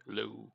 Hello.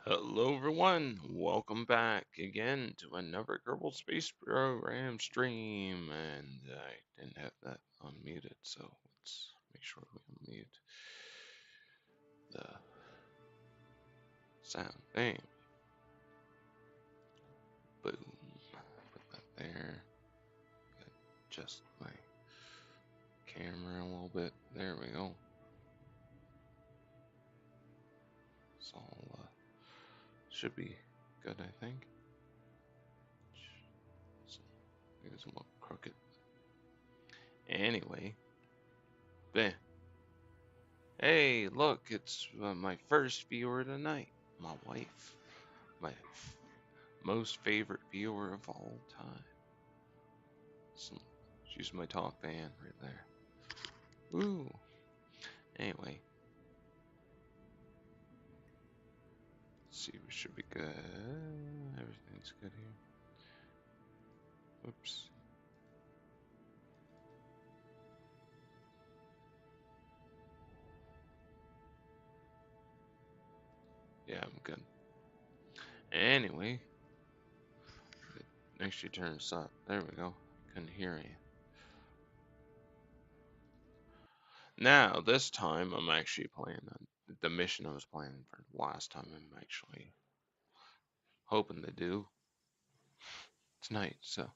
Hello, everyone. Welcome back again to another Kerbal Space Program stream. And I didn't have that unmuted, so let's make sure we unmute the sound. Bam. Boom. Put that there. Adjust my camera a little bit. There we go. It's all should be good, I think. Maybe it's a little crooked. Anyway, bam. Hey, look, it's my first viewer tonight. My wife. My most favorite viewer of all time. So, she's my top fan right there. Woo! Anyway, let's see, we should be good. Everything's good here. Oops. Yeah, I'm good. Anyway, make sure you turn this up. There we go. Couldn't hear you. Now, this time, I'm actually playing the mission I was playing for last time. I'm actually hoping to do tonight. So I'm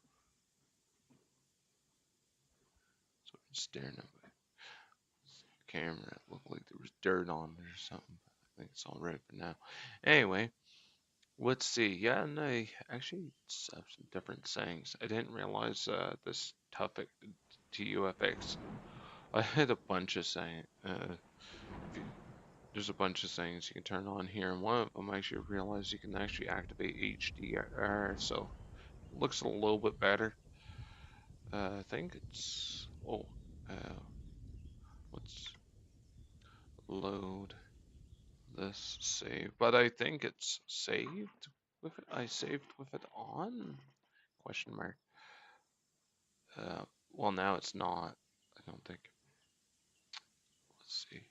staring at my camera. It looked like there was dirt on it or something. I think it's all right for now. Anyway, let's see. Yeah, and I actually have some different sayings. I didn't realize this topic to UFX. I had a bunch of saying. there's a bunch of things you can turn on here, and one of them I actually realized you can actually activate HDR, so it looks a little bit better. I think it's let's load this save, but I think it's saved with it. I saved with it on? Question mark. Well, now it's not. I don't think. Let's see.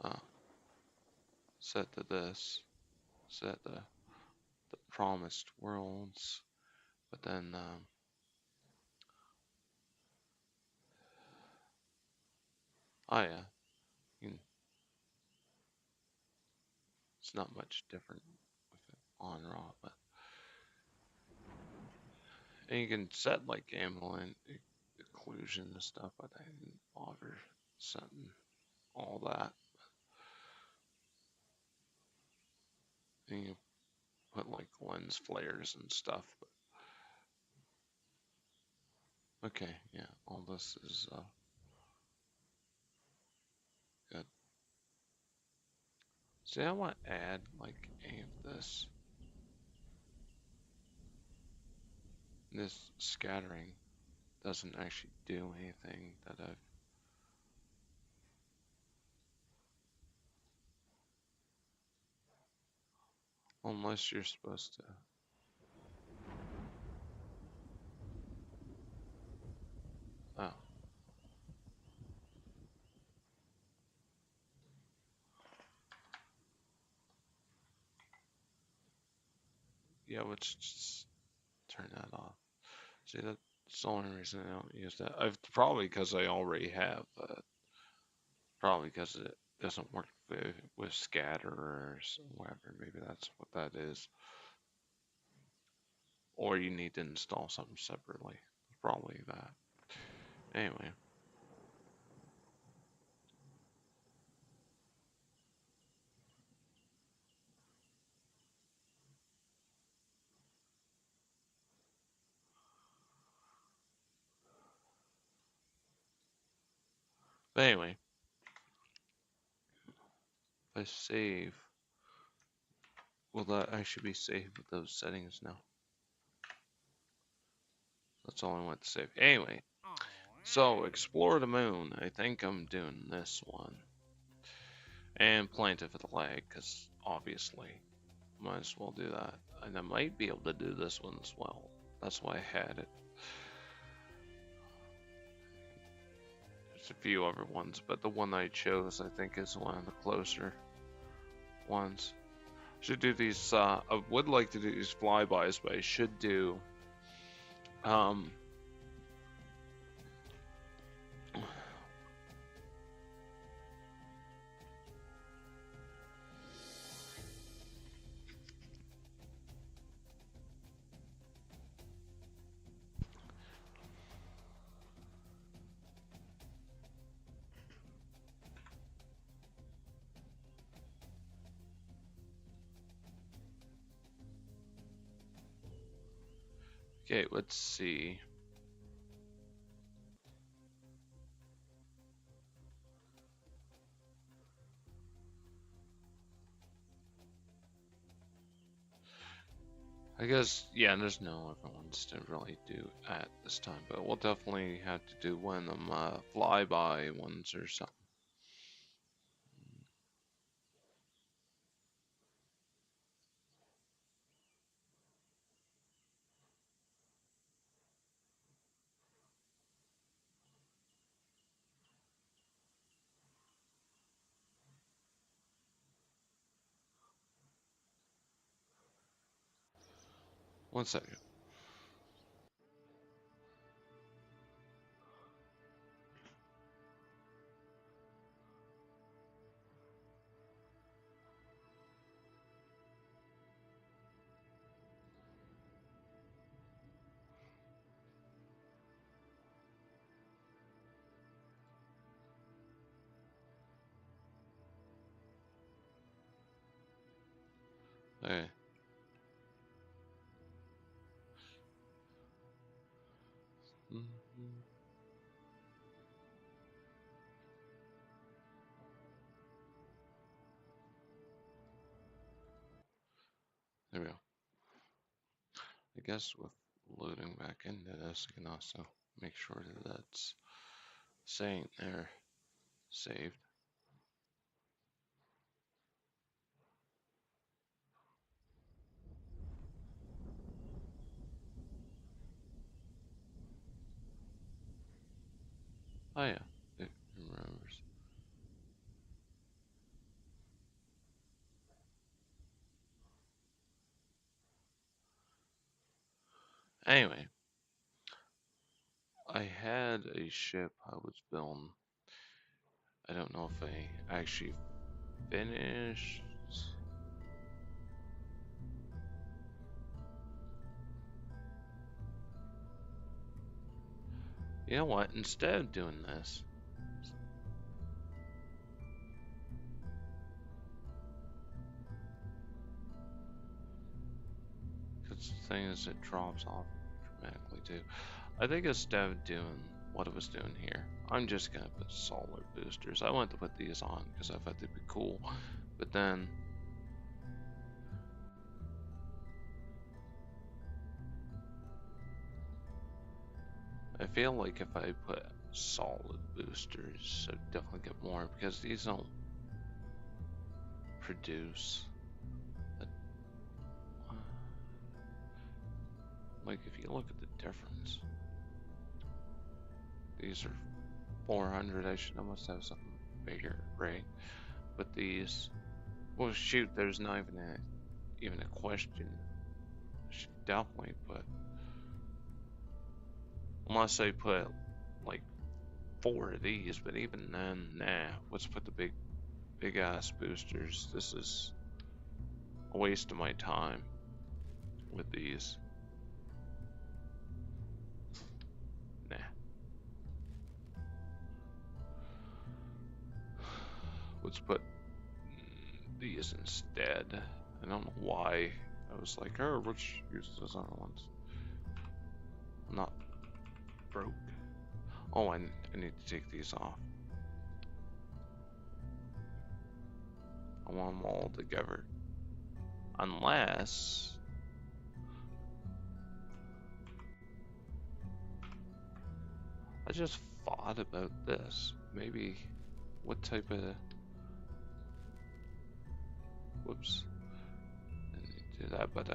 Uh, set to this. Set the promised worlds. But then, oh yeah, you can, it's not much different with it on raw, but and you can set like ambient occlusion and stuff, but I didn't bother setting all that. And you put like lens flares and stuff. But okay, yeah, all this is good. See, I want to add like any of this. This scattering doesn't actually do anything that I've. Unless you're supposed to. Oh. Yeah, let's just turn that off. See, that's the only reason I don't use that. I've probably because I already have. Probably because it doesn't work with scatterers or whatever. Maybe that's what that is. Or you need to install something separately. Probably that. Anyway. But anyway. If I save, will that actually be saved with those settings now? That's all I want to save. Anyway. So, explore the moon. I think I'm doing this one. And plant it for the lag, because obviously, might as well do that. And I might be able to do this one as well. That's why I had it. There's a few other ones, but the one I chose, I think, is one of the closer ones. Should do these, I would like to do these flybys, but I should do, okay, let's see. I guess, yeah, there's no other ones to really do at this time, but we'll definitely have to do one of them flyby ones or something. One second. Okay. There we go. I guess with loading back into this, you can also make sure that that's saying there saved. Oh yeah, it remembers. Anyway, I had a ship I was building. I don't know if I actually finished. You know what? Instead of doing this, because the thing is, it drops off dramatically too. I think instead of doing what I was doing here, I'm just gonna put solar boosters. I wanted to put these on because I thought they'd be cool, but then I feel like if I put solid boosters, I'd definitely get more because these don't produce. Like if you look at the difference, these are 400. I should almost have something bigger, right? But these, well, shoot, there's not even a question. I should definitely put, unless I put like 4 of these, but even then, nah. Let's put the big ass boosters. This is a waste of my time with these. Nah. Let's put these instead. I don't know why. I was like, oh, let's use those other ones. I'm not broke. Oh, I need to take these off. I want them all together. Unless I just thought about this. Maybe what type of, whoops, I didn't do that, but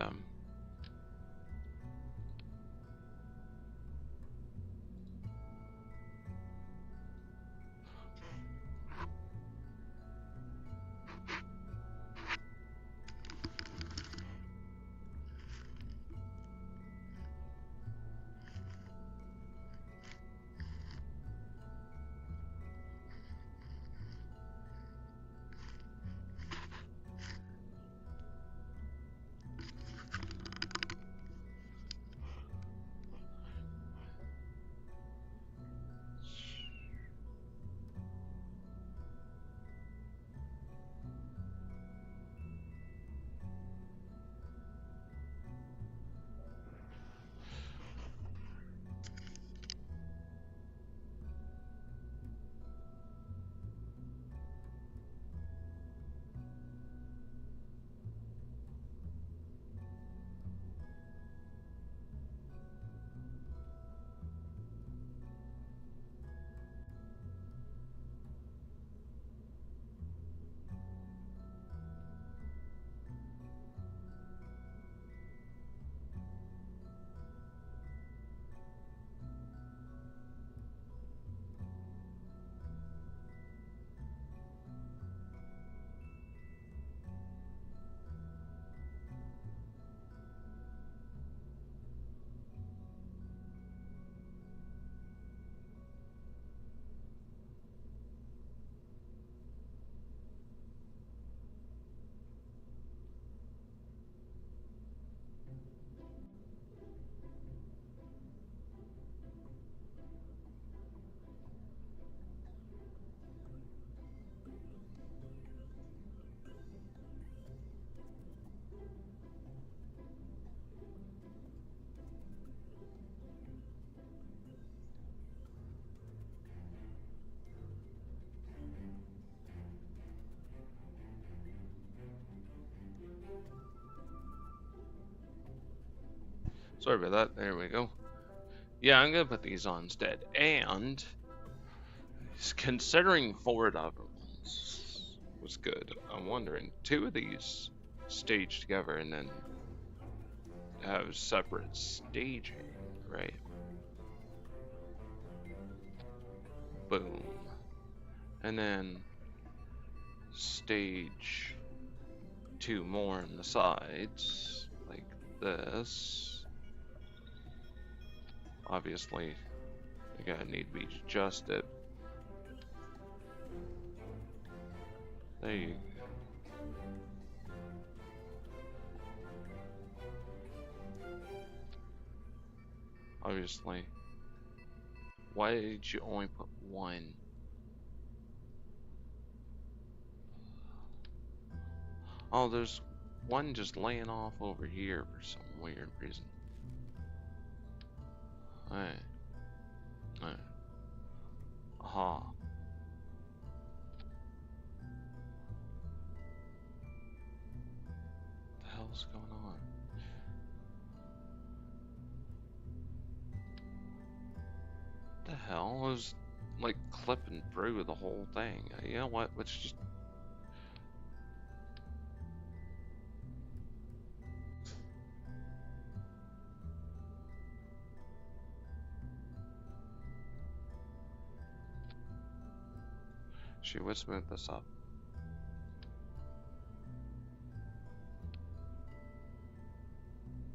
Sorry about that. There we go. Yeah, I'm gonna put these on instead. And considering 4 other ones was good, I'm wondering 2 of these staged together and then have separate staging, right? Boom. And then stage 2 more on the sides, like this. Obviously, they're gonna need to be adjusted. There you go. Obviously. Why did you only put 1? Oh, there's 1 just laying off over here for some weird reason. Alright. Alright. Aha. What the hell's going on? What the hell? It was like clipping through the whole thing. You know what? Let's just. Shoot, let's smooth this up.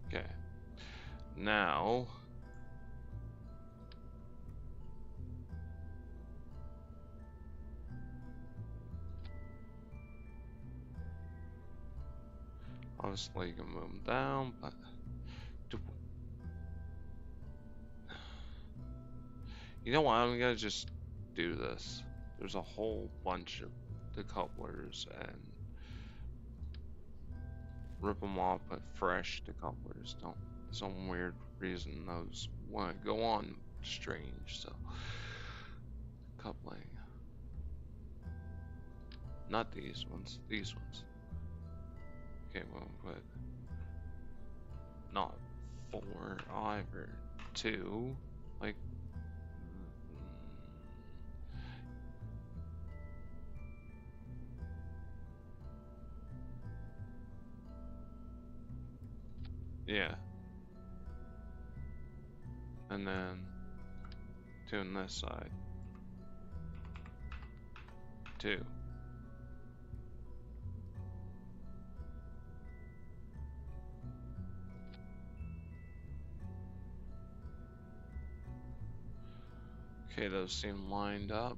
Okay. Now. Obviously, you can move them down, but. You know what? I'm gonna just do this. There's a whole bunch of decouplers and rip them off, but fresh decouplers. Don't. Some weird reason those want to go on strange. So coupling. Not these ones. These ones. Okay, we'll put not 4 either. 2. Like. Yeah. And then 2 on this side. 2. Okay, those seem lined up.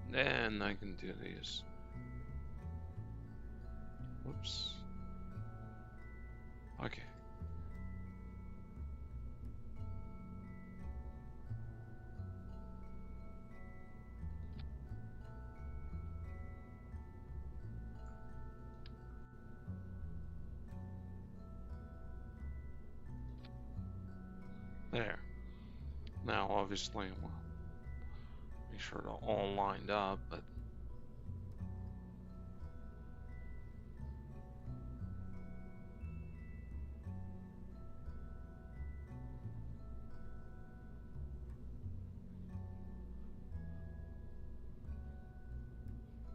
Then I can do these. Whoops. Okay. There. Now, obviously, we'll make sure they're all lined up, but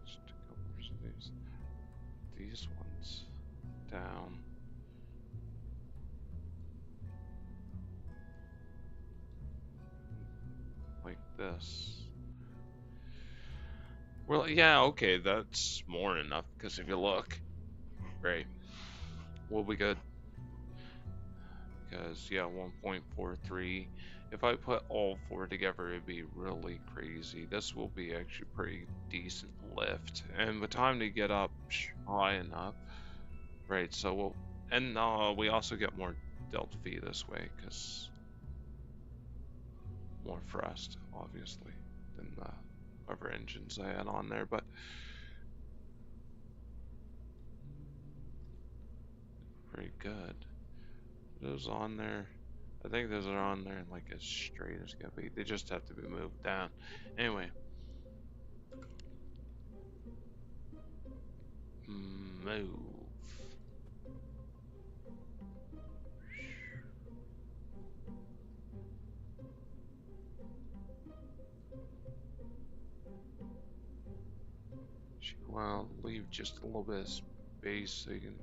just a couple of these ones down. Like this. Well, yeah, okay, that's more than enough, because if you look, right, we'll be good. Because, yeah, 1.43. If I put all 4 together, it'd be really crazy. This will be actually pretty decent lift. And with time to get up high enough, right, so we'll, and we also get more delta V this way, because more thrust, obviously, than the other engines I had on there, but pretty good. Those on there, I think those are on there like as straight as can be. They just have to be moved down. Anyway, move. just a little bit of space so you can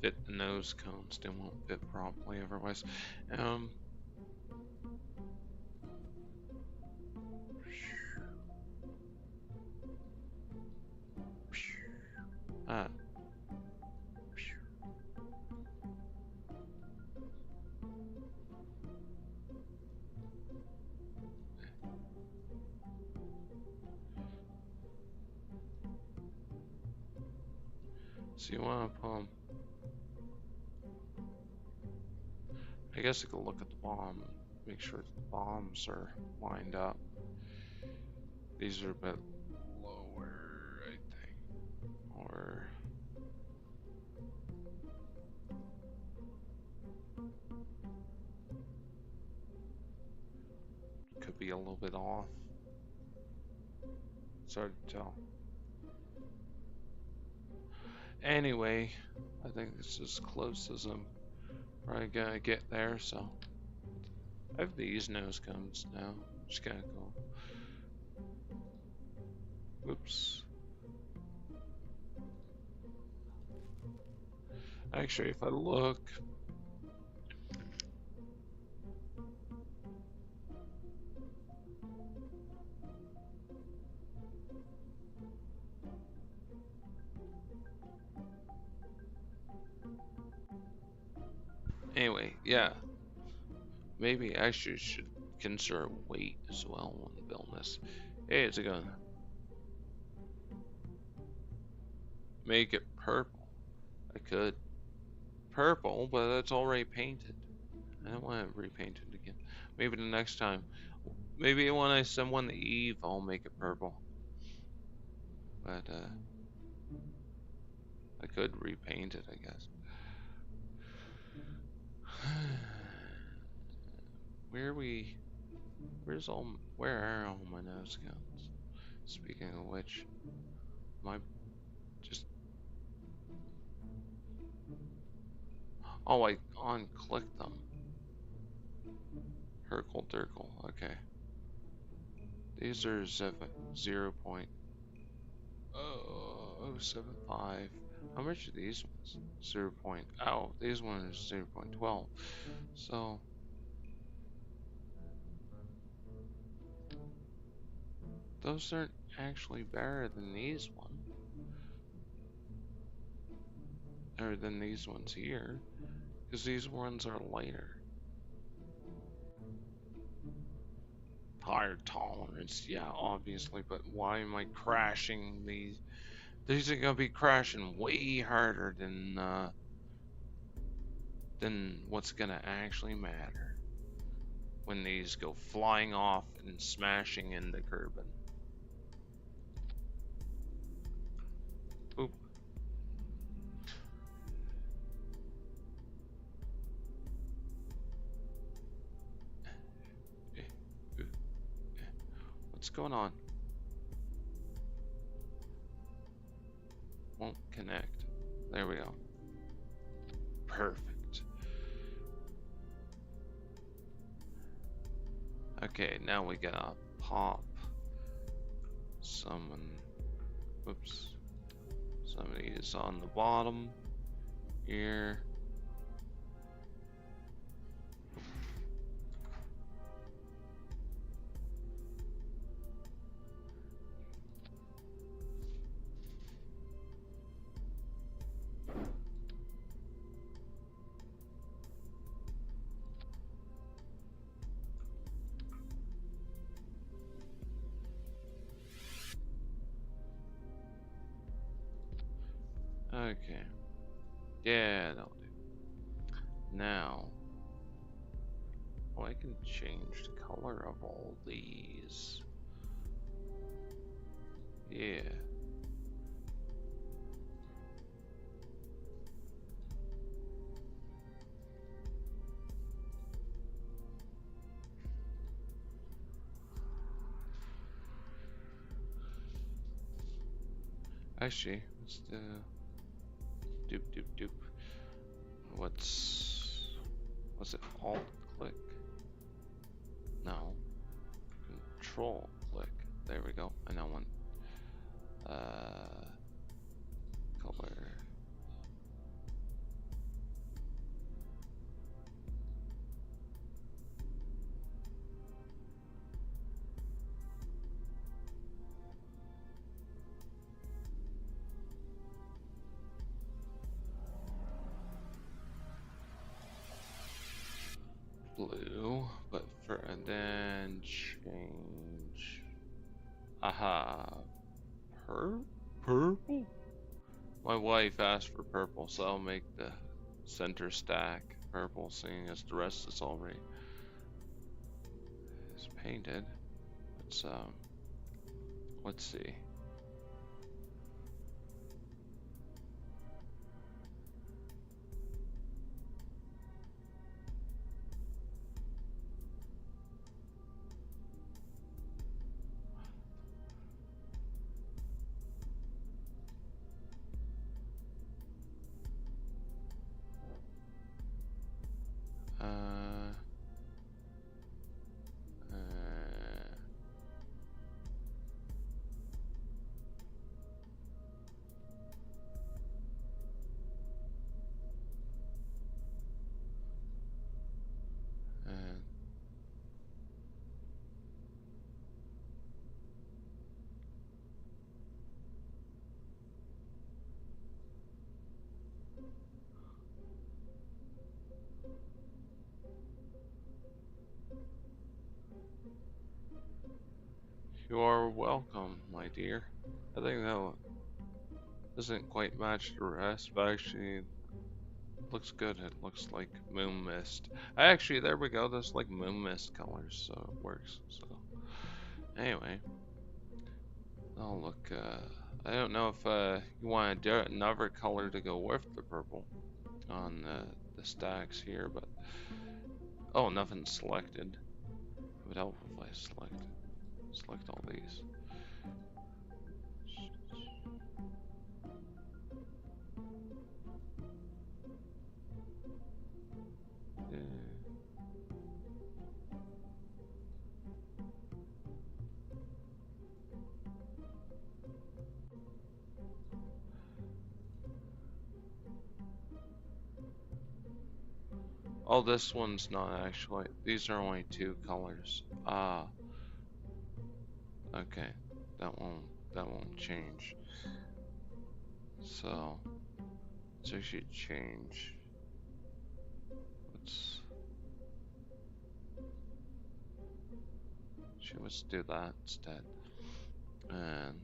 fit the nose cone. Still won't fit properly otherwise. Ah. So you want to put 'em. I guess I could look at the bomb and make sure the bombs are lined up. These are a bit lower, I think. Or could be a little bit off. It's hard to tell. Anyway, I think it's as close as I'm probably gonna get there, so I have these nose cones now. Just gotta go. Whoops. Actually, if I look, anyway, yeah, maybe I should consider weight as well when building this. Hey, it's gonna make it purple. I could purple, but it's already painted. I don't want to repaint it again. Maybe the next time. Maybe when I send one to Eve, I'll make it purple. But I could repaint it, I guess. Where are all my nose cones? Speaking of which, oh, I unclicked them. Hercle Durkle, okay. These are 0.075. How much are these ones? 0. Oh, these ones are 0.12. So those aren't actually better than these ones. Or than these ones here. Because these ones are lighter. Higher tolerance, yeah, obviously, but why am I crashing these? These are gonna be crashing way harder than what's gonna actually matter when these go flying off and smashing into curbing. Oop. What's going on? Won't connect. There we go. Perfect. Okay, now we gotta pop someone. Whoops. Somebody is on the bottom here. Okay. Yeah, that'll do. Now, I can change the color of all these. Yeah. Actually, let's do doop doop doop. What's it? Alt click? No. Control click. There we go. And I want then change. Aha. Purple? My wife asked for purple, so I'll make the center stack purple, seeing as the rest is already painted. Let's see. Uh, and you are welcome, my dear. I think that doesn't quite match the rest, but actually looks good. It looks like moon mist. Actually, there we go. That's like moon mist colors, so it works. So anyway, oh look. I don't know if you want to do another color to go with the purple on the stacks here, but oh, nothing's selected. It would help if I select all these. Oh, this one's not actually. These are only two colors. Ah, okay. That won't change. So should change. Let's do that instead. And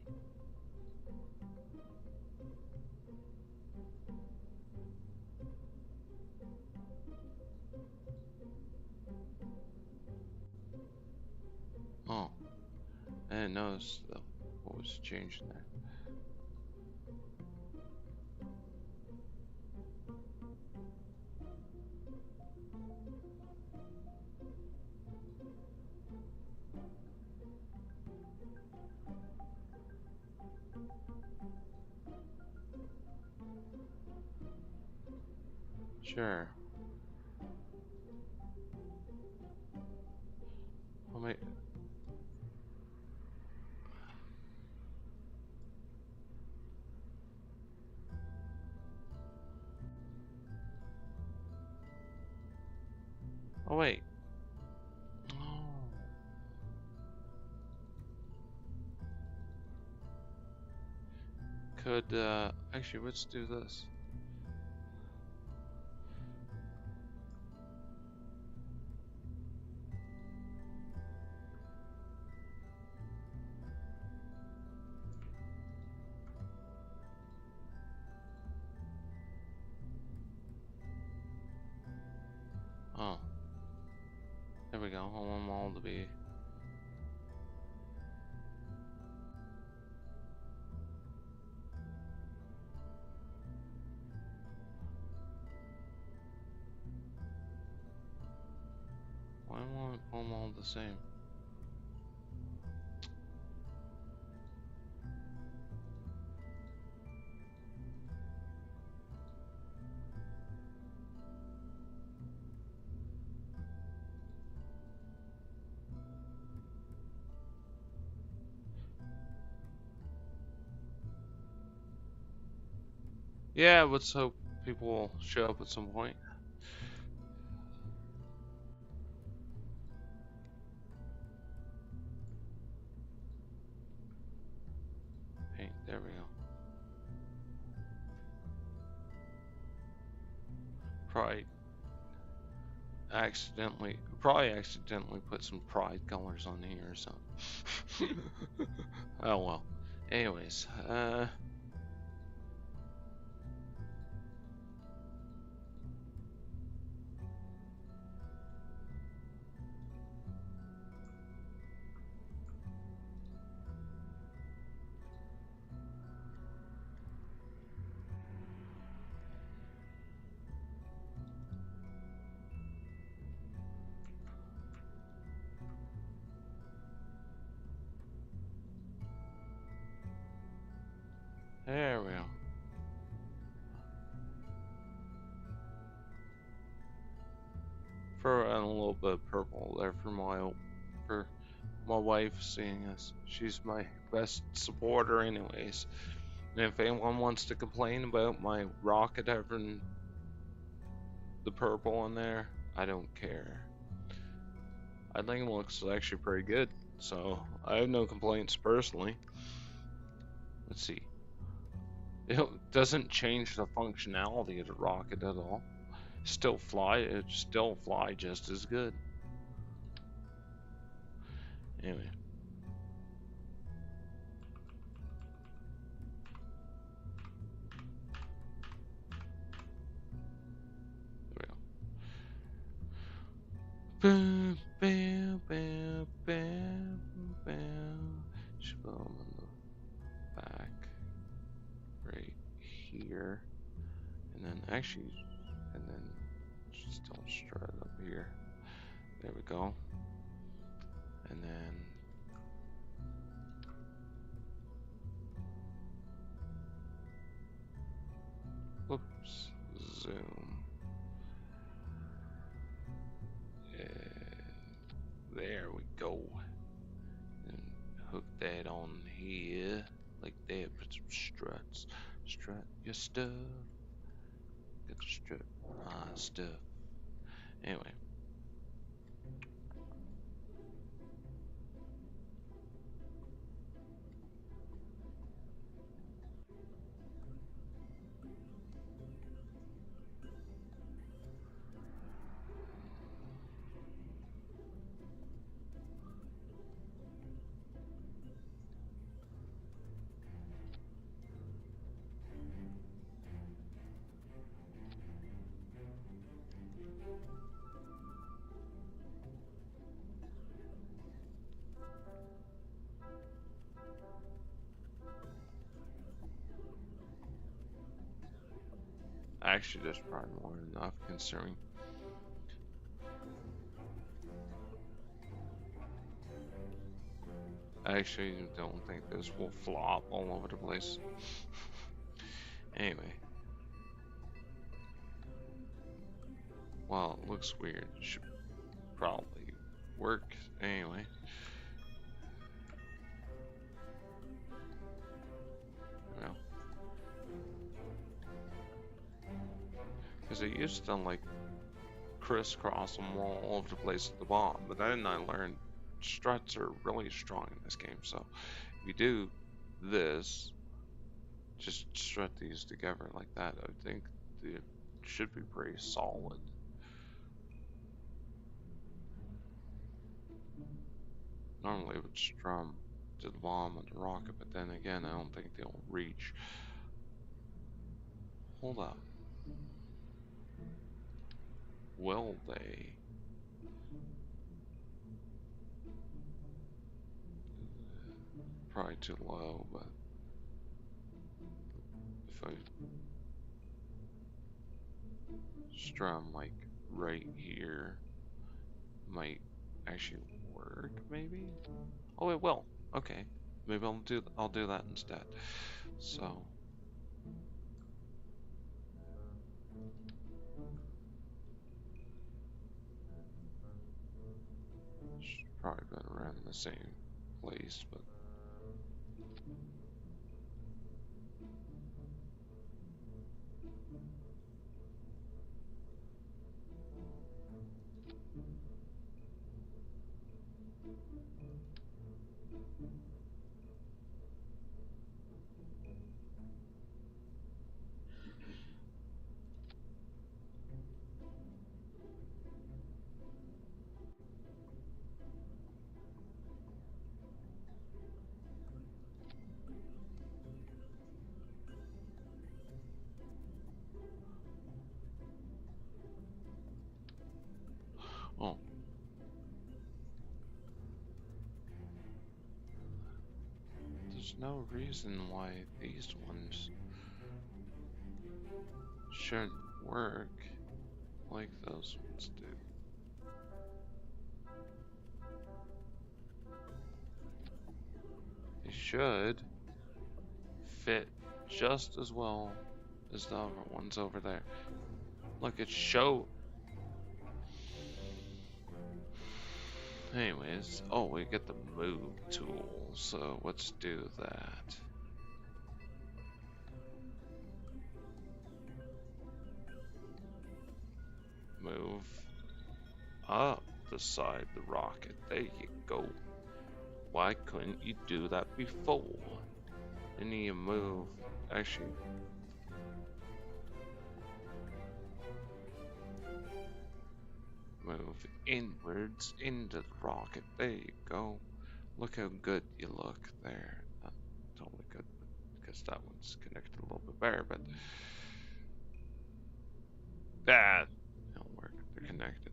oh, I didn't notice what was changing there. Sure. Wait. Oh wait. Oh. Could actually let's do this. Oh, there we go. I want them all to be. Why want them all the same? Yeah, let's hope people will show up at some point. Hey, there we go. Probably probably accidentally put some pride colors on here or something. Oh well. Anyways, there we go. For a little bit of purple there for my wife seeing us. She's my best supporter, anyways. And if anyone wants to complain about my rocket having the purple in there, I don't care. I think it looks actually pretty good, so I have no complaints personally. Let's see. It doesn't change the functionality of the rocket at all. It still fly just as good. Anyway. Bam, bam, bam, bam, bam. Should put them on the back right here, and then still strut up here. There we go. And then whoops, zoom. And there we go. And hook that on here like that. Put some struts. Strut your stuff. Get the strut stuff. Anyway. Actually, there's probably more than enough considering. I actually don't think this will flop all over the place. Anyway. Well, it looks weird. It should probably work anyway. Well. Because I used to like crisscross them all over the place at the bottom, but then I learned struts are really strong in this game. So if you do this, just strut these together like that, I think it should be pretty solid. Normally it would strum to the bottom of the rocket, but then again, I don't think they'll reach. Hold up. Will they? Probably too low, but if I strum like right here, might actually work maybe? Oh, it will. Okay. Maybe I'll do that instead. So should probably been around the same place, but there's no reason why these ones shouldn't work like those ones do. They should fit just as well as the other ones over there. Look, it show. Anyways, oh, we get the move tool, so let's do that. Move up the side of the rocket. There you go. Why couldn't you do that before? Then you move. Actually, move inwards into the rocket. There you go. Look how good you look there. Not totally good, because that one's connected a little bit better, but that don't work. They're connected.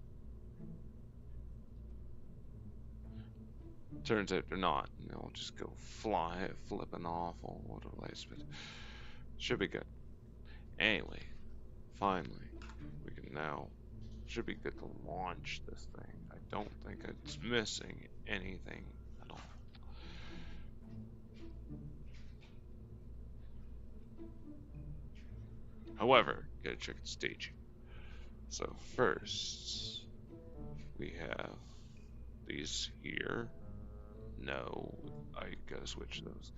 Turns out they're not. And they'll just go flipping off all over the place, but should be good. Anyway, finally, we can now. Should be good to launch this thing. I don't think it's missing anything at all. However, gotta check the staging. So first, we have these here. No, I gotta switch those.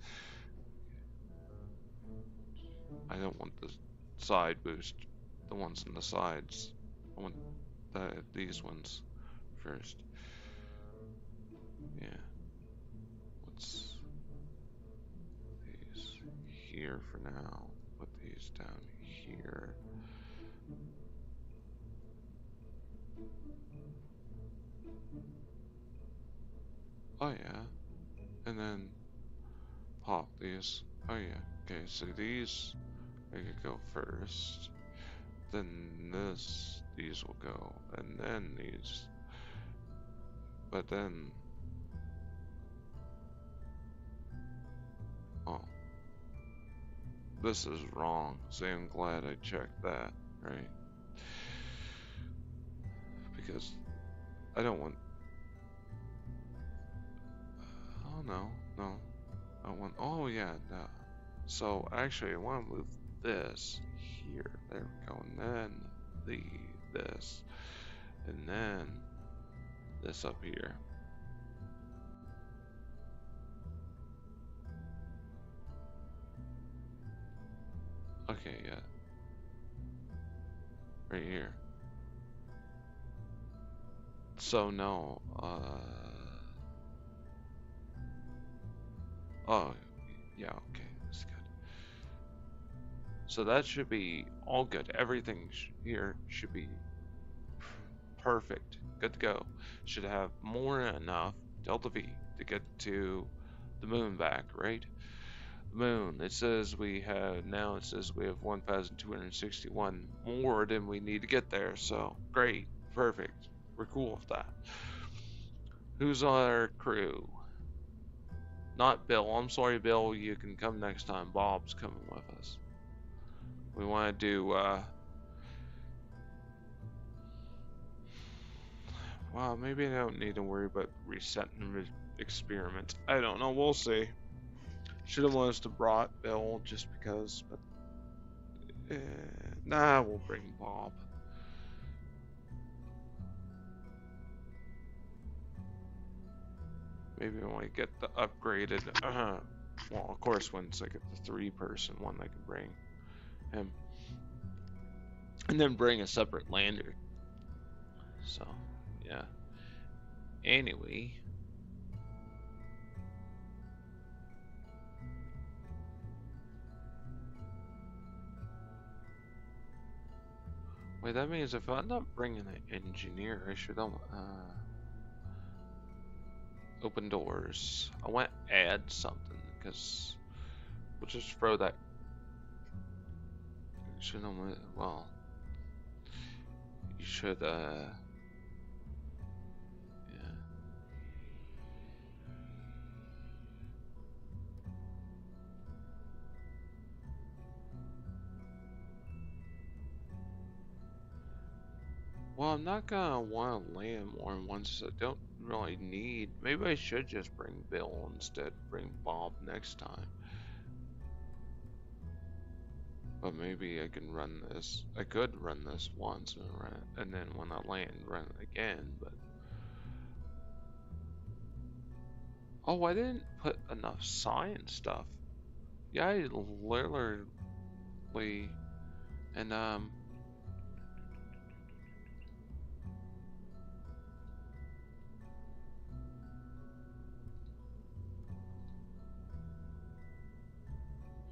I don't want the side boost, the ones on the sides. I want these ones first. Yeah. What's these here for now? Put these down here. Oh yeah. And then pop these. Oh yeah. Okay, so these I could go first. Then these will go, and then these. But then, oh, this is wrong. See, I'm glad I checked that, right? Because I don't want. Oh no, no, I want. Oh yeah, no. So actually, I want to move this here. There we go, and then this, and then this up here. Okay, yeah. Right here. So no, oh, yeah, okay, that's good. So that should be all good. Everything here should be perfect. Good to go. Should have more than enough delta V to get to the moon back, right? Moon. It says we have 1,261 more than we need to get there. So great, perfect. We're cool with that. Who's on our crew? Not Bill. I'm sorry, Bill. You can come next time. Bob's coming with us. We want to do. Well, maybe I don't need to worry about resetting experiments. I don't know. We'll see. Should have wanted to brought Bill just because, but nah, we'll bring Bob. Maybe when we get the upgraded, well, of course, once I get the 3-person one, I can bring him, and then bring a separate lander. So, yeah. Anyway. Wait, that means if I'm not bringing an engineer, I should open doors. I want to add something because we'll just throw that. Should well, you should yeah. Well, I'm not gonna want to land more ones I don't really need. Maybe I should just bring Bill instead, bring Bob next time. But maybe I can run this. I could run this once and run it, and then when I land, run it again. But oh, I didn't put enough science stuff. Yeah, I literally and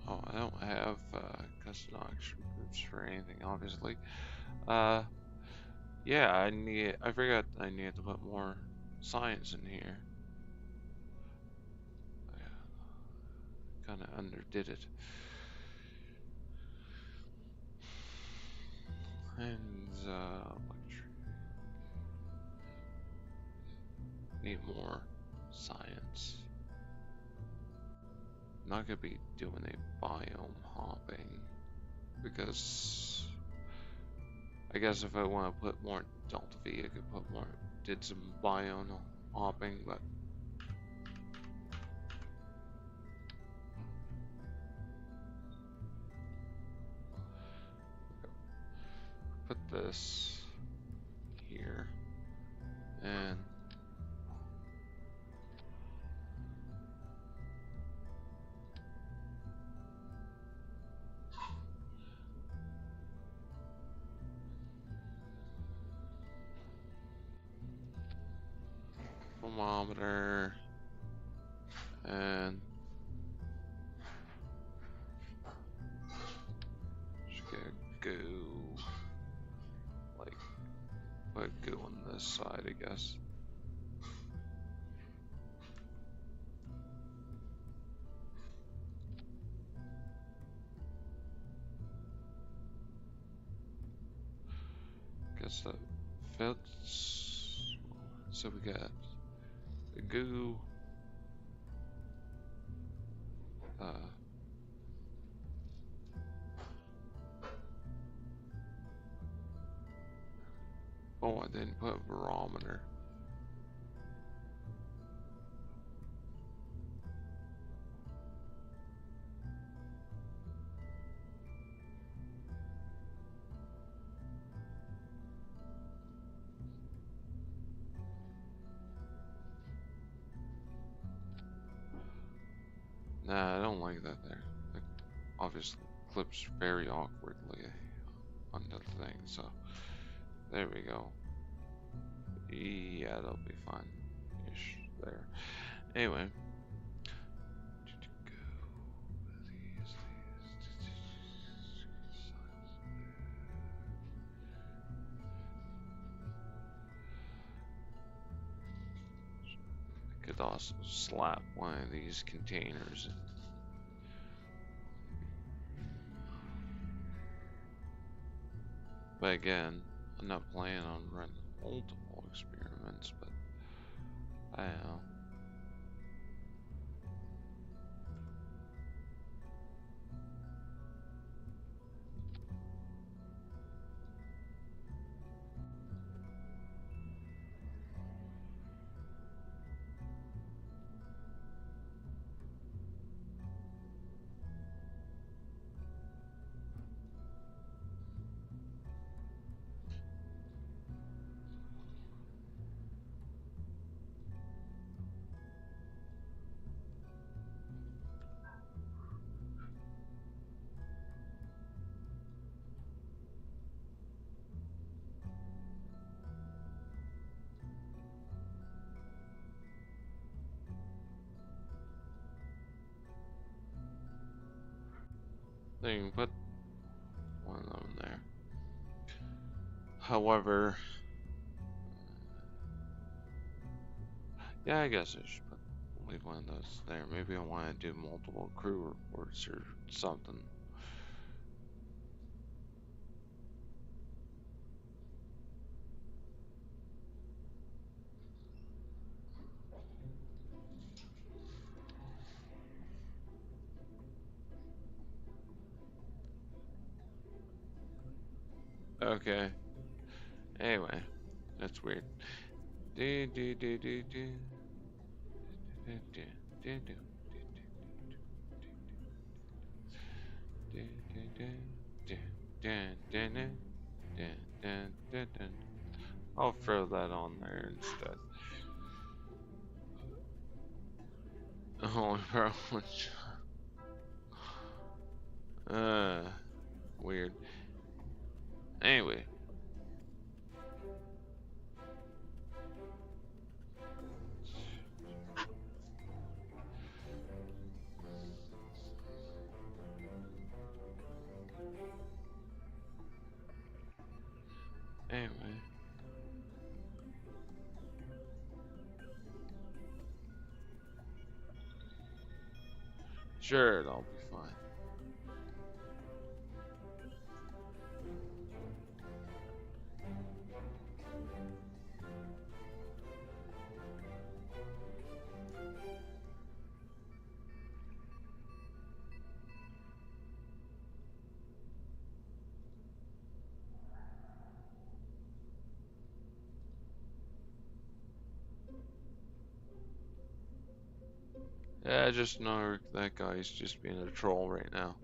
oh, I don't have custom action groups for anything, obviously. Uh, yeah, I forgot I needed to put more science in here. I kind of underdid it. And need more science. I'm not gonna be doing a biome hopping because I guess if I want to put more Delta V, I could put more. Did some biome hopping, but put this here and thermometer and just get goo, like put goo on this side, I guess. Guess that fits. So we got the goo, uh, oh, I didn't put a barometer. Nah, I don't like that there. Like, obviously clips very awkwardly on the thing, so there we go. Yeah, that'll be fine. Ish there. Anyway. I could also slap one of these containers. But again, I'm not planning on running multiple experiments, but I don't know. Then you can put one of them there. However, yeah, I guess I should leave one of those there. Maybe I want to do multiple crew reports or something. Okay. Anyway, that's weird. Do do do do do do do do do do do do do do do. I'll throw that on there instead. Holy bro. uh, weird. Anyway. Anyway. Sure, it'll be fine. Yeah, I just know that guy's just being a troll right now.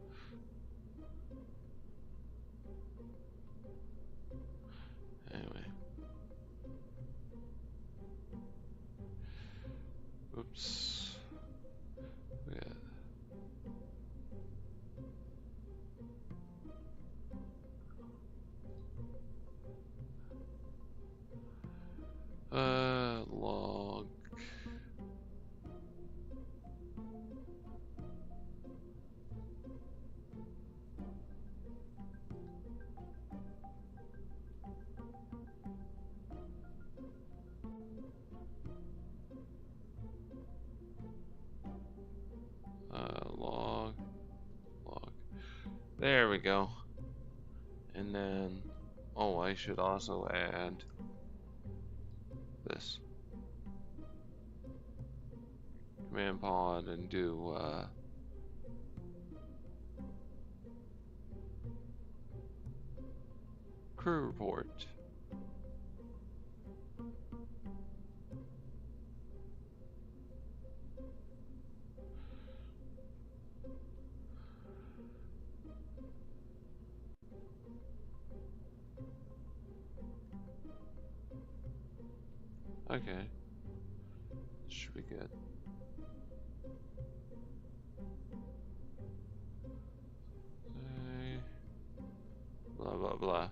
Anyway. Oops. Yeah. Log. Log. Log. There we go. And then, oh, I should also add this command pod and do crew report. Okay, should be good. Blah blah blah.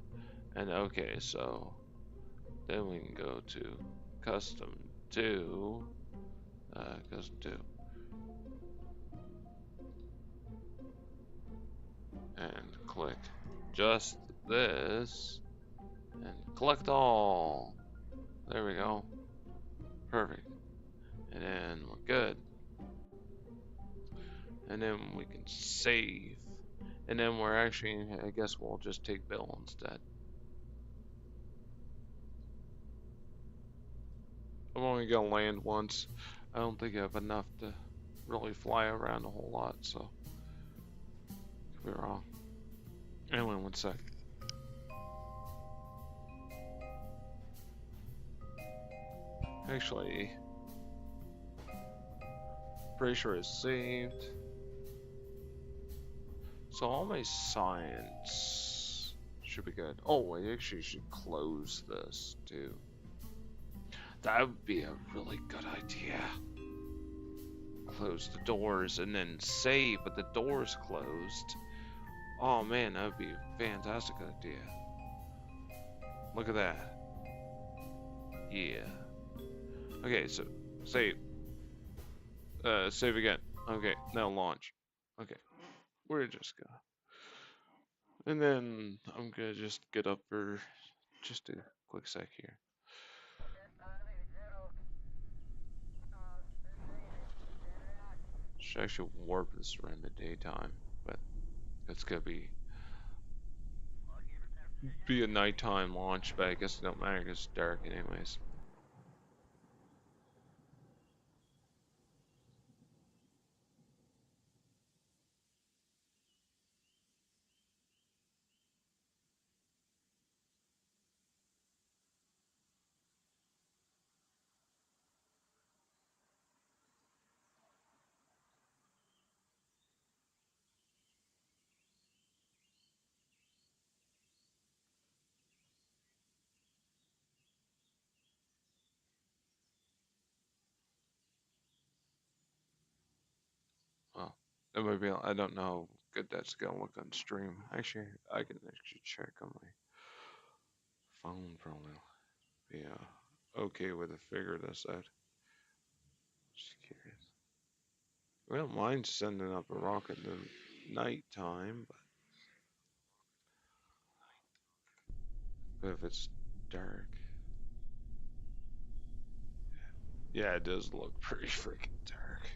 And okay, so then we can go to custom 2, custom 2, and click just this, and collect all. There we go. Perfect. And then we're good. And then we can save. And then we're actually, I guess we'll just take Bill instead. I'm only gonna land once. I don't think I have enough to really fly around a whole lot, so could be wrong. Anyway, one sec. Actually, pretty sure it's saved. So all my science should be good. Oh, I actually should close this too. That would be a really good idea. Close the doors and then save, but the door's closed. Oh man, that would be a fantastic idea. Look at that. Yeah. Okay, so save. Save again. Okay, now launch. Okay, we're just gonna. And then I'm gonna just get up for just a quick sec here. Should actually warp this around the daytime, but it's gonna be a nighttime launch. But I guess it don't matter because it's dark anyways. That might be. I don't know how good that's gonna look on stream. Actually, I can actually check on my phone. Probably be okay with to figure this out. Just curious. We don't mind sending up a rocket in the nighttime, but if it's dark, yeah, it does look pretty freaking dark.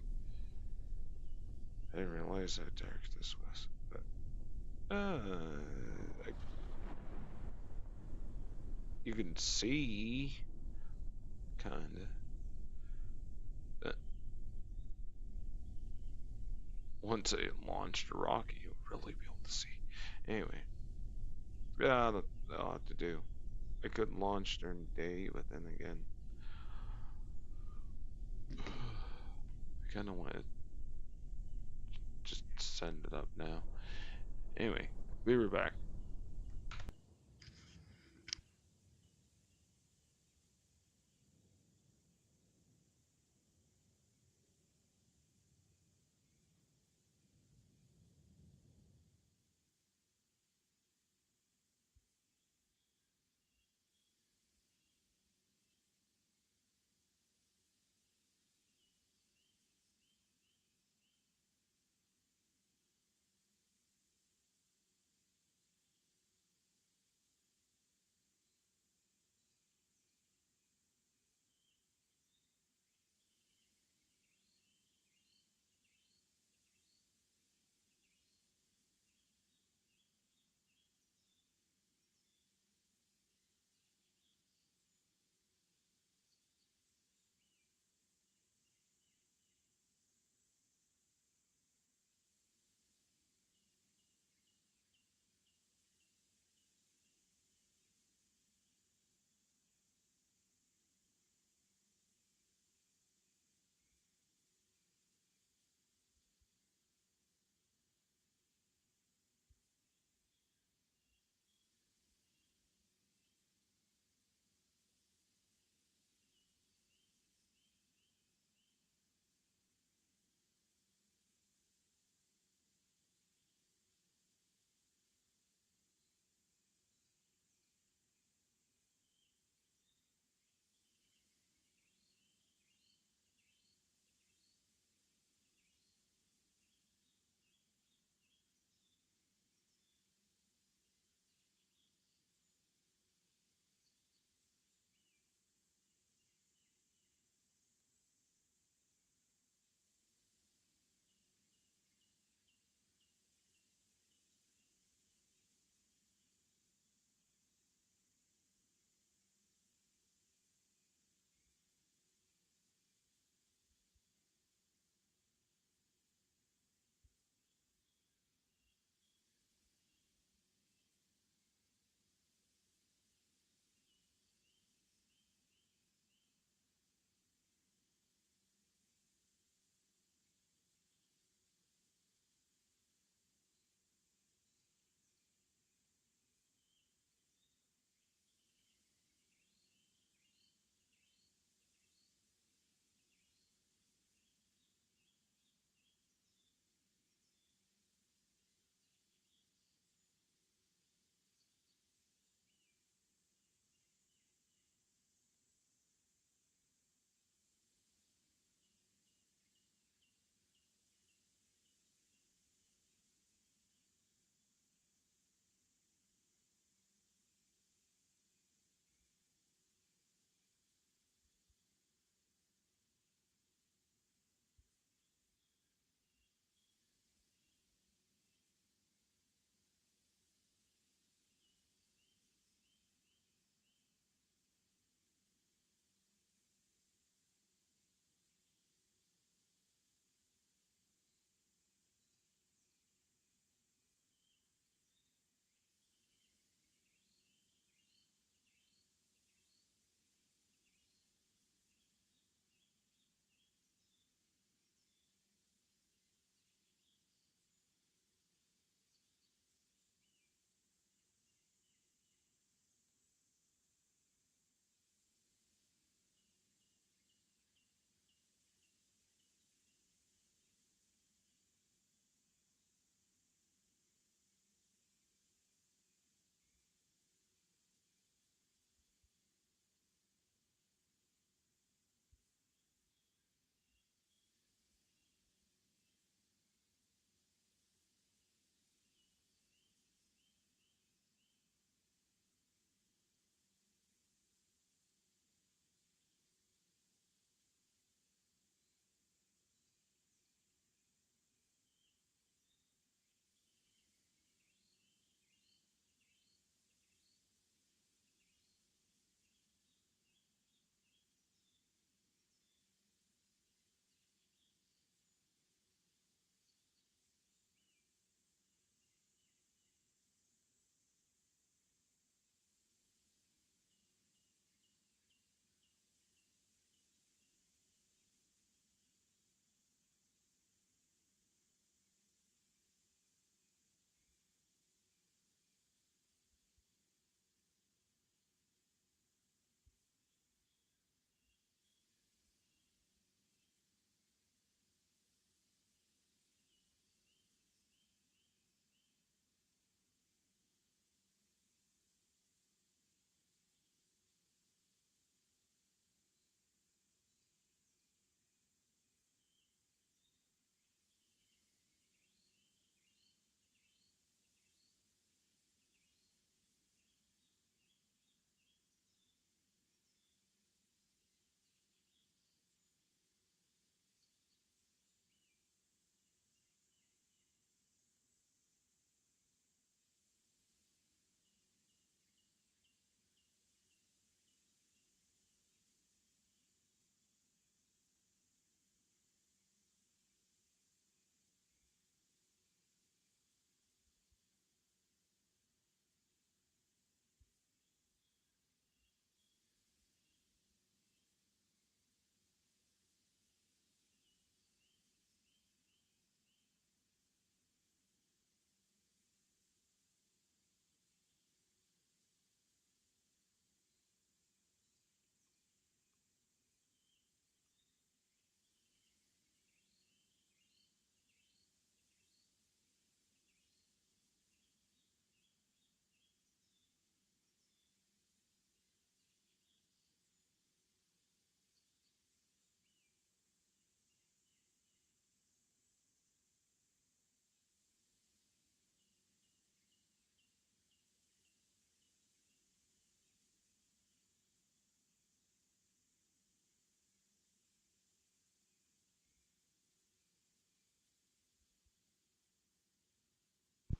I didn't realize how dark this was. But you can see, kinda. Uh, Once I launched a rocket, you'll really be able to see. Anyway, yeah, that'll have to do. I could launch during the day, but then again, I kind of want to just send it up now. Anyway, we were back.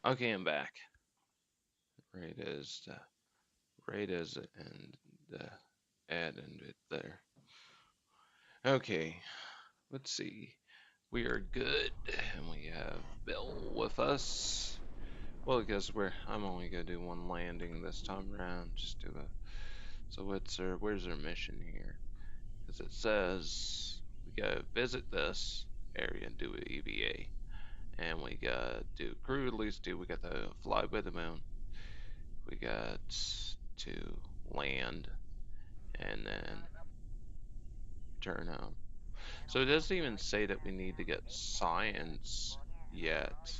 Okay, I'm back. Right as right as it and the ad ended there. Okay, let's see. We are good, and we have Bill with us. Well, I guess I'm only gonna do one landing this time around. Just do a. So where's our mission here? Because it says we gotta visit this area and do an EVA, and we gotta do crew release 2. We got to fly by the moon. We got to land and then turn home. So it doesn't even say that we need to get science yet.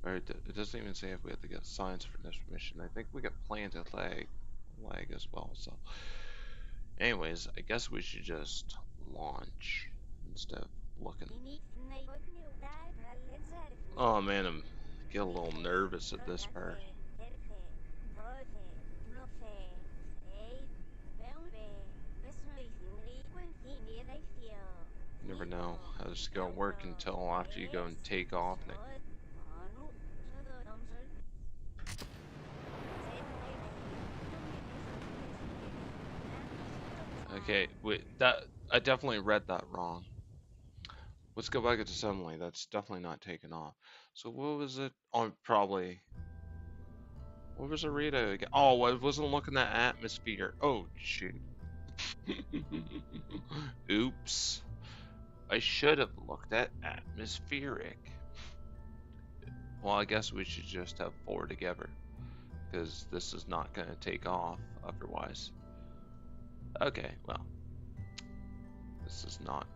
Or it doesn't even say if we have to get science for this mission. I think we got planted lag as well. So, anyways, I guess we should just launch instead of looking. Oh man, I'm get a little nervous at this part. You never know how this is gonna work until after you go and take off. Okay, wait, that I definitely read that wrong. Let's go back to assembly. That's definitely not taken off. So what was it? Oh, probably. What was the radar again? Oh, I wasn't looking at atmosphere. Oh, shoot. Oops. I should have looked at atmospheric. Well, I guess we should just have 4 together, because this is not going to take off otherwise. Okay, well, this is not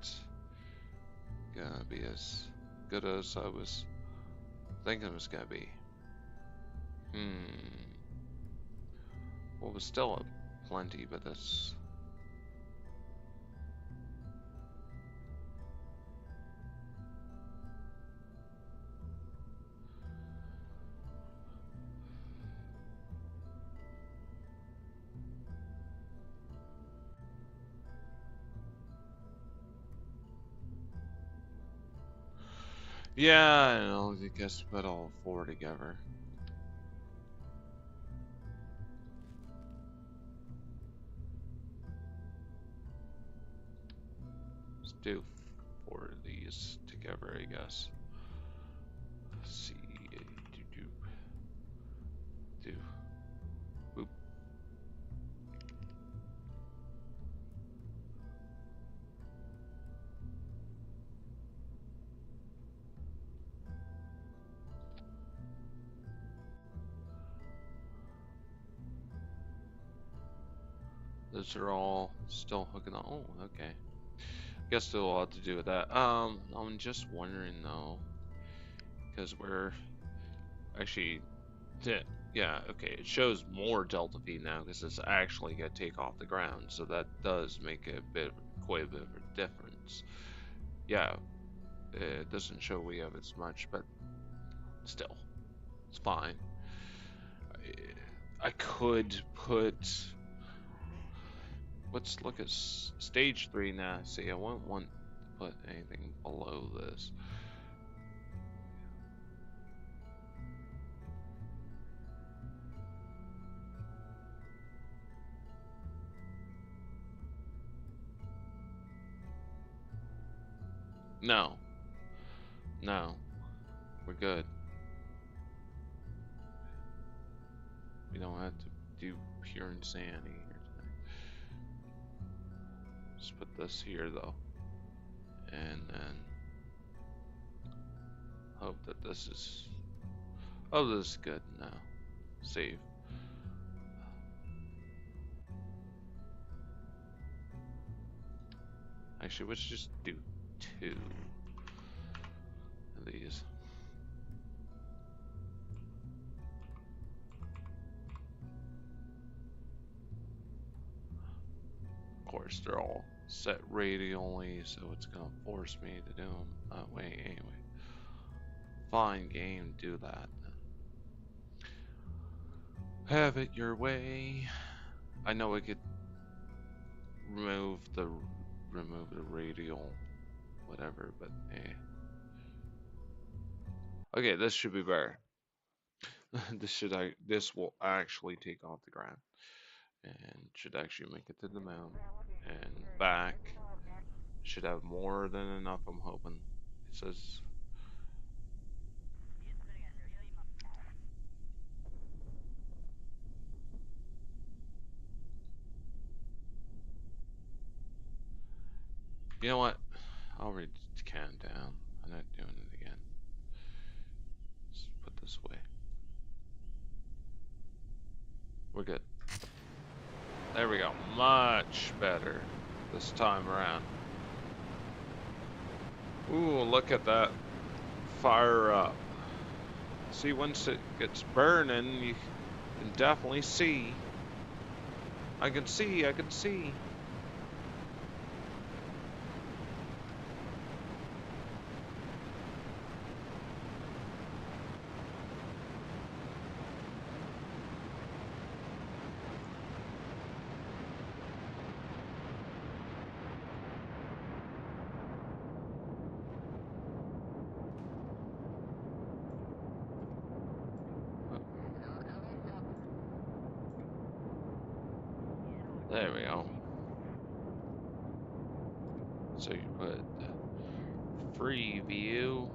going to be as good as I was thinking it was going to be. Well, it was still plenty, but that's... Yeah, I know, I guess put all 4 together. Let's do 4 of these together, I guess. Let's see, do. Boop. Those are all still hooking on. Oh, okay. Guess still a lot to do with that. I'm just wondering though, because we're actually, yeah, okay. It shows more delta V now because it's actually gonna take off the ground, so that does make a bit, quite a bit of a difference. Yeah, it doesn't show we have as much, but still, it's fine. I could put. Let's look at stage 3 now. See, I won't want to put anything below this. No, no, we're good. We don't have to do pure insanity here tonight. Just put this here though, and then hope that this is. Oh, this is good now. Save. Actually, let's just do 2 of these. Of course, they're all set radially, so it's gonna force me to do them that way anyway. Fine game, do that. Have it your way. I know we could remove the radial, whatever, but eh. Okay, this should be better. This will actually take off the ground and should actually make it to the moon and back. Should have more than enough. I'm hoping. It says. You know what? I'll read the countdown. I'm not doing it again. Let's put this away. We're good. There we go. Much better this time around. Ooh, look at that. Fire up. See, once it gets burning, you can definitely see. I can see. There we go. So you put free view.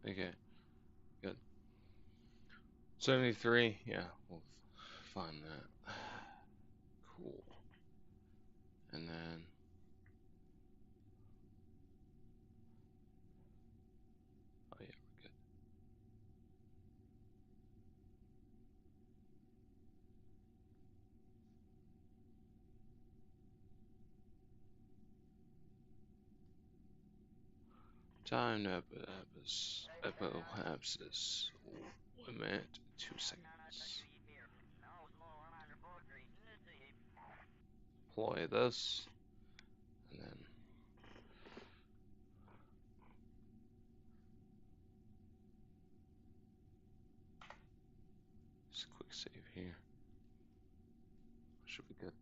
Okay, good. 73. Yeah, we'll find that. Cool. And then. Oh yeah, we're good. Time to apoapsis. Limit 2 seconds. Deploy this, and then just quick save here. Should be good.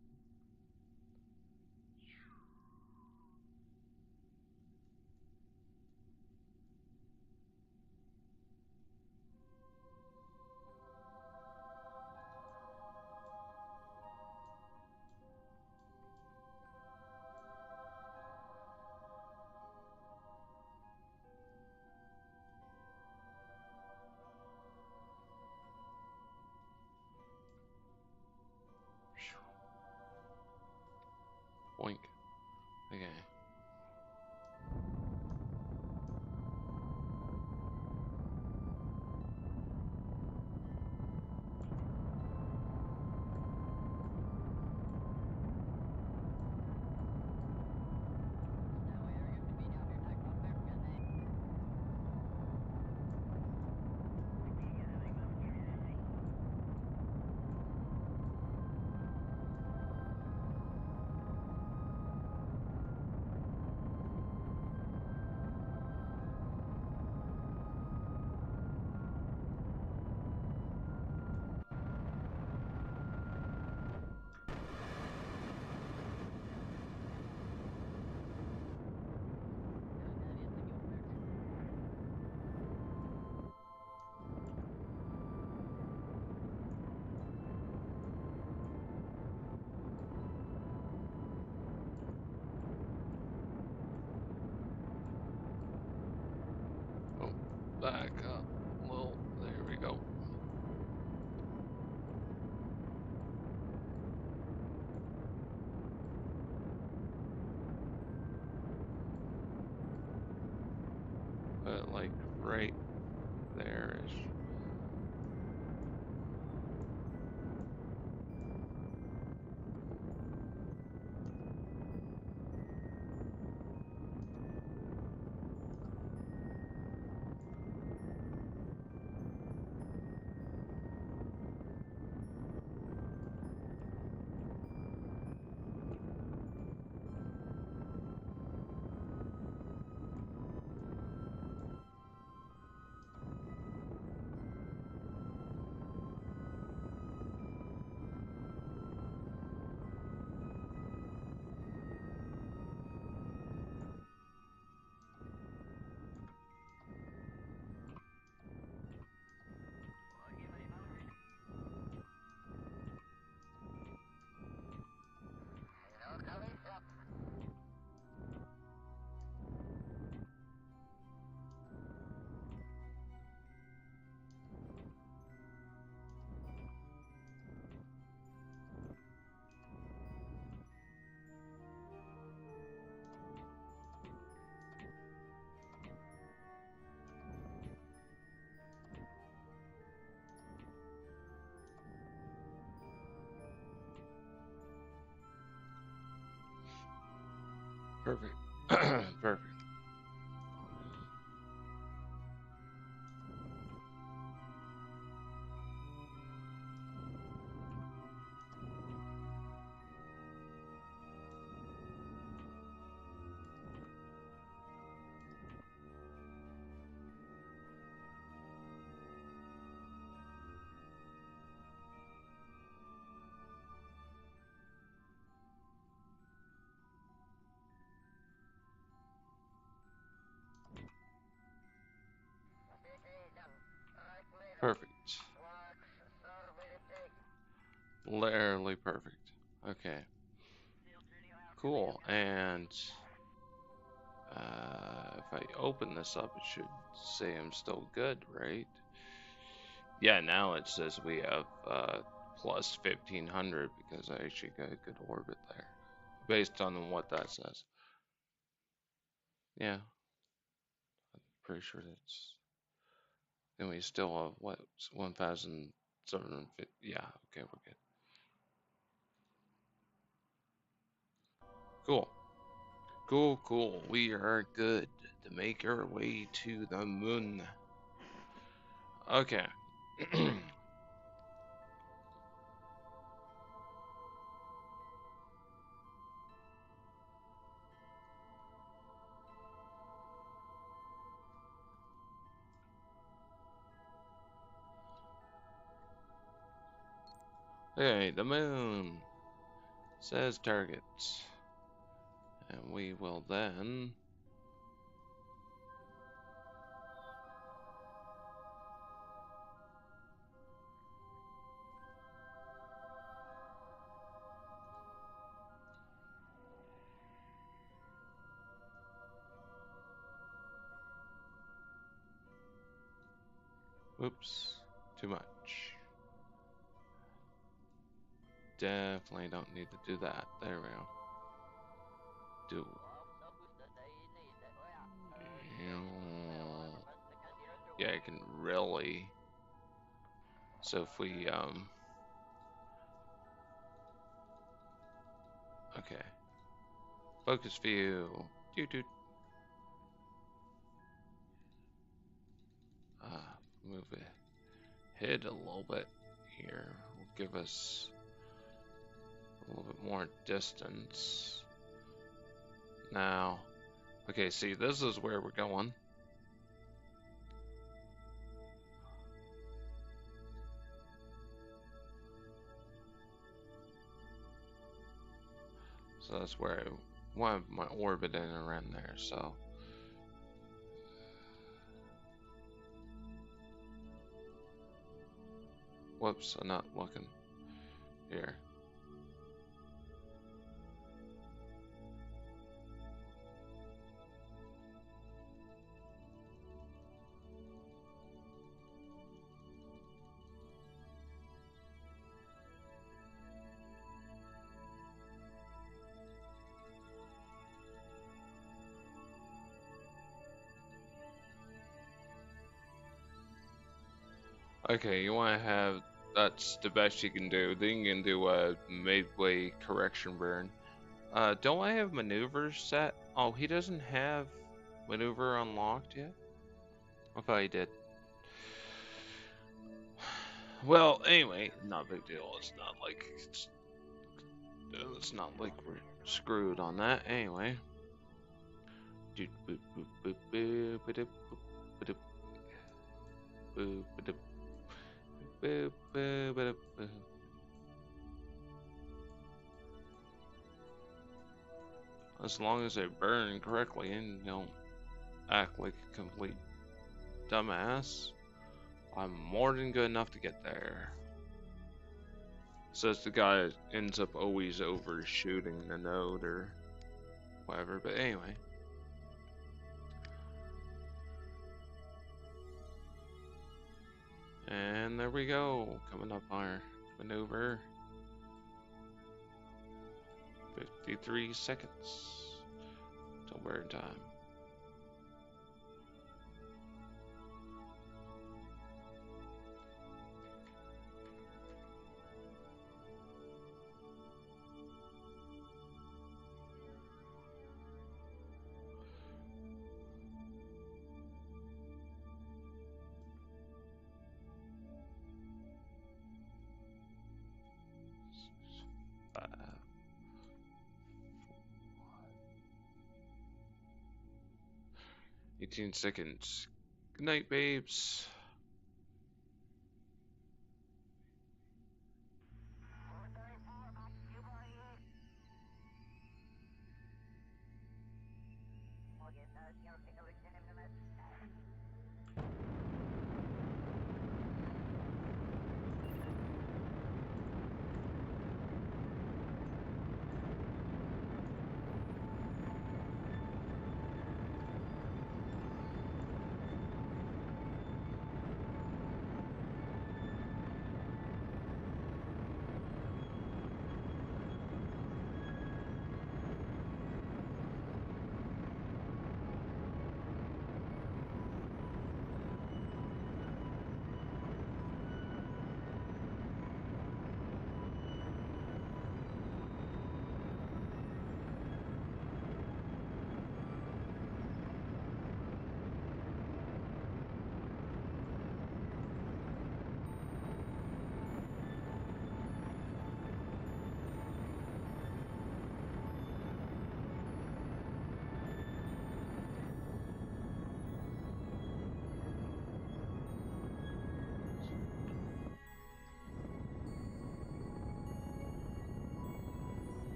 Boink. Okay. there-ish. Perfect. Perfect. Perfect. Literally perfect. Okay. Cool. And if I open this up, it should say I'm still good, right? Yeah, now it says we have plus 1500 because I actually got a good orbit there. Based on what that says. Yeah. I'm pretty sure that's... Then we still have, what, 1,750? Yeah, okay, we're good. Cool. Cool, cool. We are good to make our way to the moon. Okay. Okay, the moon says targets. And we will then... Whoops, too much. Definitely don't need to do that. There we go. Do. Yeah, I can really. So if we okay, focus view. Do do. Move it. Hit a little bit here. Will give us a little bit more distance. Now, okay, see, this is where we're going. So that's where I want my orbit in around there, so. Whoops, I'm not looking here. Okay, you want to have that's the best you can do. Then you can do a midway correction burn. Don't I have maneuvers set? Oh, he doesn't have maneuver unlocked yet? I thought he did. Well, anyway, not a big deal. It's not like we're screwed on that. Anyway. As long as they burn correctly and don't act like a complete dumbass, I'm more than good enough to get there. Says the guy that ends up always overshooting the node or whatever, but anyway. And there we go, coming up our maneuver. 53 seconds till burn time. Uh, 18 seconds. Good night, babes.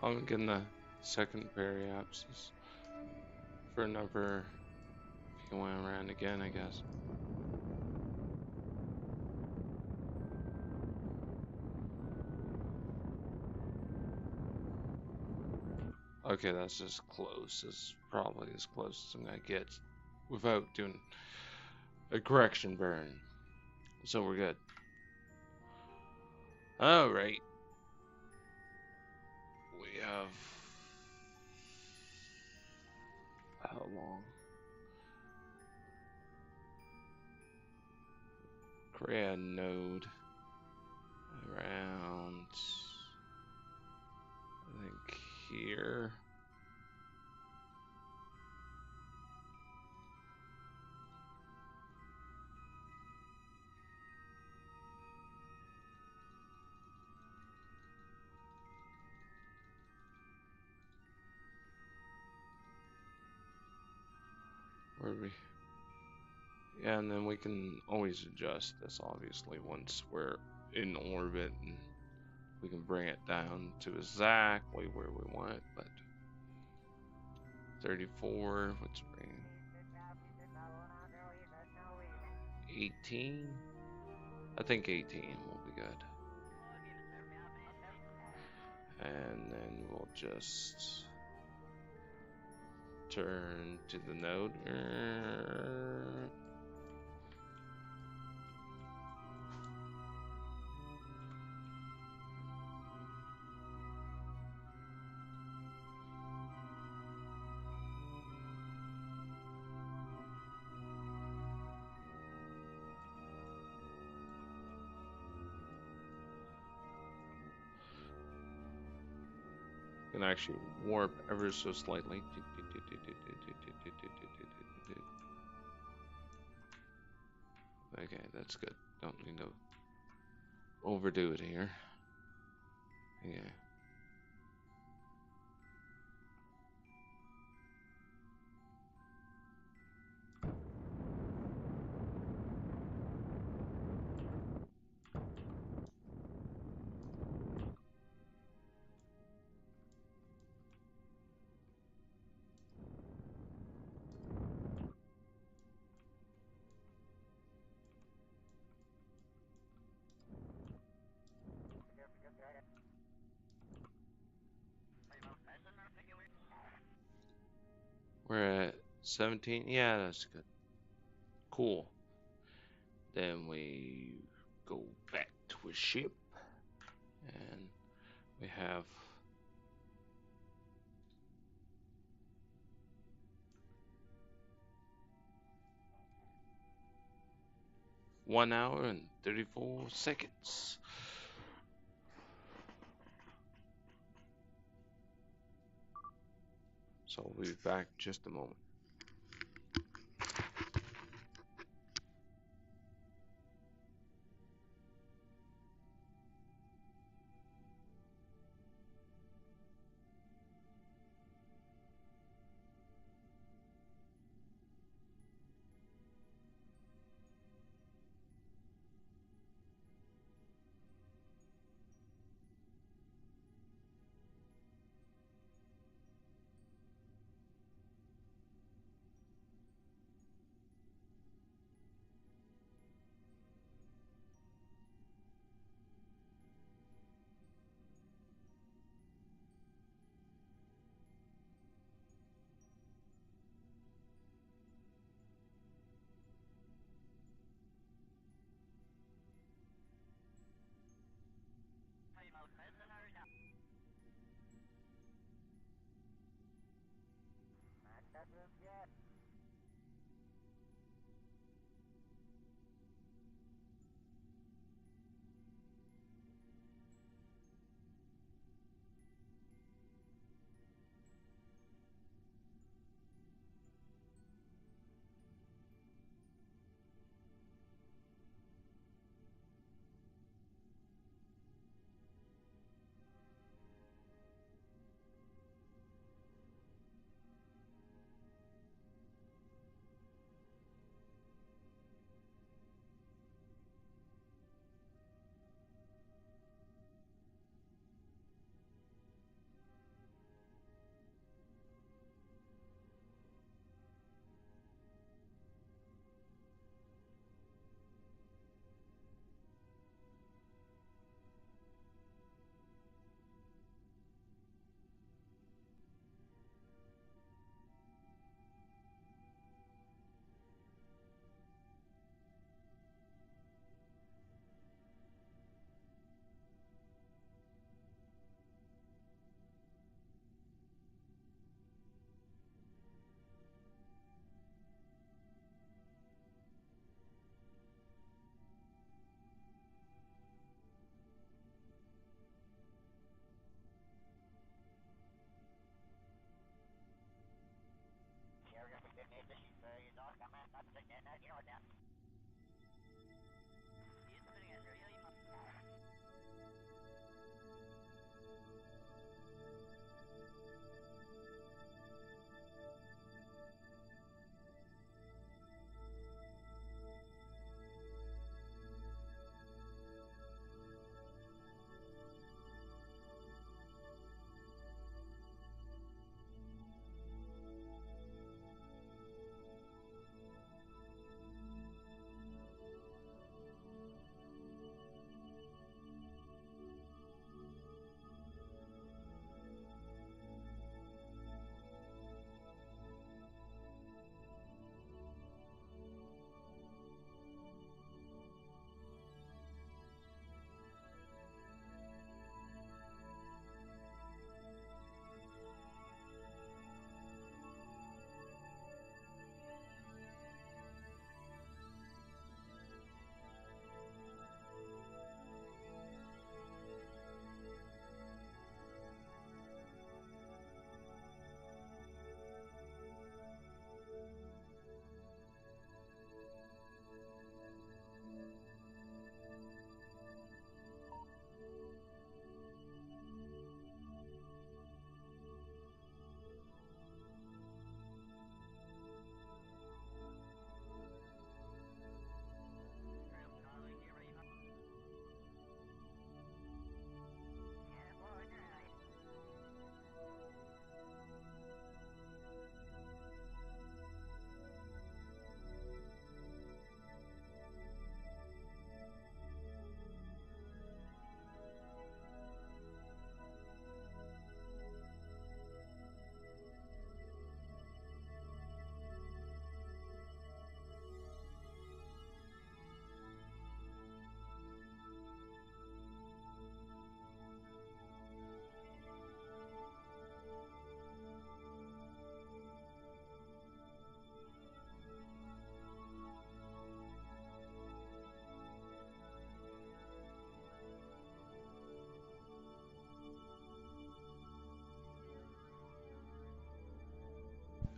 I'm getting the second periapsis for another if you went around again, I guess. Okay, that's as close as probably as close as I'm gonna get without doing a correction burn. So we're good. Alright. We have how long? Create a node around I think here. Where we yeah, and then we can always adjust this obviously once we're in orbit and we can bring it down to exactly where we want it, but 34, let's bring 18. I think 18 will be good. And then we'll just turn to the node. can actually warp ever so slightly. Okay, that's good. Don't need to overdo it here. Yeah. We're at 17. Yeah, that's good. Cool. Then we go back to a ship. And we have 1 hour and 34 seconds. So we'll be back just a moment.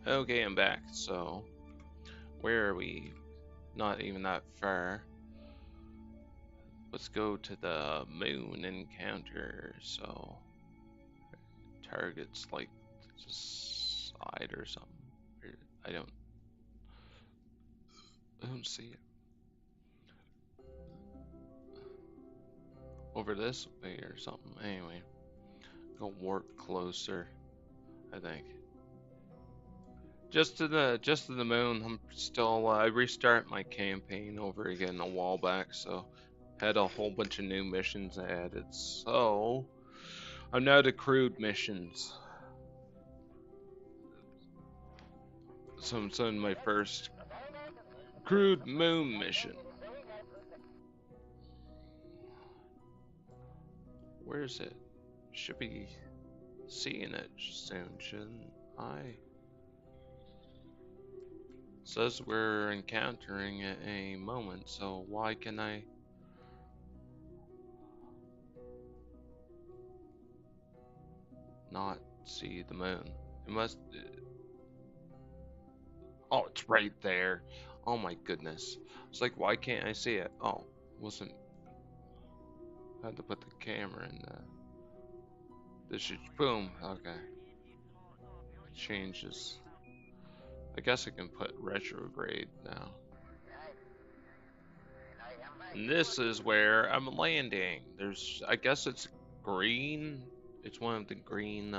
Okay, I'm back. So, where are we? Not even that far. Let's go to the moon encounter. So, targets like the side or something. I don't see it. Over this way or something. Anyway, go warp closer. I think. Just to the moon. I'm still I restart my campaign over again a while back, so had a whole bunch of new missions added. So I'm now to crewed missions. So I'm doing my first crewed moon mission. Where is it? Should be seeing it soon, shouldn't I? It says we're encountering it a moment, so why can I not see the moon? It must. Oh, it's right there. Oh my goodness. It's like, why can't I see it? Oh, wasn't. I had to put the camera in the. This should. Boom. Okay. Changes. I guess I can put retrograde now. And this is where I'm landing. There's. I guess it's green. It's one of the green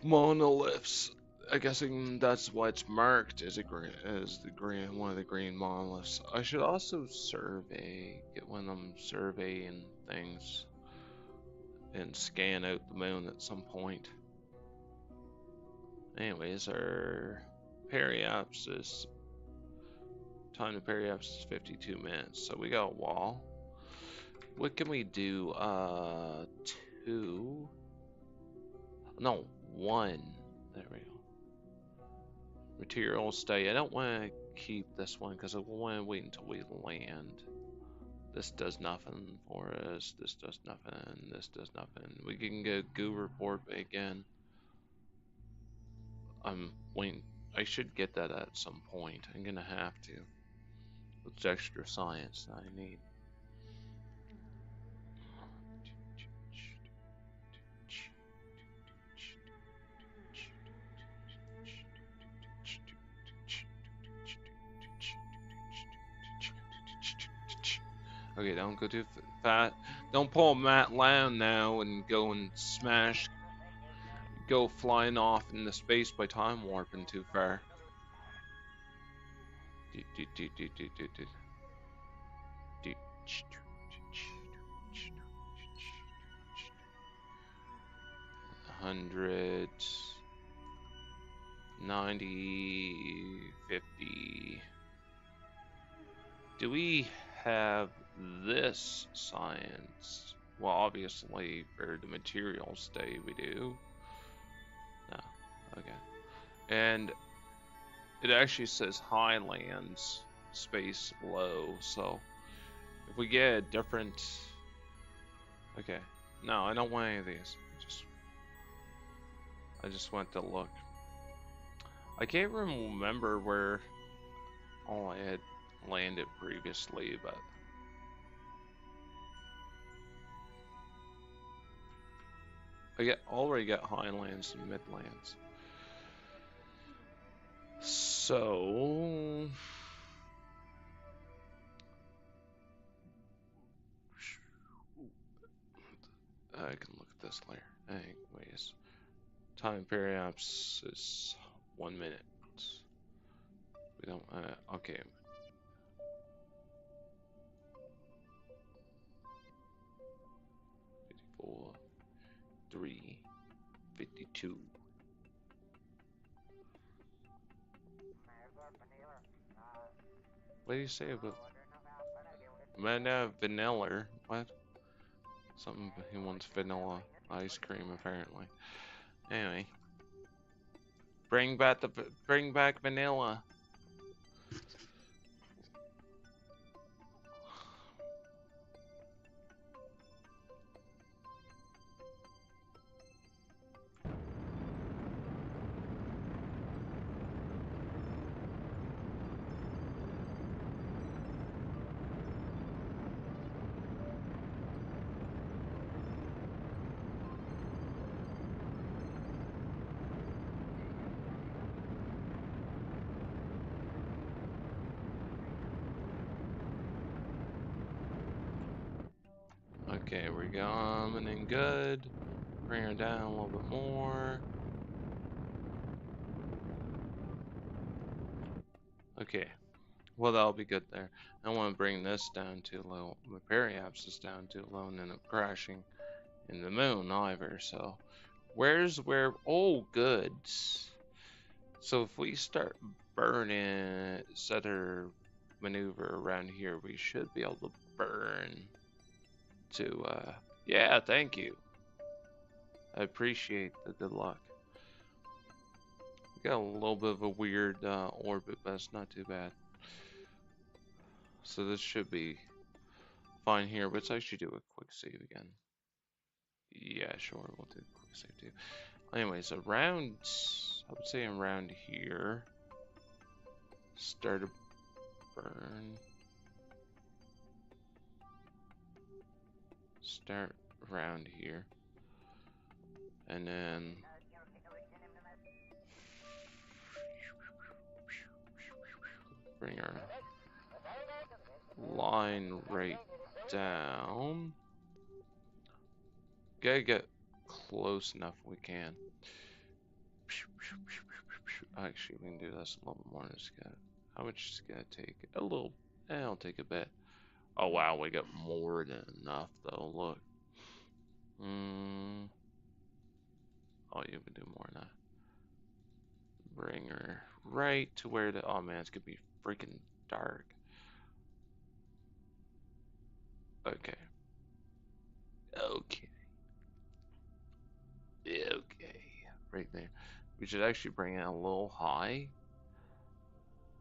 monoliths. I guess that's why it's marked as one of the green monoliths. I should also get one of them surveying things and scan out the moon at some point. Anyways, our periapsis time to periapsis is 52 minutes, so we got a wall. What can we do? Two. No, one. There we go. Material stay. I don't want to keep this one because I want to wait until we land. This does nothing for us. This does nothing. This does nothing. We can get goo report again. I'm waiting. I should get that at some point. I'm gonna have to. It's extra science that I need. Okay, don't go too fast. Don't pull Matt Lamb now and go and smash. Go flying off into space by time warping too far. 100, 90, 50. Do we have this science? Well, obviously for the material stay we do. No, okay. And it actually says highlands, space low, so if we get a different... Okay, no, I don't want any of these. I just want to look. I can't remember where all I had landed previously, but I already got highlands and midlands. So I can look at this later. Anyways, time periapsis is 1 minute. We don't. Okay. 54, 3, 52. What do you say about vanilla? What? Something he wants vanilla ice cream apparently. Anyway, bring back vanilla. Okay, we're coming in good. Bring her down a little bit more. Okay, well that'll be good there. I want to bring this down too low. My periapse is down too low and end up crashing in the moon either. So where? Oh, good. So if we start burning, set our maneuver around here, we should be able to burn to. Yeah, thank you. I appreciate the good luck. We got a little bit of a weird orbit, but it's not too bad. So this should be fine here. Let's actually do a quick save again. Yeah, sure, we'll do a quick save too. Anyways, around, I would say around here, start a burn. Start around here. And then bring our line right down. Gotta get close enough we can. Actually, we can do this a little bit more. How much is it gonna take? A little. It'll take a bit. Oh wow, we got more than enough though. Look. Oh, you can do more than that. Bring her right to where the. Oh man, it's gonna be freaking dark. Okay. Okay. Okay. Right there. We should actually bring it a little high.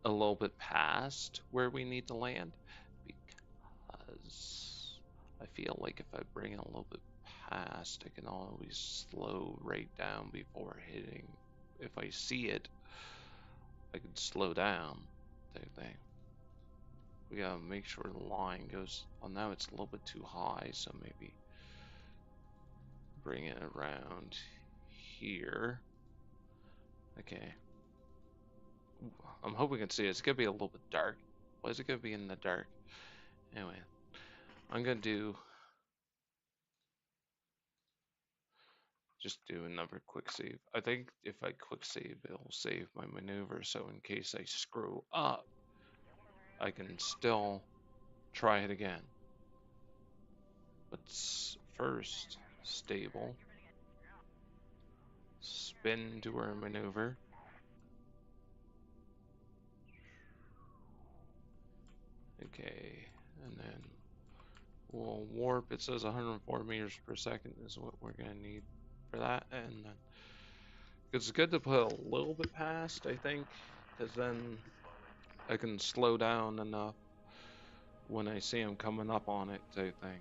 A little bit past where we need to land. Because I feel like if I bring it a little bit past, I can always slow right down before hitting. If I see it, I can slow down. Type thing. We gotta make sure the line goes. Well, now it's a little bit too high, so maybe bring it around here. Okay. Ooh, I'm hoping we can see it. It's gonna be a little bit dark. Why is it gonna be in the dark? Anyway, I'm gonna just do another quick save. I think if I quick save, it'll save my maneuver. So in case I screw up, I can still try it again. But first, stable. Spin to our maneuver. Okay, and then we'll warp. It says 104 meters per second is what we're gonna need for that, and then it's good to put a little bit past, I think, because then I can slow down enough when I see him coming up on it, type thing.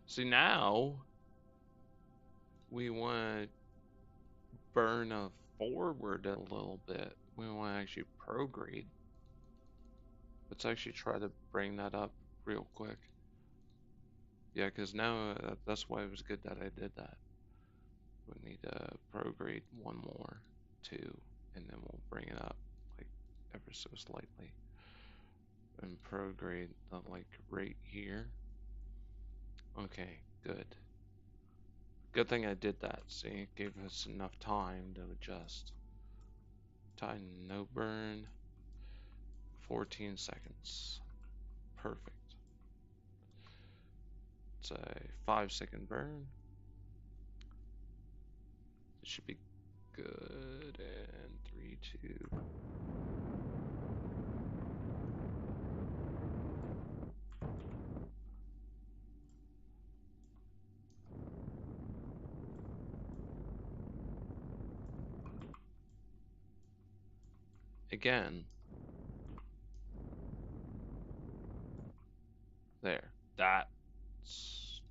See, now we want to burn a forward a little bit. We want to actually prograde. Let's actually try to bring that up real quick. Yeah, because now that's why it was good that I did that. We need to prograde one more, two, and then we'll bring it up like ever so slightly. And prograde like right here. Okay, good. Good thing I did that. See, it gave us enough time to adjust. Time no burn. 14 seconds. Perfect. It's a 5-second burn. It should be good. And 3, 2. Again. There. That's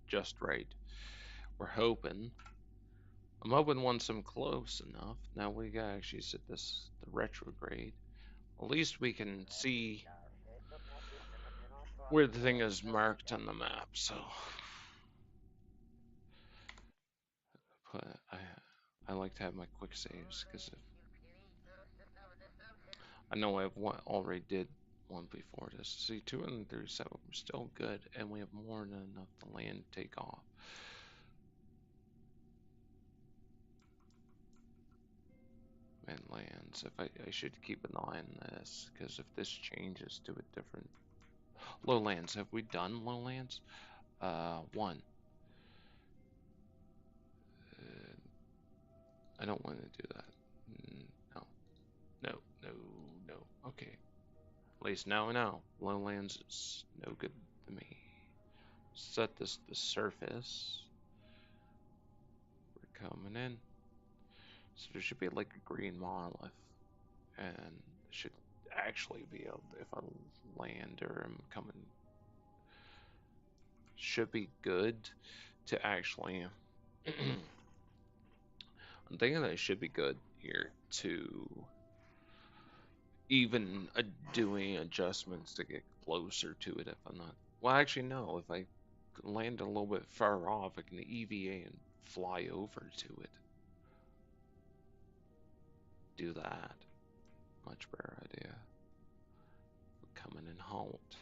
just right. We're hoping. I'm hoping once I'm close enough. Now we gotta actually set this the retrograde. At least we can see where the thing is marked on the map. So put I like to have my quick saves because I know I've one already did one before this. See, 237, we're still good, and we have more than enough to land take off. And lands. If I should keep an eye on this, because if this changes to a different lowlands, have we done lowlands? One. Uh, I don't want to do that. No, no, no, no. Okay. At least now I know. Lowlands is no good to me. Set this to surface. We're coming in. So there should be like a green monolith. And it should actually be able to, if I land or I'm coming, should be good to actually. I'm thinking that it should be good here to even doing adjustments to get closer to it if I'm not. Well, actually, no. If I land a little bit far off, I can EVA and fly over to it. Do that. Much better idea. Come in and halt.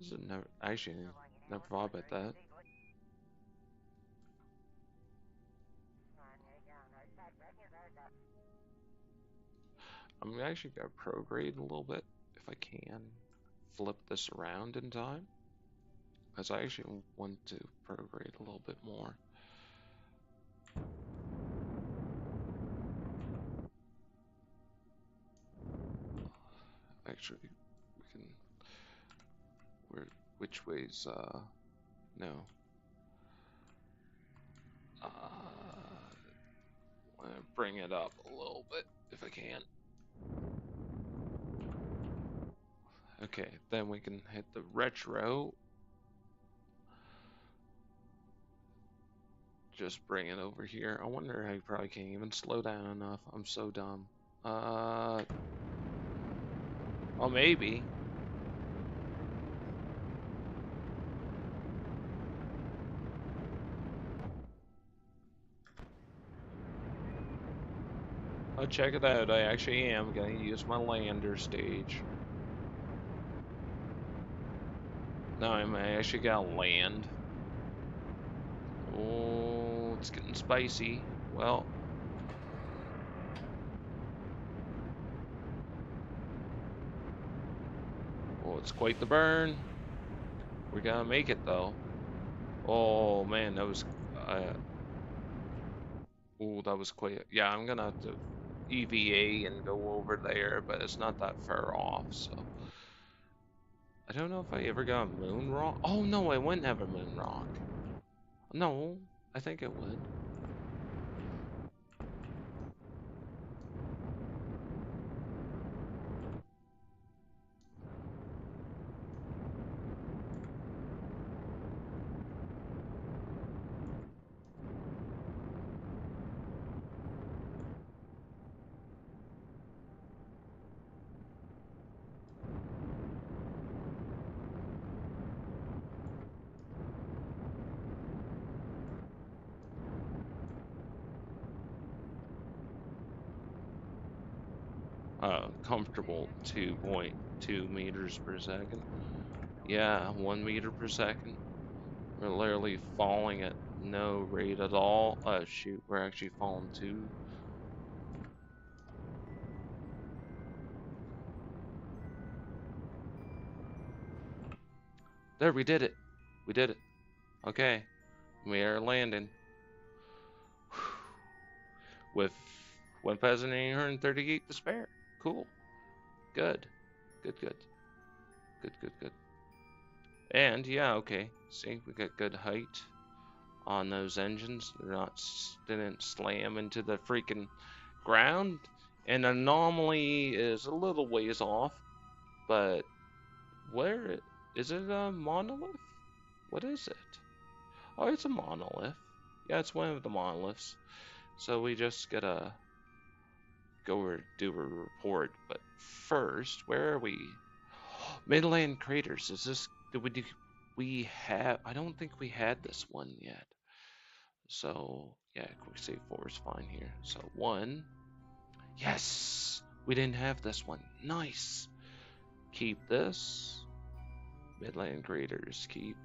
This is never actually never thought about that. I'm actually gonna prograde a little bit if I can flip this around in time, because I actually want to prograde a little bit more. Actually, we can. Which ways? No. I'm gonna bring it up a little bit if I can. Okay, then we can hit the retro. Just bring it over here. I wonder how you probably can't even slow down enough. I'm so dumb. Oh, maybe. Oh, check it out. I actually am going to use my lander stage. Now I'm actually going to land. Oh, it's getting spicy. Well. Oh, it's quite the burn. We're going to make it, though. Oh, man, that was... oh, that was quite... Yeah, I'm going to have to EVA and go over there, but it's not that far off, so... I don't know if I ever got a moon rock. Oh, no, I wouldn't have a moon rock. No, I think it would. Comfortable 2.2 meters per second. Yeah, 1 meter per second. We're literally falling at no rate at all. Shoot, we're actually falling too. There, we did it. We did it. Okay, we are landing. With 1,838 to spare. Cool. Good. Good, good. Good, good, good. And, yeah, okay. See, we got good height on those engines. They're not, didn't slam into the freaking ground. And anomaly is a little ways off, but where is it? A monolith? What is it? Oh, it's a monolith. Yeah, it's one of the monoliths. So we just gotta go do a report. But first, where are we? Midland Craters. Is this? Did we have? I don't think we had this one yet. So yeah, quick save 4 is fine here. So 1. Yes! We didn't have this one. Nice! Keep this. Midland graders keep.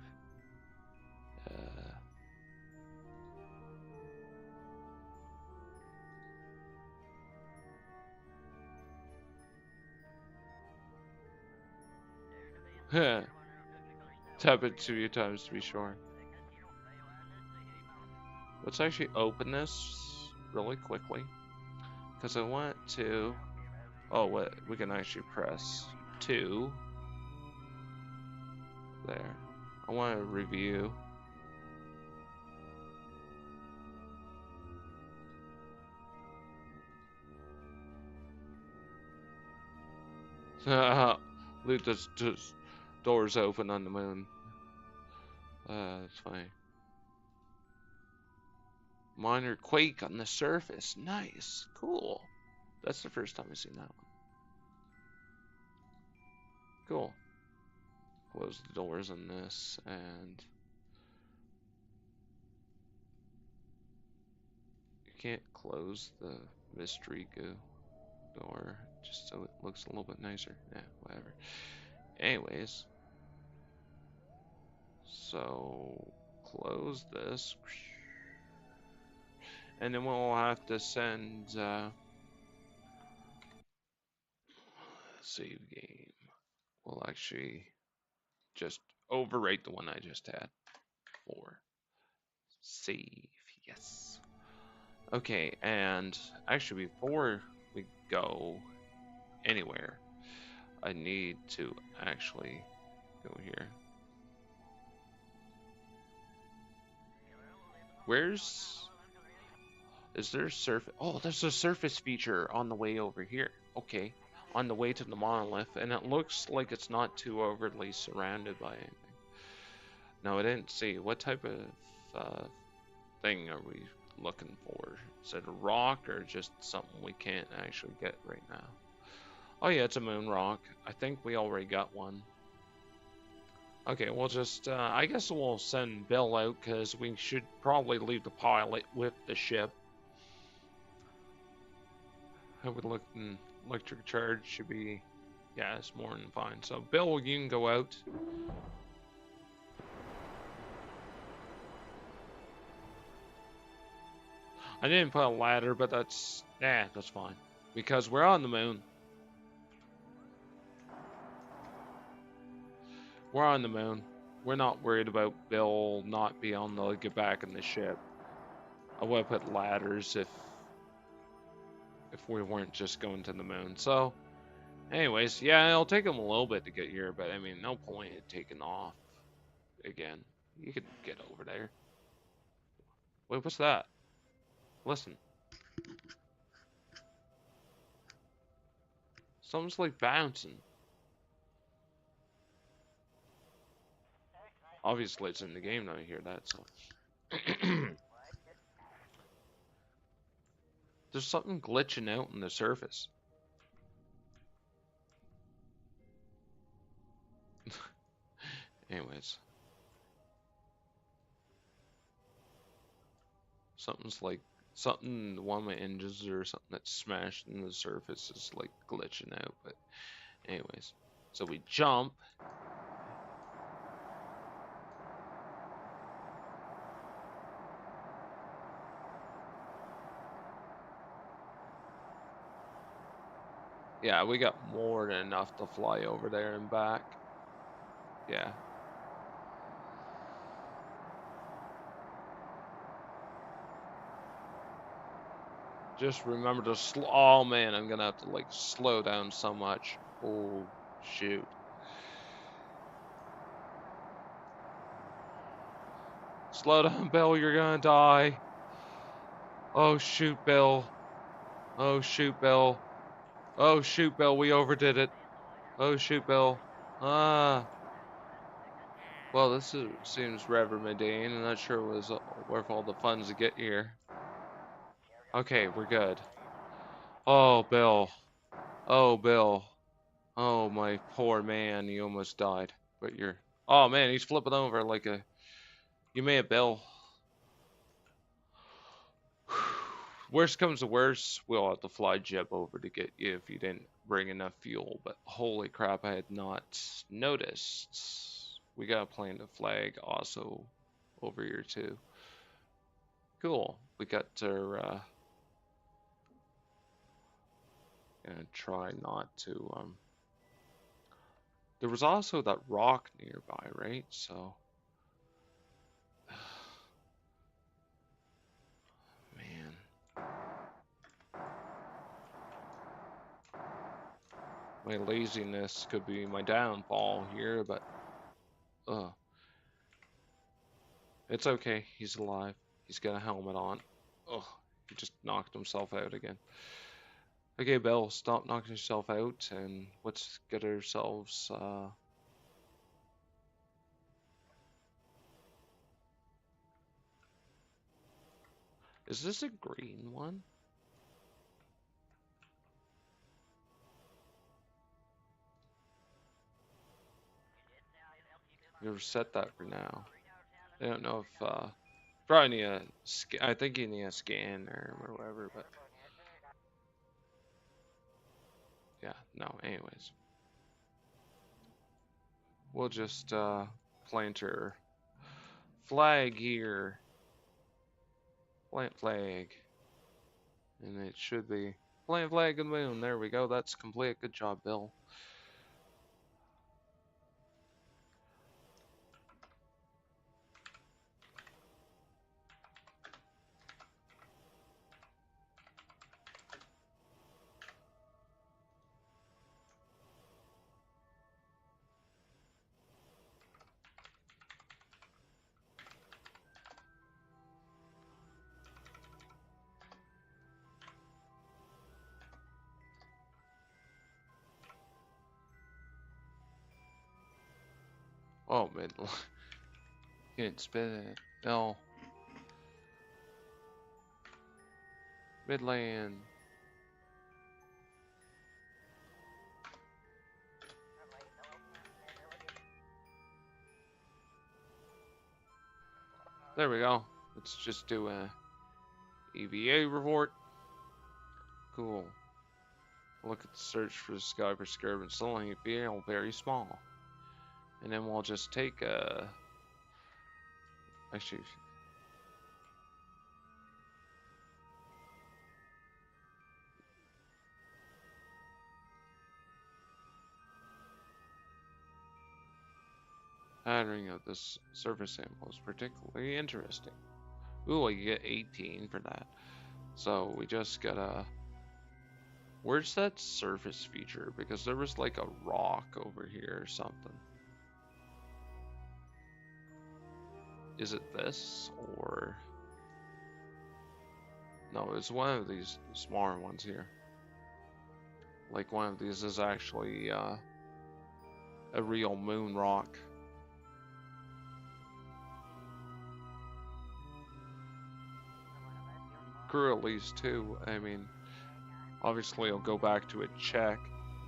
Tap it 2 times to be sure. Let's actually open this really quickly. Because I want to... Oh, what? We can actually press 2. There. I want to review. Leave the doors open on the moon. That's funny. Minor quake on the surface. Nice. Cool. That's the first time I've seen that one. Cool. Close the doors on this, and you can't close the mystery door just so it looks a little bit nicer. Yeah, whatever. Anyways, so close this, and then we'll have to send save game. We'll actually just overwrite the one I just had for save. Yes. Okay, and actually before we go anywhere, I need to actually go here. Is there surface? Oh, there's a surface feature on the way over here. Okay, on the way to the monolith, and it looks like it's not too overly surrounded by anything. No, I didn't see. What type of thing are we looking for? Is it a rock or just something we can't actually get right now? Oh yeah, it's a moon rock. I think we already got one. Okay, we'll just, I guess we'll send Bill out because we should probably leave the pilot with the ship. I would look, electric charge should be, yeah, it's more than fine. So Bill, you can go out. I didn't put a ladder, but that's fine. Because we're on the moon. We're on the moon. We're not worried about Bill not being able to get back in the ship. I would have put ladders if we weren't just going to the moon. So, anyways, yeah, it'll take him a little bit to get here, but I mean, no point in taking off again. You could get over there. Wait, what's that? Listen. Something's like bouncing. Obviously, it's in the game now. I hear that, so. There's something glitching out on the surface. Anyways. Something's like, one of my engines or something that's smashed in the surface is like glitching out, but anyways. So we jump. Yeah, we got more than enough to fly over there and back. Yeah. Just remember to oh man, I'm gonna have to like slow down so much. Oh shoot. Slow down, Bill, you're gonna die. Oh shoot, Bill. Oh shoot, Bill. Oh shoot, Bill, we overdid it. Oh shoot, Bill. Ah. Well, seems rather mundane. I'm not sure it was worth all the funds to get here. Okay, we're good. Oh, Bill. Oh, Bill. Oh, my poor man. He almost died. But you're... Oh, man, he's flipping over like a... You made it, Bill. Worst comes to worst, we'll have to fly Jeb over to get you if you didn't bring enough fuel. But holy crap, I had not noticed. We got a plane flag also over here too. Cool. We got our gonna try not to there was also that rock nearby, right? So man, my laziness could be my downfall here, but uh it's okay. He's alive. He's got a helmet on. Oh, he just knocked himself out again. Okay, Belle, stop knocking yourself out and let's get ourselves is this a green one? You set that for now. I don't know if probably need a I think you need a scan or whatever, but yeah, no, anyways. We'll just plant our flag here. Plant flag. And it should be plant flag of the moon. There we go. That's complete. Good job, Bill. Oh, mid. Can't spin it. No. Midland. There we go. Let's just do a EVA report. Cool. Look at the search for the sky for disturbance. Only feel very small. And then we'll just take a. Actually, pattern of this surface sample is particularly interesting. Ooh, you get 18 for that. So we just gotta. Where's that surface feature? Because there was like a rock over here or something. Is it this or no? It's one of these smaller ones here. Like one of these is actually a real moon rock. Crew at least two. I mean, obviously I'll go back to a check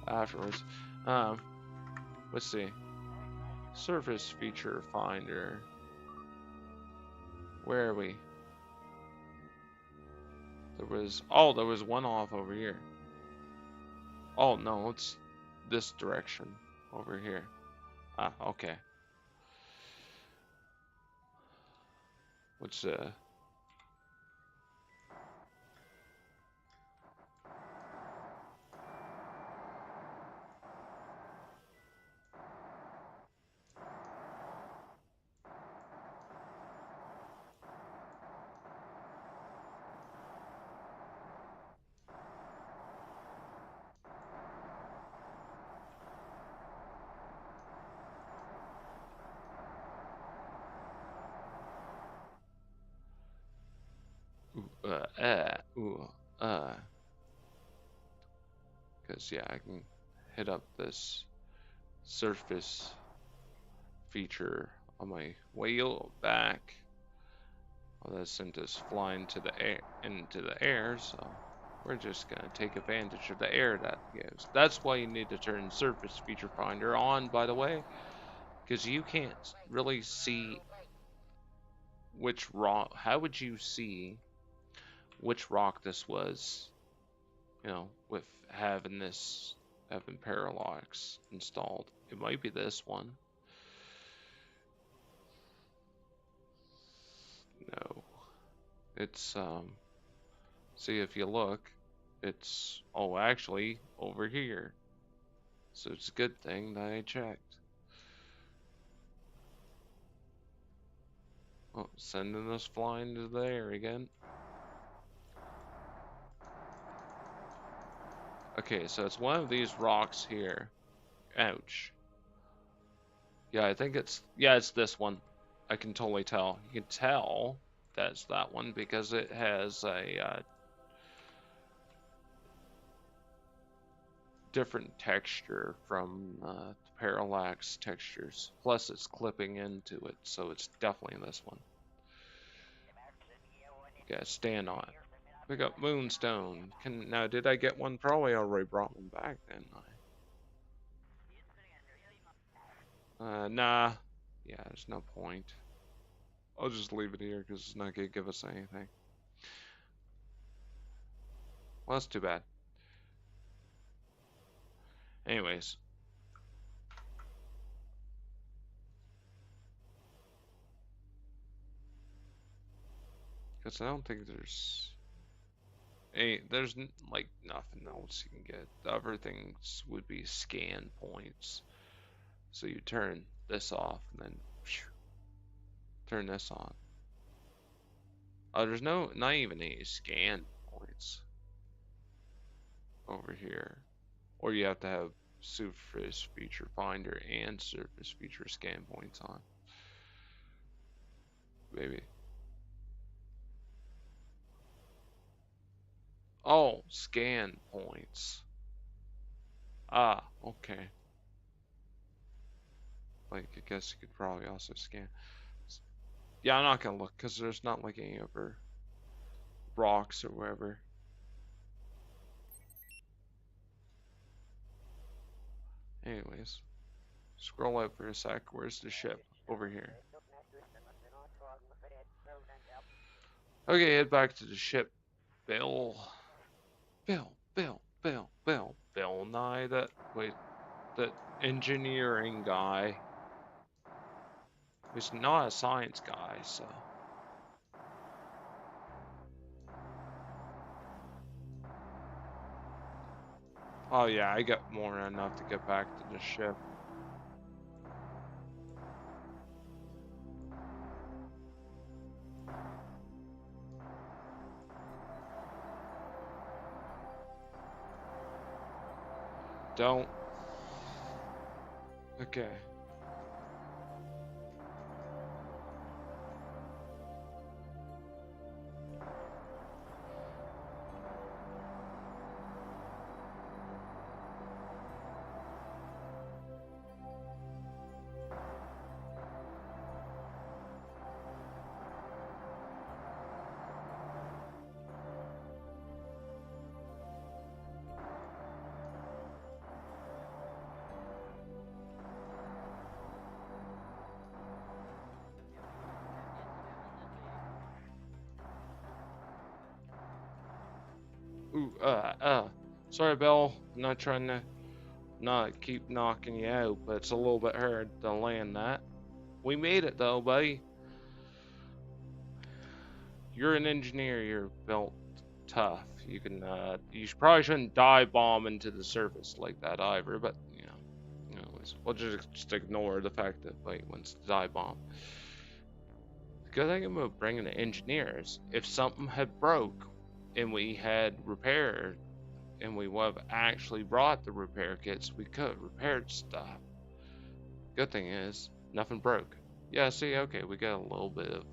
afterwards. Let's see. Surface feature finder. Where are we? There was one off over here. Oh no, it's this direction over here. Ah, okay. Which ooh, because yeah, I can hit up this surface feature on my way back. Well, that sent us flying to the air into the air, so we're just gonna take advantage of the air that gives. That's why you need to turn surface feature finder on, by the way, because you can't really see which rock. How would you see which rock this was, you know, with having parallax installed. It might be this one. No. It's see if you look, it's actually over here. So it's a good thing that I checked. Oh, sending us flying to there again. Okay, so it's one of these rocks here. Ouch. Yeah, I think it's this one. I can totally tell. You can tell that's that one because it has a different texture from the parallax textures. Plus, it's clipping into it, so it's definitely this one. Yeah, stand on it. Pick up Moonstone. Now, did I get one? Probably already brought one back, didn't I? Nah. Yeah, there's no point. I'll just leave it here because it's not gonna give us anything. Well, that's too bad. Anyways. Because I don't think there's like nothing else you can get. The other things would be scan points. So you turn this off and then turn this on. Oh, there's not even any scan points over here. Or you have to have surface feature finder and surface feature scan points on. Maybe. Oh, scan points. Ah, okay. Like, I guess you could probably also scan. Yeah, I'm not gonna look because there's not like any other rocks or wherever. Anyways, scroll out for a sec. Where's the ship? Over here. Okay, head back to the ship. Bill. Bill Nye, that engineering guy. He's not a science guy, so. Oh yeah, I got more than enough to get back to the ship. Don't. Okay. Ooh, sorry, Bill. I'm not trying to not keep knocking you out, but it's a little bit hard to land that. We made it though, buddy. You're an engineer. You're built tough. You can. You probably shouldn't dive bomb into the surface like that either. But you know, anyways, we'll just ignore the fact that White wants to dive bomb. The good thing about bringing the engineers, if something had broke and we had repaired, and we would have actually brought the repair kits, we could have repaired stuff. Good thing is, nothing broke. Yeah, see, okay, we got a little bit of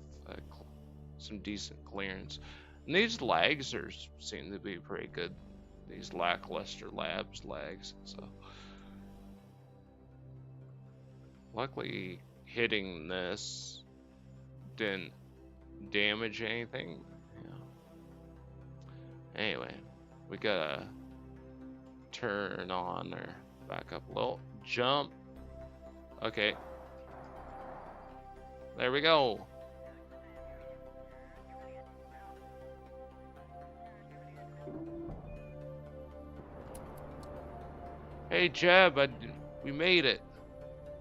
some decent clearance. And these legs seem to be pretty good. These lackluster labs legs. So, luckily, hitting this didn't damage anything. Yeah. Anyway, we gotta turn on or back up a little. Jump. Okay. There we go. Hey Jeb, we made it.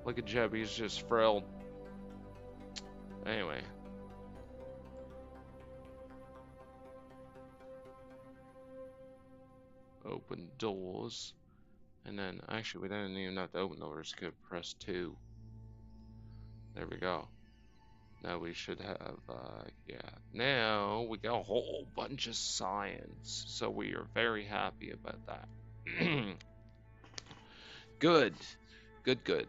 Look at Jeb, he's just thrilled. Anyway. Open doors. And then, actually, we didn't even have to open doors. Could press 2. There we go. Now we should have, yeah. Now we got a whole bunch of science. So we are very happy about that. Good. Good.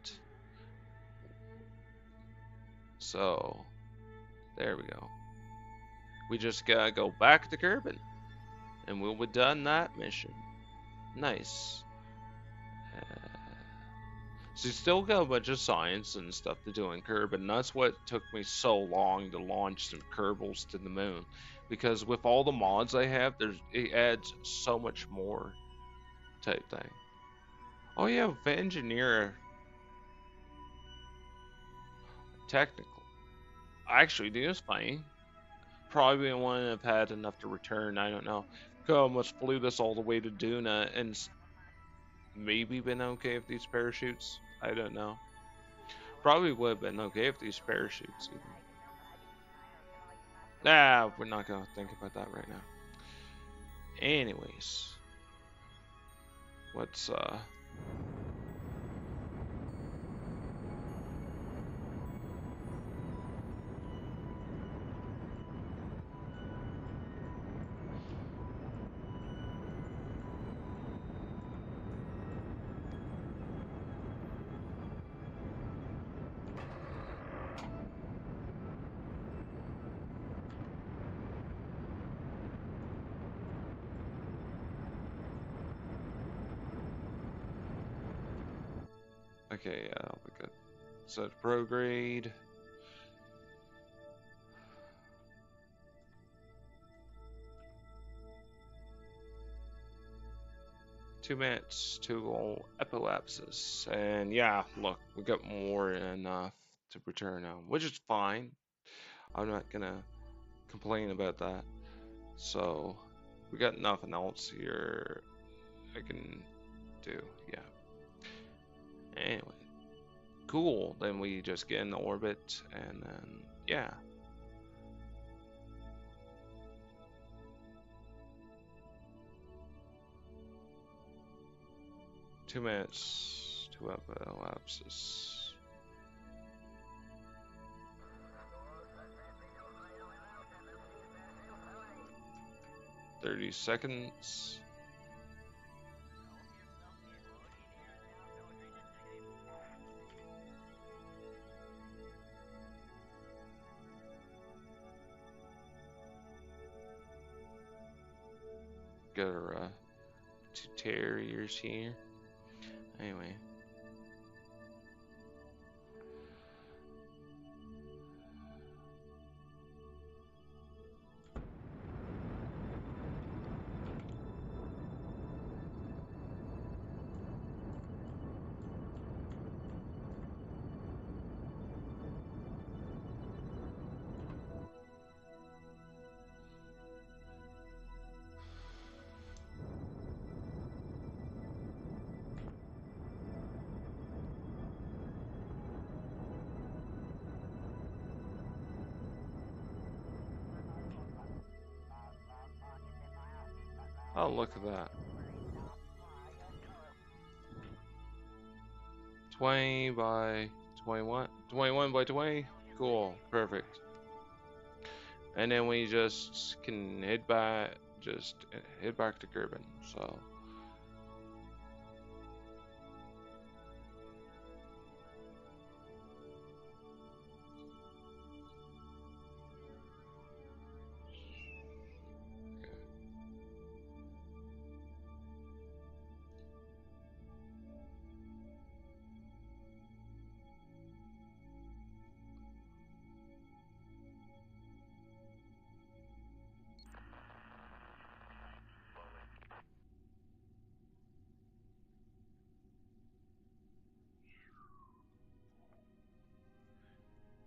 So, there we go. We just gotta go back to Kerbin. And we'll be done that mission. Nice. So you still got a bunch of science and stuff to do in Kerbin, and that's what took me so long to launch some Kerbals to the moon. Because with all the mods I have, it adds so much more type thing. Oh yeah, with engineer technical. Actually, dude, it's funny. Probably wouldn't have had enough to return. I don't know. Could almost flew this all the way to Duna and maybe been okay with these parachutes. I don't know. Probably would have been okay with these parachutes. Even. Nah, we're not gonna think about that right now. Anyways, let's okay, yeah, that'll be good. So prograde. Two minutes, 2 epilepsis. And yeah, look, we got more than enough to return now, which is fine. I'm not gonna complain about that. So we got nothing else here I can do. Yeah. Anyway, cool. Then we just get in orbit and then yeah. Two minutes, 2 epilepsis. 30 seconds. Got our 2 terriers here. Anyway. Oh, look at that. 20 by 21. 21 by 20. Cool. Perfect. And then we just can head back, head back to Kerbin. So.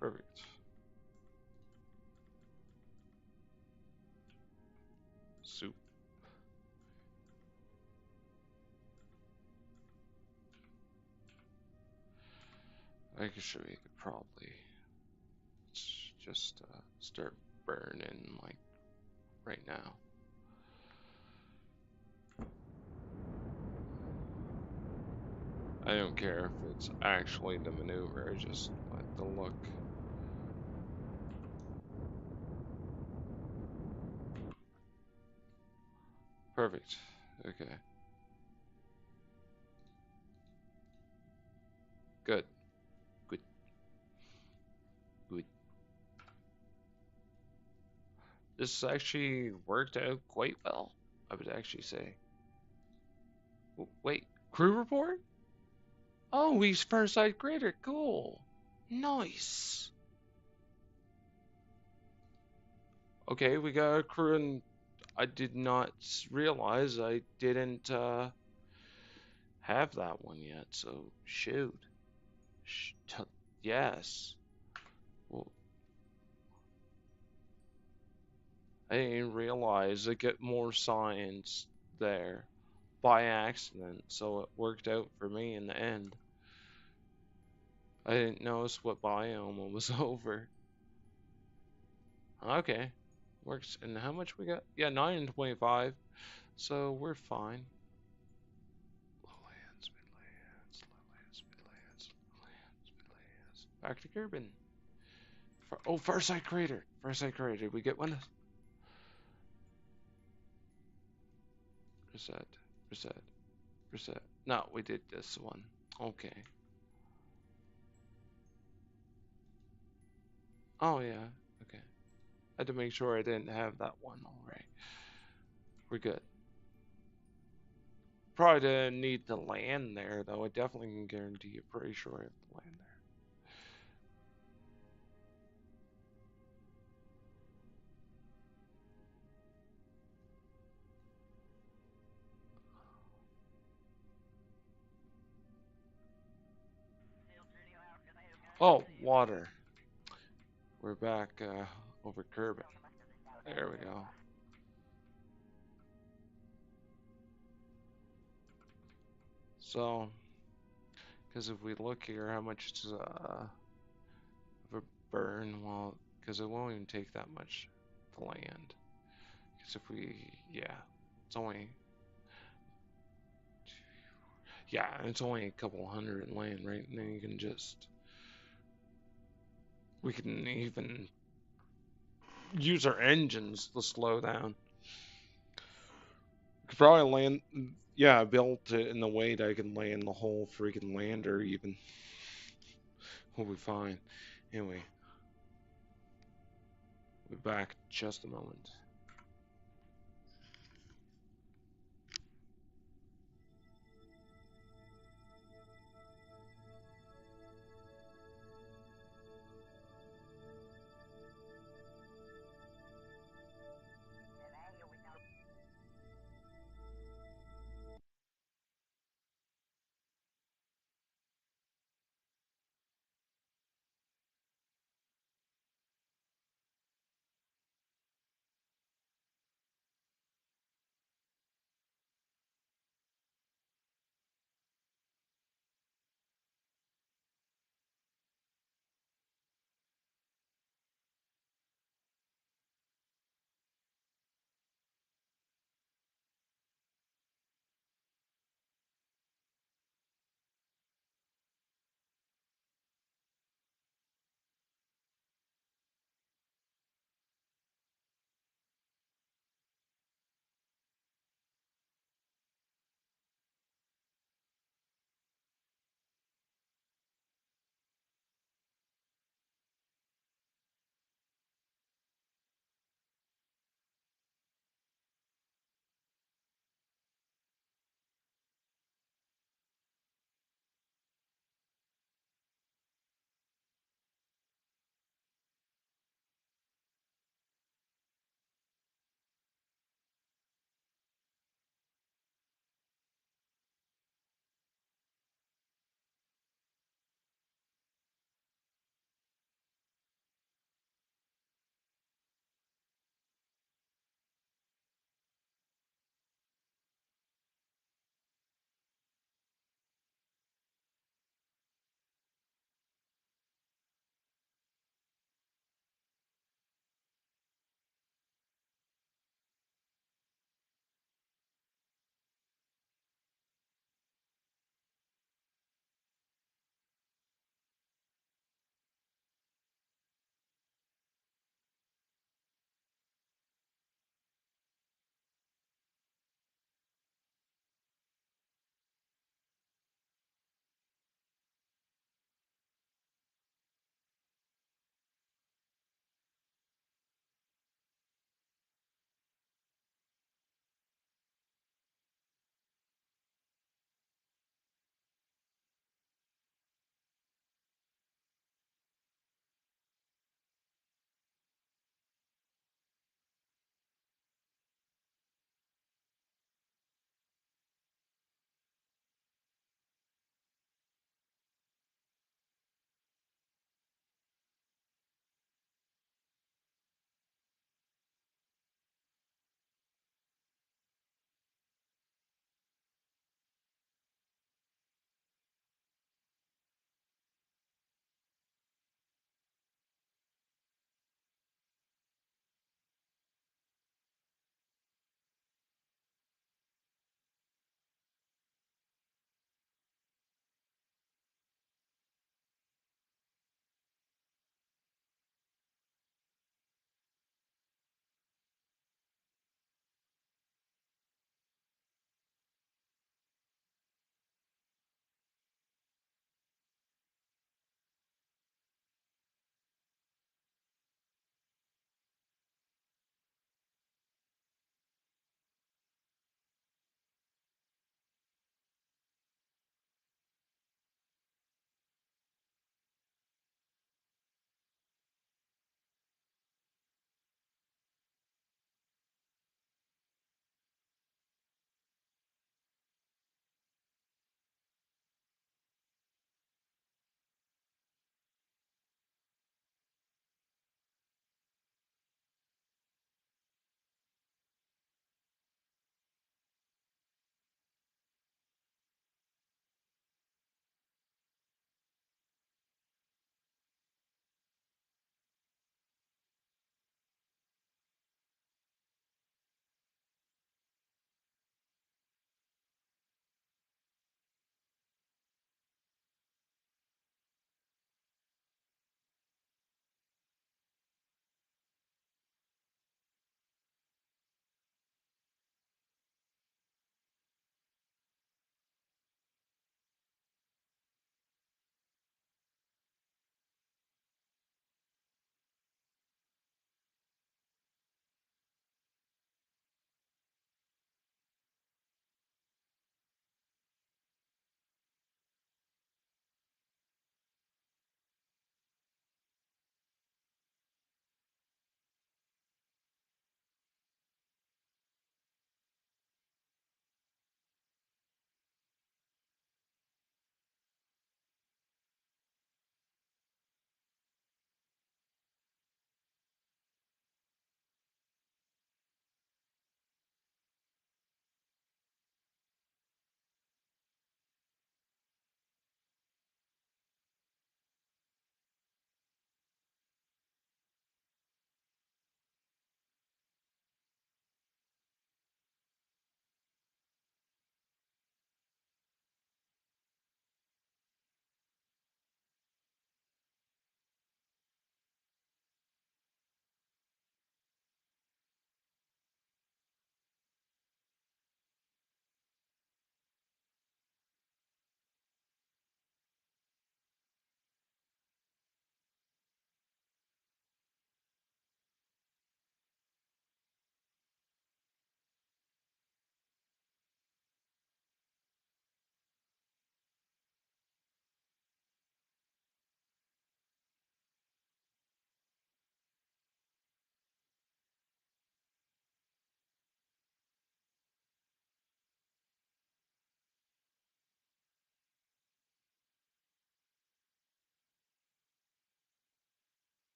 Perfect. Soup. Actually, we could probably just start burning like right now. I don't care if it's actually the maneuver, I just like the look. Perfect. Okay. Good. Good. Good. This actually worked out quite well, I would actually say. Wait, crew report? Oh, he's first side grader. Cool. Nice. Okay, we got a crew, and I did not realize I didn't have that one yet. So shoot. Sh yes. Well, I didn't realize I get more science there by accident, so it worked out for me in the end. I didn't notice what biome it was over. Okay, works. And how much we got? Yeah, 9 and 25, so we're fine. Lowlands, midlands, lowlands, midlands, lowlands, midlands. Back to Kerbin. Oh, Farsight Crater. Farsight Crater. Did we get one? Reset. Reset. Reset. No, we did this one. Okay. Oh, yeah. Okay. I had to make sure I didn't have that one already. We're good. Probably didn't need to land there, though. I definitely can guarantee you, pretty sure I have to land there. Oh, water. We're back over Kerbin. There we go. So, because if we look here, how much of a burn? Well, because it won't even take that much to land. Because if we, yeah, it's only, yeah, it's only a couple hundred land, right? And then you can just, we can even use our engines to slow down. Could probably land, yeah, built it in the way that I can land the whole freaking lander even. We'll be fine. Anyway, we'll be back just a moment.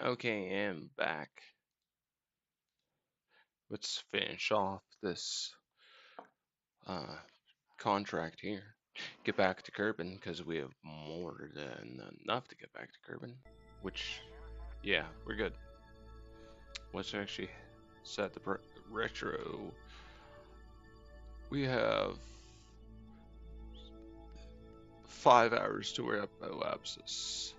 Okay, and back. Let's finish off this uh, contract here. Get back to Kerbin because we have more than enough to get back to Kerbin. Which, yeah, we're good. Let's actually set the retro. We have 5 hours to wrap elapses.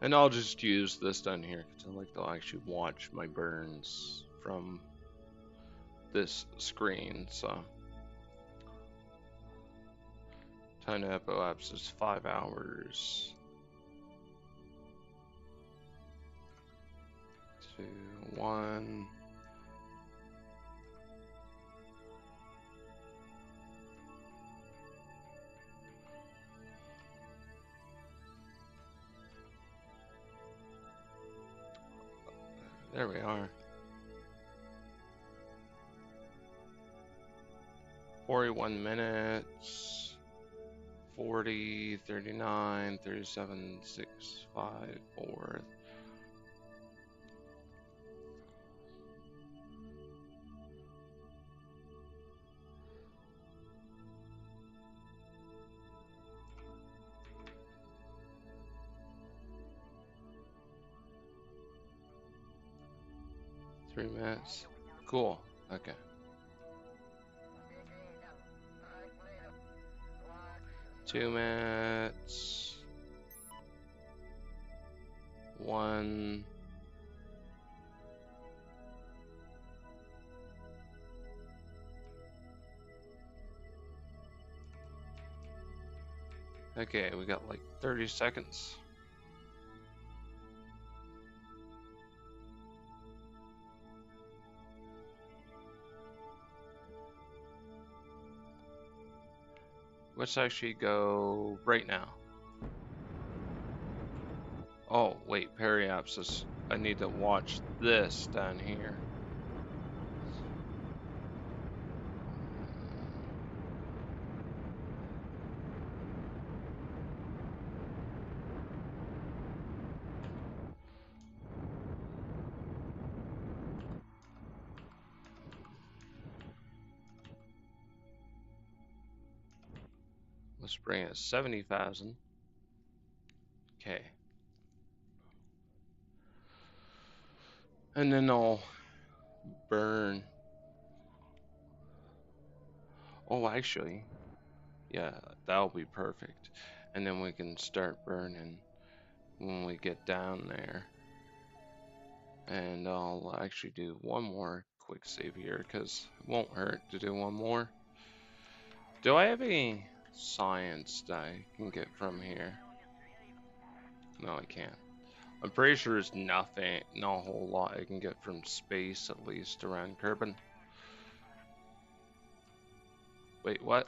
And I'll just use this down here because I like to actually watch my burns from this screen. So time to elapse is 5 hours. 2, 1. There we are. 41 minutes. 40, 39, 37, 6, 5, 4. Three minutes. Cool. Okay. Two minutes. 1. Okay, we got like 30 seconds. Let's actually go right now. Oh, wait, periapsis. I need to watch this down here. Let's bring it 70,000. Okay. And then I'll burn. Oh, actually, yeah, that'll be perfect. And then we can start burning when we get down there. And I'll actually do one more quick save here because it won't hurt to do one more. Do I have any science that I can get from here? No, I can't. I'm pretty sure there's nothing, not a whole lot I can get from space, at least around Kerbin. Wait, what?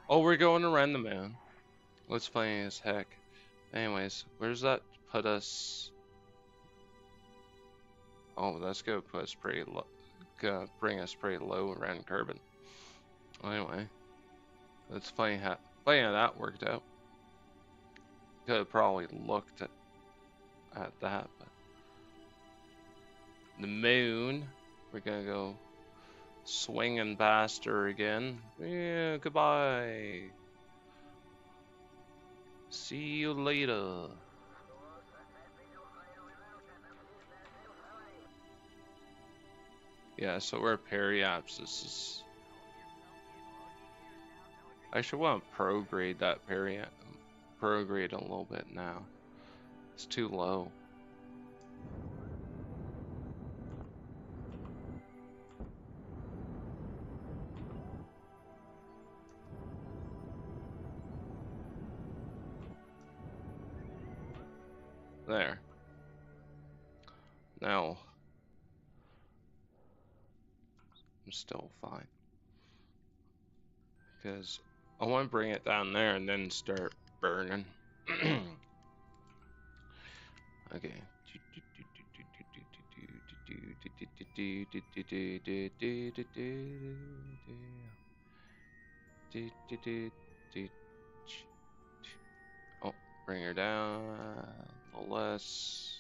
Oh, we're going around the moon. Let's play as heck. Anyways, where's that put us? Oh, that's gonna put us pretty low. Gonna bring us pretty low around Kerbin. Anyway, let's play how that worked out. Could have probably looked at that, but the moon. We're gonna go swinging past her again. Yeah, goodbye. See you later. Yeah, so we're periapsis. I should want to prograde that prograde a little bit now. It's too low. There. Now, I'm still fine. Because I want to bring it down there and then start burning. Okay. Oh, Bring her down a little less.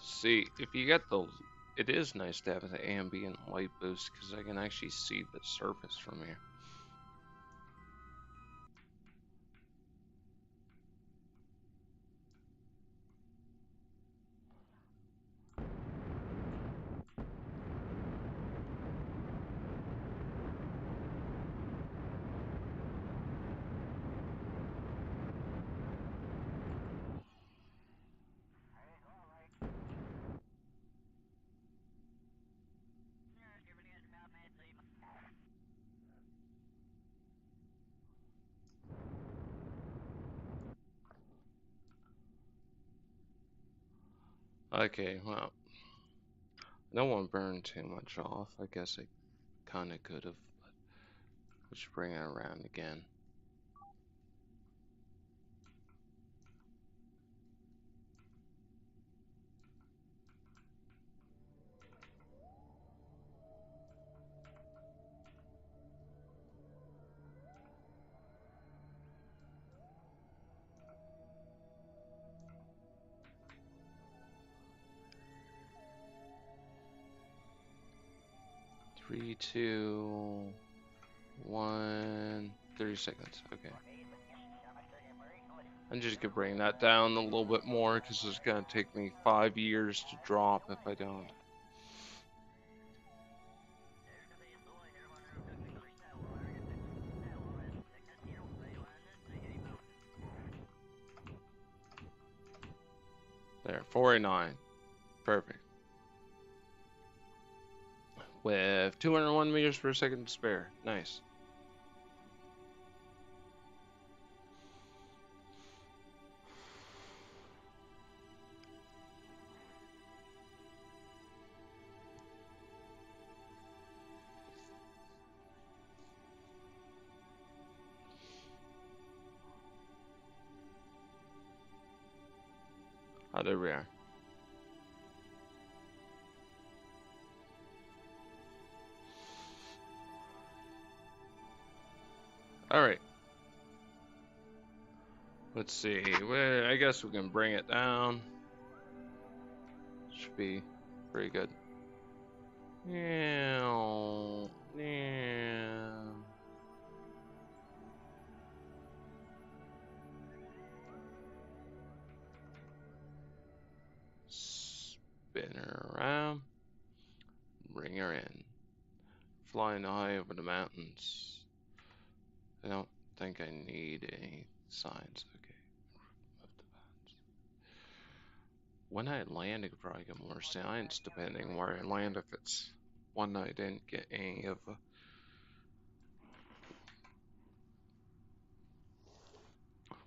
See, if you get those, it is nice to have an ambient light boost because I can actually see the surface from here. Okay, well, I don't want to burn too much off. I guess I kind of could have, but we should bring it around again. Three, two, 1, 30 seconds. Okay. I'm just gonna bring that down a little bit more because it's gonna take me 5 years to drop if I don't. There, 49. Perfect. With 201 meters per second to spare. Nice. Oh, there we are. Alright. Let's see. Well, I guess we can bring it down. Should be pretty good. Yeah. Yeah. Spin her around. Bring her in. Flying high over the mountains. I don't think I need any signs. Okay. When I land, I could probably get more signs depending where I land. If it's one I didn't get any of.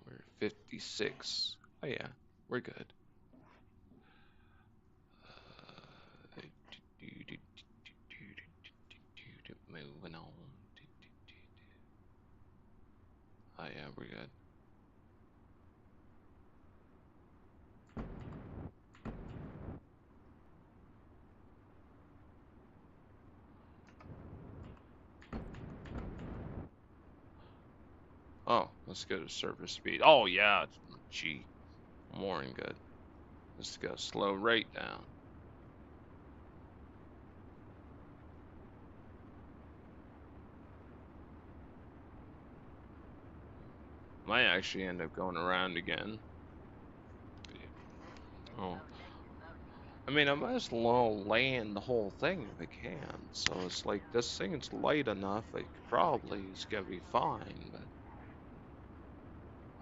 We're 56. Oh yeah, we're good. Moving on. Oh yeah, we're good. Oh, let's go to surface speed. Oh yeah, gee, more than good. Let's go slow right down. Might actually end up going around again. Oh. I mean, I might as well land the whole thing if I can. So it's like, this thing's light enough, like, probably it's gonna be fine, but...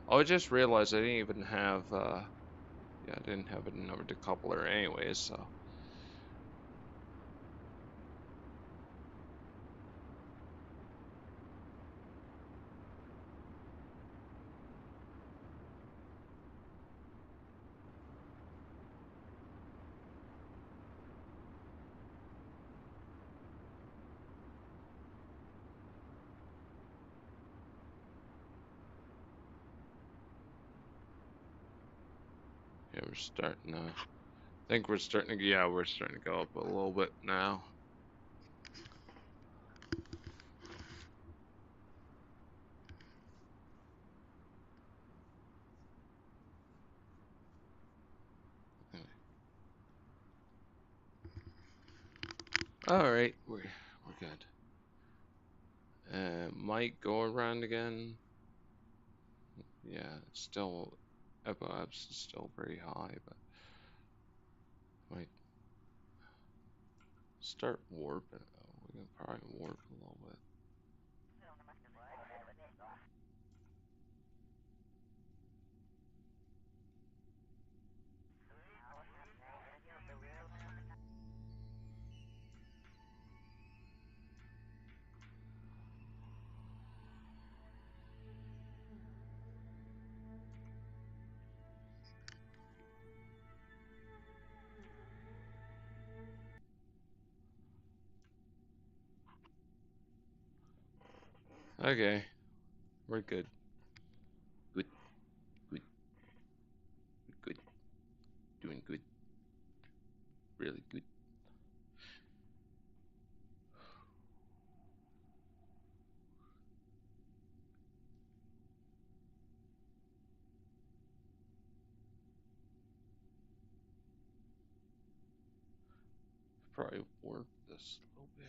Oh, I just realized I didn't even have, yeah, I didn't have another decoupler anyways, so... Yeah, we're starting to think we're starting to, yeah, we're starting to go up a little bit now. All right, we're good. Might go around again. Yeah, it's still epilepsy is still very high, but might start warping. Oh, we can probably warp a little bit. Okay, we're good. Good, good, good. Doing good. Really good. Probably warp this a little bit.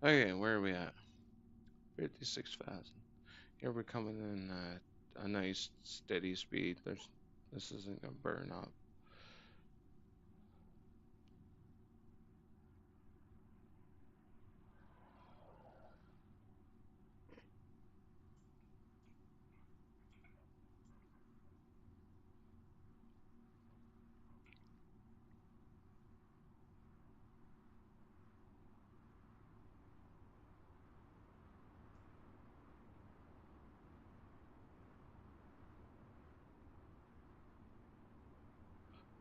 Okay, where are we at? 56,000. Here we're coming in at a nice steady speed. This isn't gonna burn up.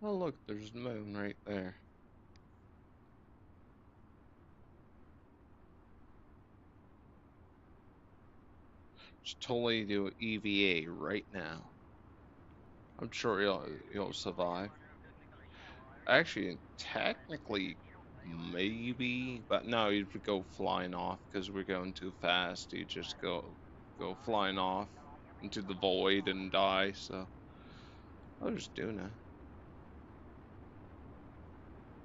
Oh look, there's the moon right there. Just totally do EVA right now. I'm sure he'll survive. Actually, technically, maybe, but no, he'd go flying off because we're going too fast. He'd just go flying off into the void and die. So I'll just do that.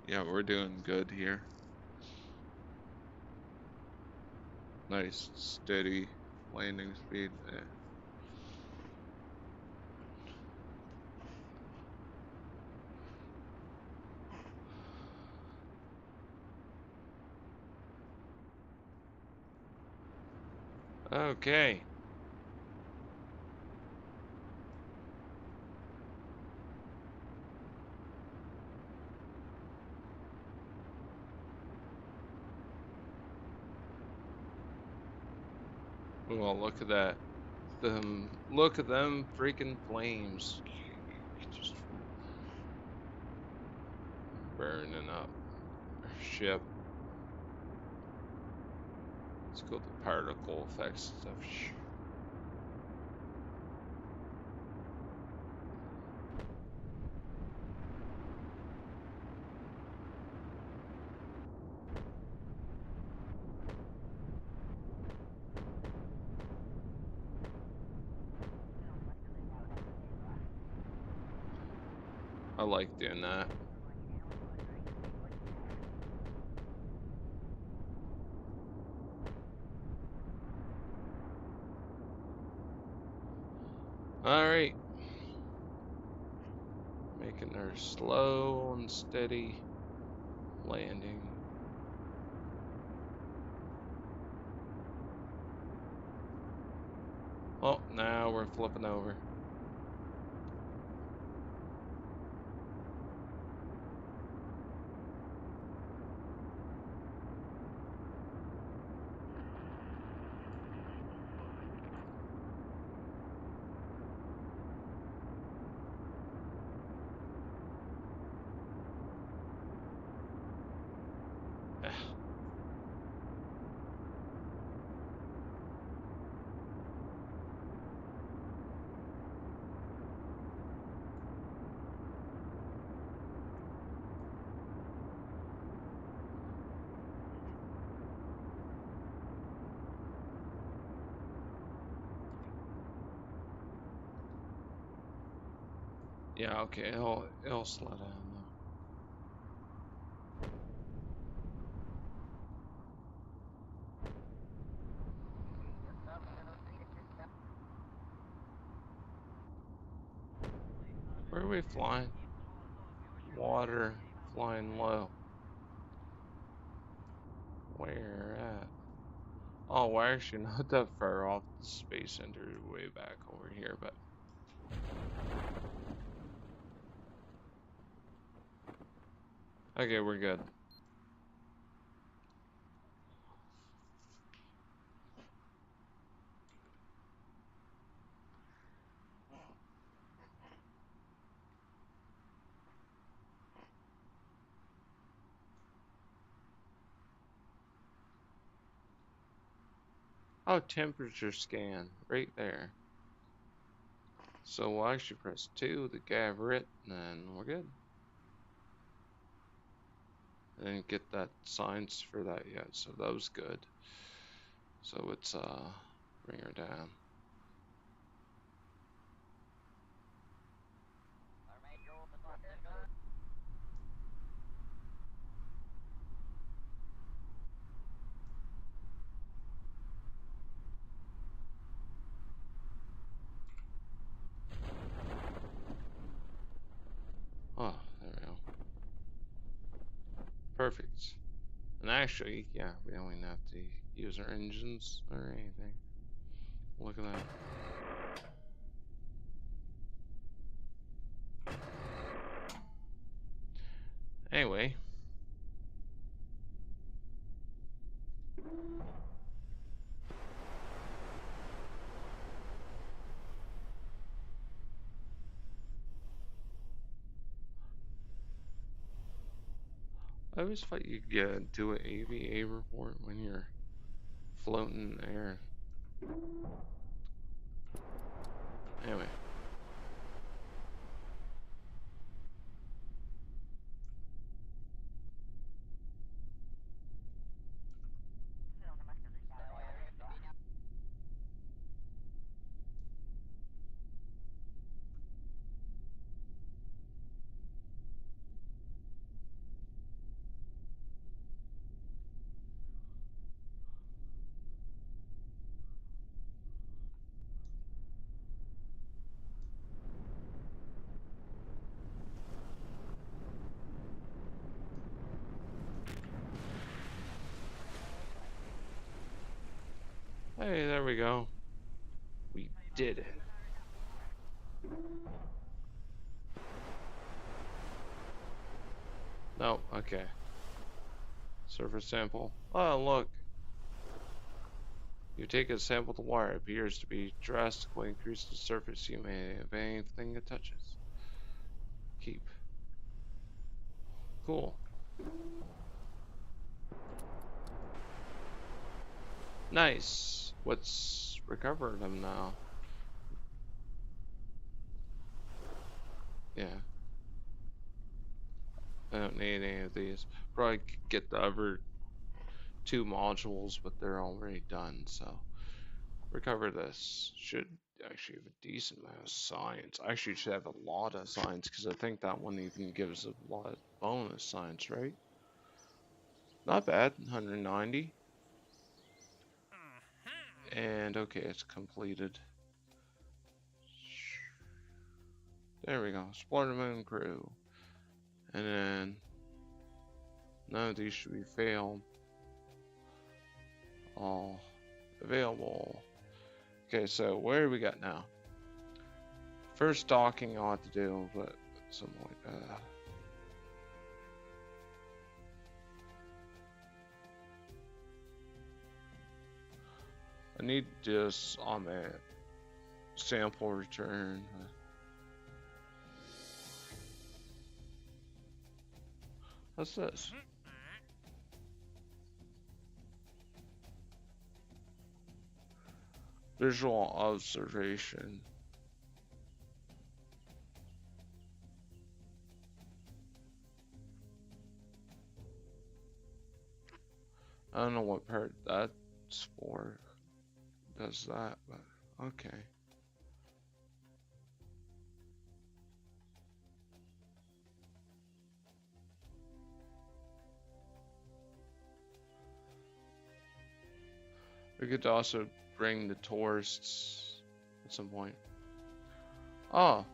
Yeah, we're doing good here. Nice, steady landing speed. Yeah. Okay. Well, look at that. Look at them freaking flames. Just burning up our ship. Let's go to particle effects and stuff. I like doing that. Alright. Making her slow and steady landing. Oh, now we're flipping over. Yeah, okay, it'll slow down though. Where are we flying? Water, flying low. Where at? Oh, we're actually not that far off the space center, way back over here, but okay, we're good. Oh, temperature scan, right there. So we'll actually press 2 to gather it, and then we're good. I didn't get that science for that yet, so that was good. So it's bring her down. Oh, there we go. Perfect. And actually, yeah, we don't even have to use our engines or anything. Look at that. Anyway, I always thought you could do an AVA report when you're floating in the air. Anyway. Hey, there we go. We did it. No, okay. Surface sample. Oh, look. You take a sample of the water. It appears to be drastically increased the surface humidity of anything it touches. Keep. Cool. Nice. What's recovered them now? Yeah. I don't need any of these. Probably could get the other 2 modules, but they're already done, so recover this. Should actually have a decent amount of science. Actually should have a lot of science, because I think that one even gives a lot of bonus science, right? Not bad, 190. And okay, it's completed. There we go, explore the moon crew. And then none of these should be failed. All available. Okay, so where do we got now? First docking I ought to do, but something like that. I need this on the sample return. What's this? Visual observation. I don't know what part that's for. Does that, but okay. We could also bring the tourists at some point. Oh,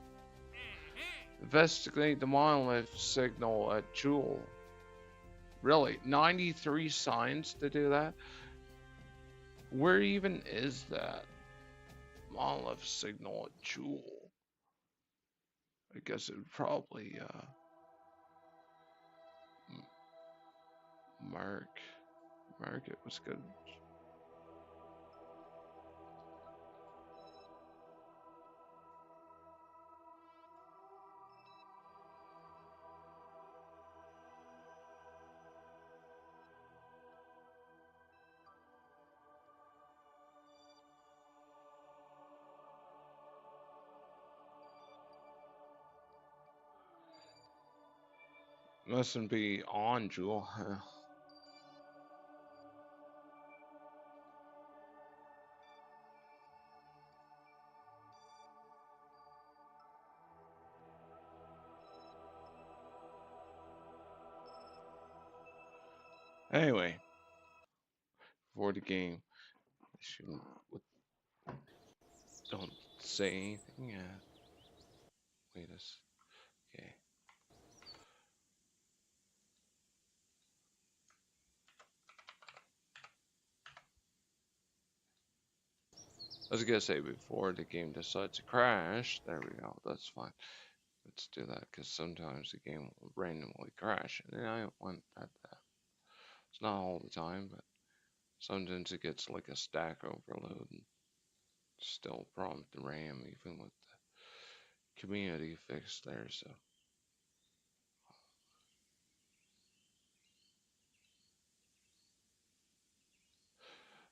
investigate the monolith signal at Jewel. Really? 93 signs to do that? Where even is that? Monolith signal at Jewel. I guess it would probably, mark it was good. Mustn't be on Jewel. Anyway, for the game, I shouldn't. Don't say anything yet. Wait a s. Okay. I was gonna say before the game decides to crash. There we go. That's fine. Let's do that because sometimes the game will randomly crash, and I don't want that. It's not all the time, but sometimes it gets like a stack overload and still prompt the RAM even with the community fix there. So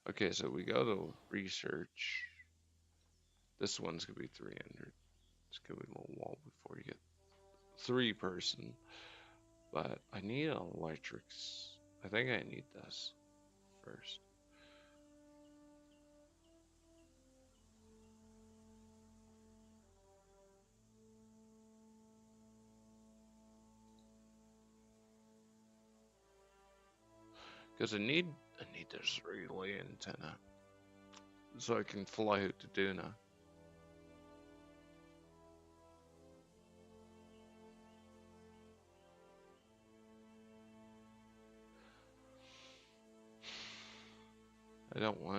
okay, so we go to research. This one's gonna be 300. It's gonna be a little wall before you get 3-person. But I need electrics. I think I need this first. Because I need this relay antenna so I can fly out to Duna. I don't want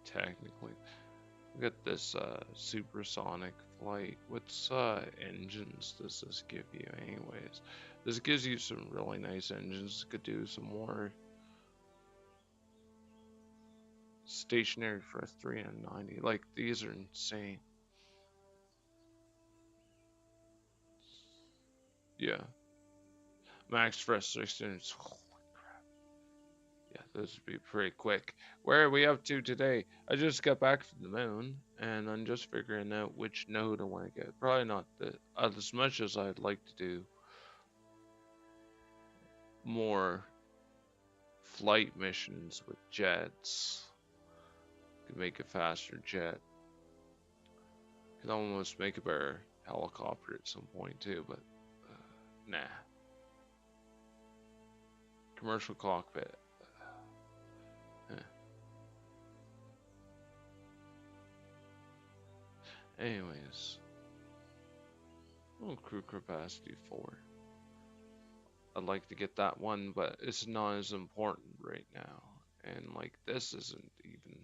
to technically. We got this supersonic flight. What's engines does this give you anyways? This gives you some really nice engines. Could do some more stationary for a 390. Like these are insane. Yeah. Max for a 16. Yeah, those would be pretty quick. Where are we up to today? I just got back from the moon, and I'm just figuring out which node I want to get. Probably not as much as I'd like to do more flight missions with jets. Could make a faster jet. Could almost make a better helicopter at some point too, but nah. Commercial cockpit. Anyways, crew capacity 4. I'd like to get that one, but it's not as important right now. And like this isn't even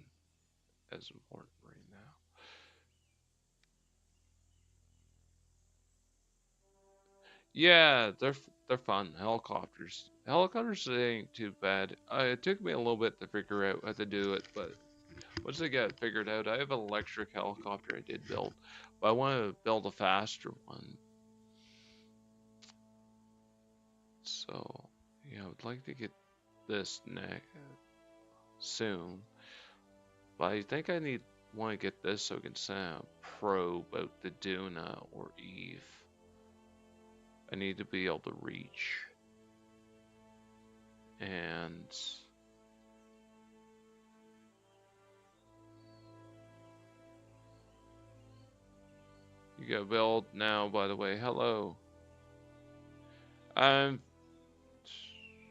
as important right now. Yeah, they're fun. Helicopters ain't too bad. It took me a little bit to figure out how to do it, but once I got it figured out, I have an electric helicopter I did build, but I want to build a faster one. So yeah, I would like to get this next soon, but I think I want to get this so I can send a probe out to Duna or Eve. I need to be able to reach. And you gotta build now, by the way. Hello.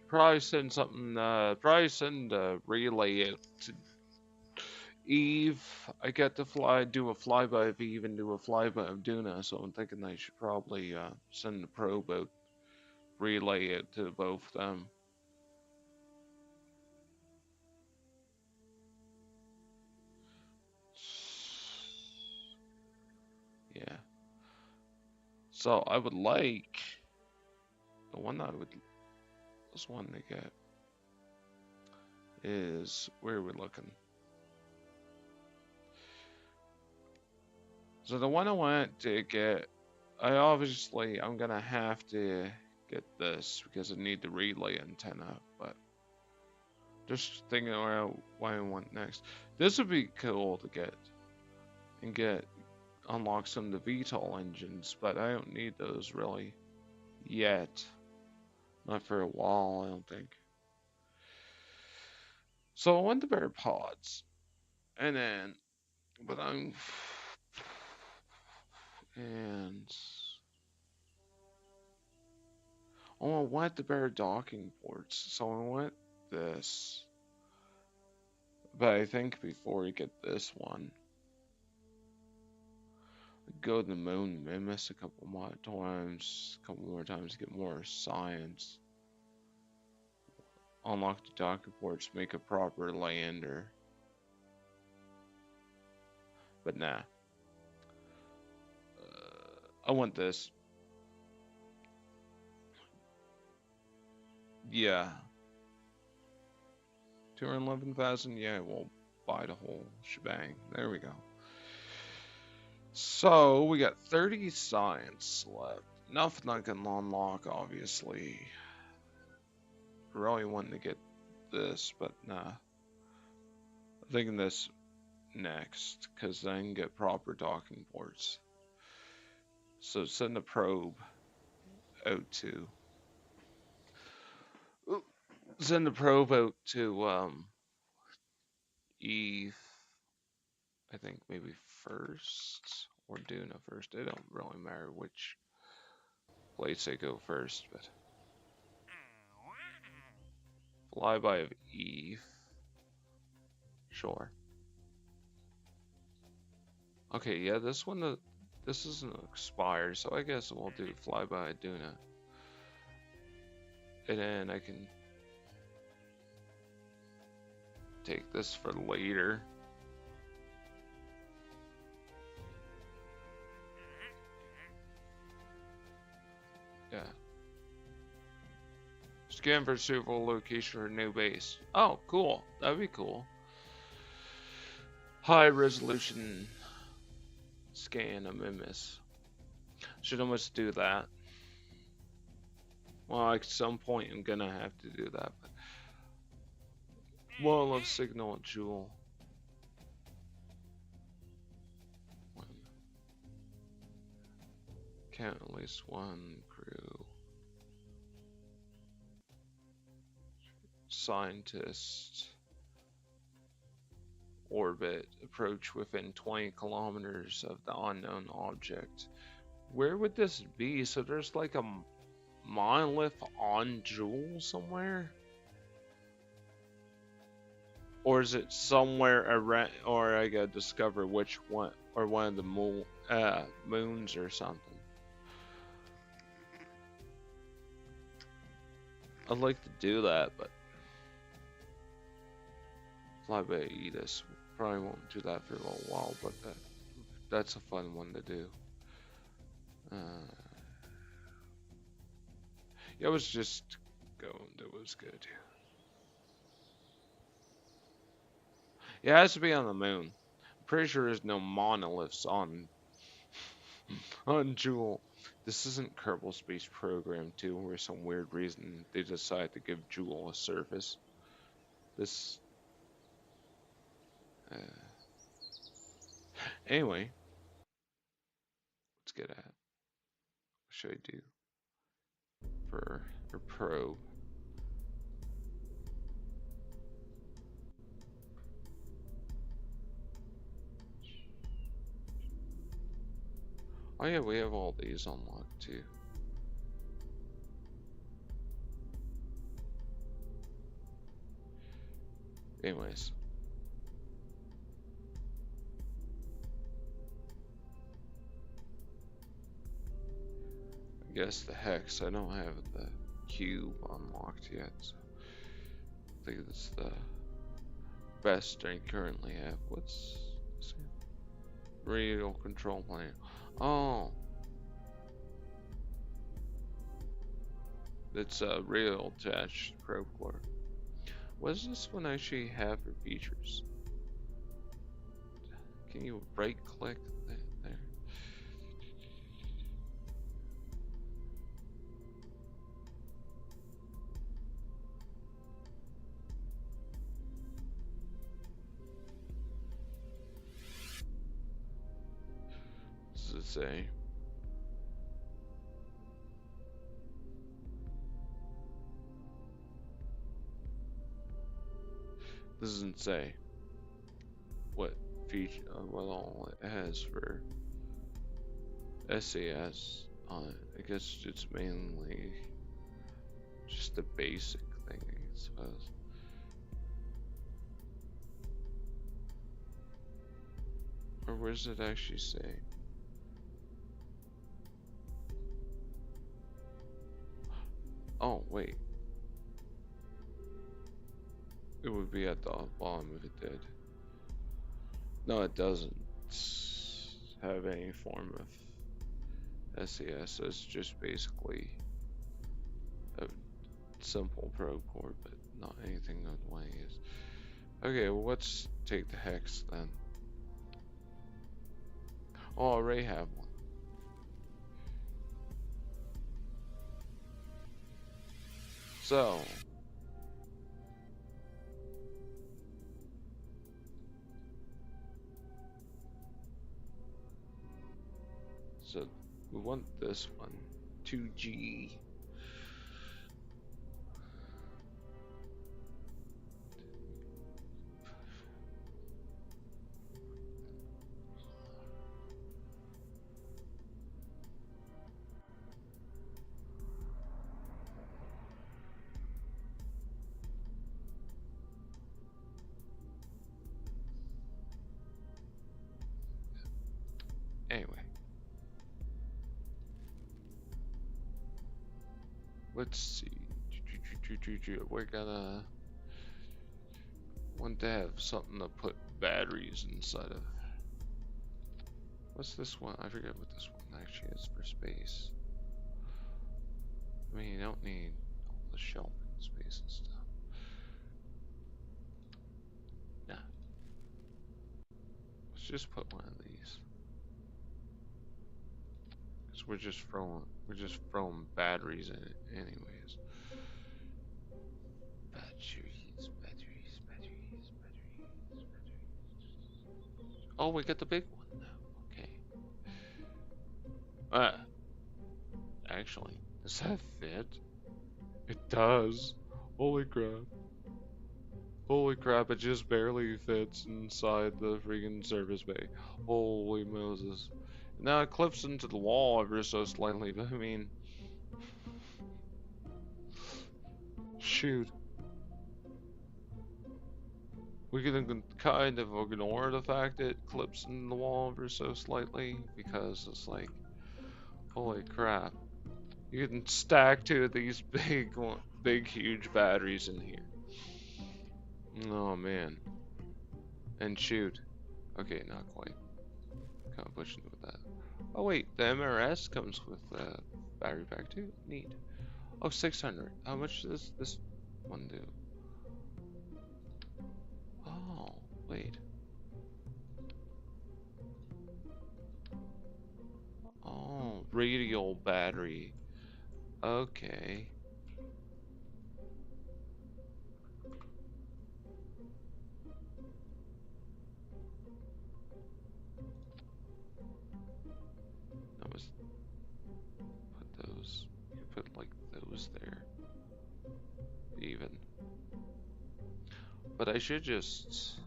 Probably send something, probably send a relay out to Eve, I get to do a flyby of Eve and do a flyby of Duna, so I'm thinking I should probably send the probe out, relay it to both of them. Yeah. So I would like the one that I would this one to get is where are we looking? So the one I want to get, I'm gonna have to get this because I need the relay antenna, but just thinking around what I want next. This would be cool to get and unlock some of the VTOL engines, but I don't need those really yet. Not for a while, I don't think. So I want the better pods. And then, but I'm, and, oh, I want the better docking ports. So I want this. But I think before we get this one, go to the moon, miss a couple more times, to get more science. Unlock the docking ports, make a proper lander. But nah. I want this. Yeah. 211,000? Yeah, we'll buy the whole shebang. There we go. So, we got 30 science left. Nothing I can unlock, obviously. Really wanting to get this, but nah. I'm thinking this next, because then I can get proper docking ports. So, send a probe out to... Send the probe out to, Eve, I think maybe first, or Duna first. It don't really matter which place I go first, but flyby of Eve, sure. Okay, yeah, this one, this isn't expired, so I guess we'll do flyby of Duna, and then I can take this for later. Yeah. Scan for suitable location for a new base. Oh, cool. That'd be cool. High resolution scan of Mimis. Should almost do that. Well, at some point I'm gonna have to do that. But wall of signal jewel. Count at least one crew. Scientist. Orbit. Approach within 20 kilometers of the unknown object. Where would this be? So there's like a monolith on Jewel somewhere? Or is it somewhere around, or I gotta discover which one, or one of the moons or something. I'd like to do that, but flyby Edis probably won't do that for a little while, but that's a fun one to do. Yeah, it was just going, it was good. Yeah, it has to be on the moon. I'm pretty sure there's no monoliths on Jewel. This isn't Kerbal Space Program 2, where some weird reason they decided to give Jewel a surface. This... anyway. Let's get at it. What should I do? For a probe. Oh yeah, we have all these unlocked too. Anyways. guess the hex. I don't have the cube unlocked yet, so I think that's the best I currently have. What's this here? Radio control panel. Oh, it's a rail attached probe core. What does this one actually have for features? Can you right click there? What does it say? Doesn't say what feature, what all it has for SAS on it. I guess it's mainly just the basic thing, I suppose. Or where does it actually say? Oh, wait. It would be at the bottom if it did. No, it doesn't have any form of SAS. It's just basically a simple probe core, but not anything of the way it is. Okay, well, let's take the hex then. Oh, I already have one. So, we want this one, 2G. Anyway, let's see. We're gonna want to have something to put batteries inside of. What's this one? I forget what this one actually is for space. I mean, you don't need all the shelving space and stuff. Nah. Let's just put one of these. Cause we're just throwing batteries in it anyways. Batteries. Oh, we got the big one now. Okay. Actually, does that fit? It does. Holy crap. Holy crap, it just barely fits inside the freaking service bay. Holy Moses. Now it clips into the wall ever so slightly, but I mean... Shoot. We can kind of ignore the fact that it clips in the wall ever so slightly, because it's like... Holy crap. You can stack two of these big, huge batteries in here. Oh man. And shoot. Okay, not quite. Kind of pushing with that. Oh wait, the MRS comes with a battery pack too. Neat. Oh, 600. How much does this one do? Oh, wait. Oh, radial battery. Okay. That was put those. You put like those there. Even. But I should just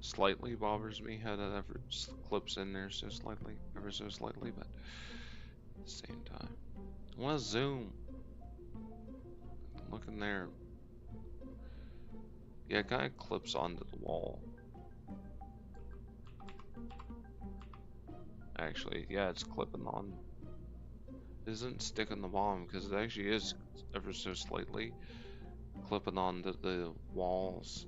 slightly bothers me how that ever clips in there so slightly, ever so slightly, but at the same time. I want to zoom. Look in there. Yeah, it kind of clips onto the wall. Actually, yeah, it's clipping on. isn't sticking the bottom because it actually is ever so slightly clipping onto the walls.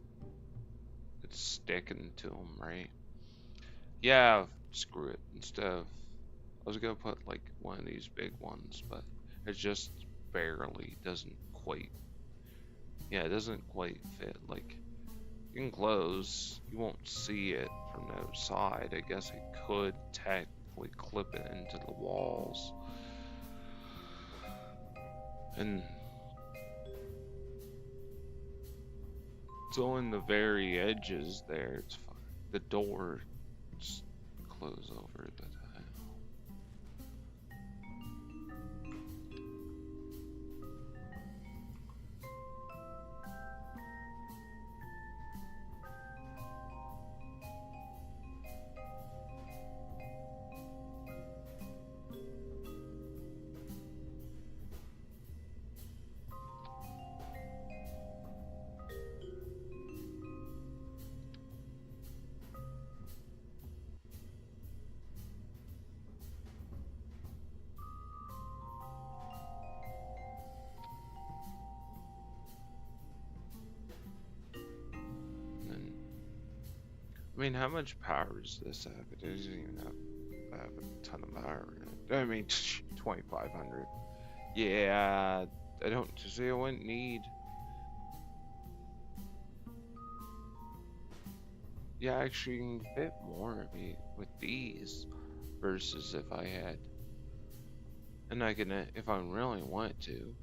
It's sticking to them, right? Yeah, screw it. Instead of, I was gonna put like one of these big ones, but it just barely doesn't quite. Yeah, it doesn't quite fit. Like, you can close, you won't see it from the outside. I guess it could technically clip it into the walls. And so in the very edges there, it's fine. The door just close over the time. And then, I mean, how much power does this have? It doesn't even have a ton of power in it. I mean, 2,500. Yeah, I don't see. I wouldn't need. Yeah, actually, you can fit more of it with these versus if I had. And I can, if I really want to,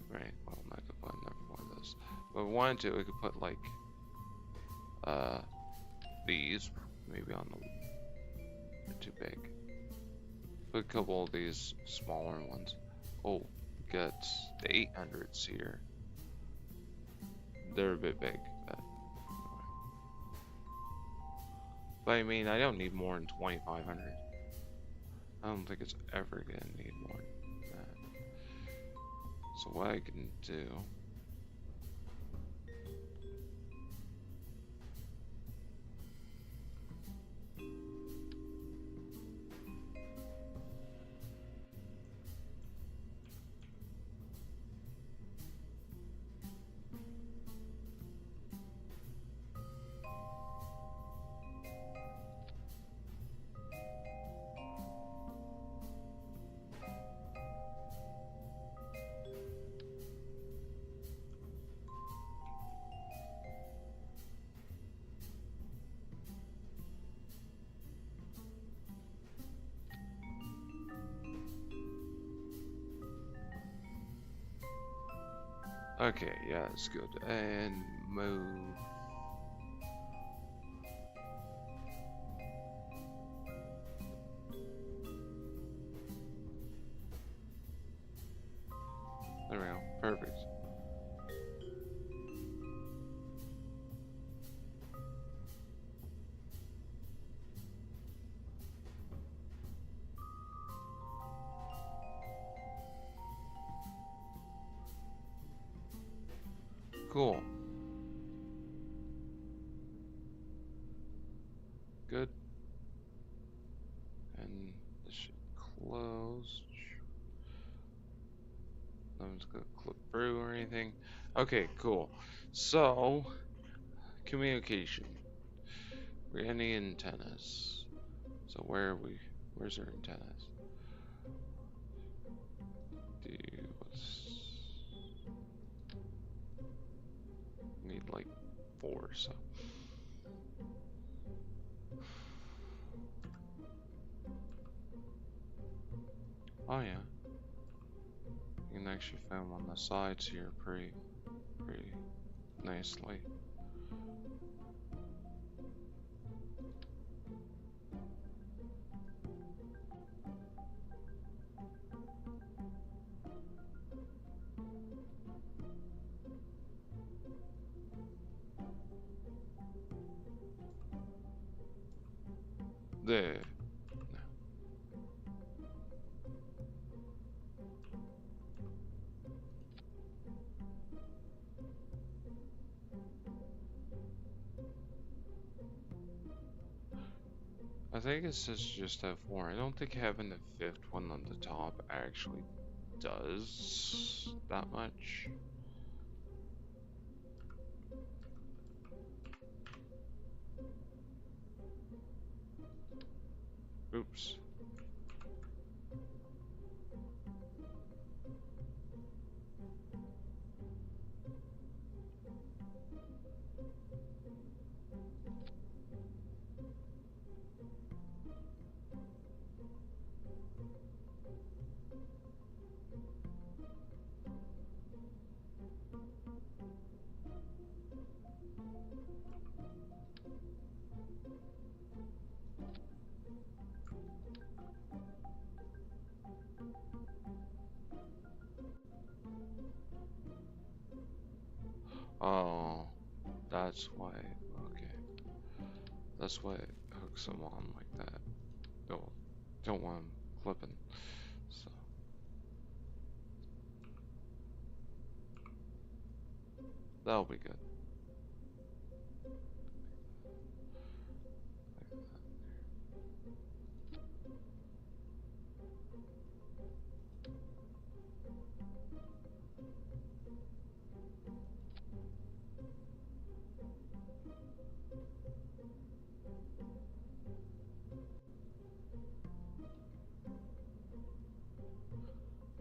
right? Well, I'm not gonna put another one of those. But if I wanted to, I could put like, uh, these maybe on the. They're too big. Put a couple of these smaller ones. Oh, got the 800s here. They're a bit big, but I mean, I don't need more than 2,500. I don't think it's ever gonna need more than that. So what I can do. Okay, yeah, it's good. And move. There we go. Perfect. Cool. Good. And this should close. Nothing's gonna clip through or anything. Okay, cool. So, communication. We got any antennas? So where are we? Where's our antennas? Need like 4, so. Oh yeah. You can actually film on the sides here pretty nicely. There. I think it says just have four. I don't think having the fifth one on the top actually does that much. Oops. Oh, that's why. Okay, that's why it hooks them on like that. Don't want them clipping. So that'll be good.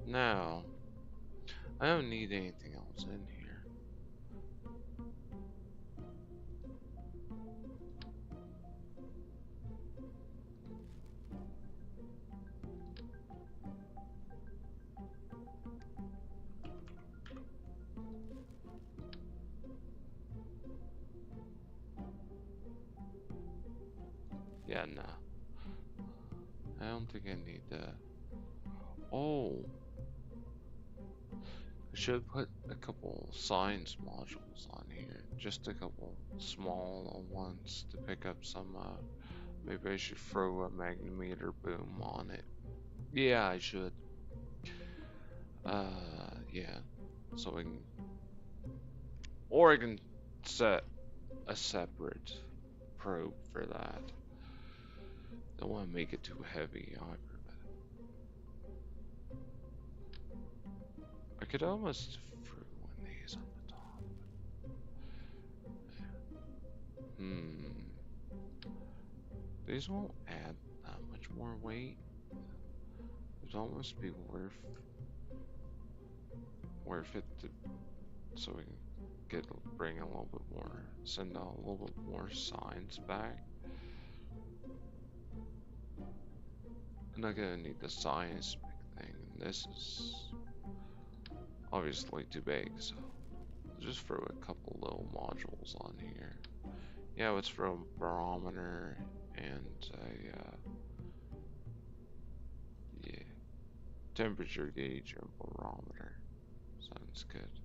Now, I don't need anything else in here. Yeah, nah. I don't think I need that. Oh, I should put a couple science modules on here. Just a couple small ones to pick up some, maybe I should throw a magnetometer boom on it. Yeah, I should. Yeah. So we can, or I can set a separate probe for that. Don't want to make it too heavy either. I could almost throw one of these on the top. These won't add that much more weight. It'd almost be worth it to, so we can bring a little bit more, send out a little bit more signs back. I'm not gonna need the science thing. This is obviously too big, so I'll just throw a couple little modules on here. Yeah, let's throw a barometer and a yeah, temperature gauge and barometer. Sounds good.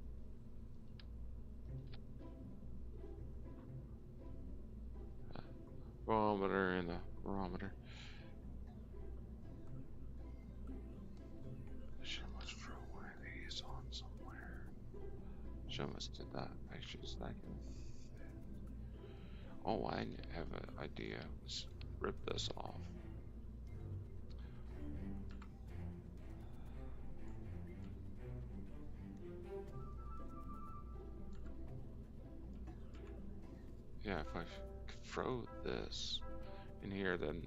Barometer and a barometer. Should almost throw one of these on somewhere. Should almost did that. Actually, is that gonna fit? Oh, I have an idea. Let's rip this off. Yeah, if I throw this in here, then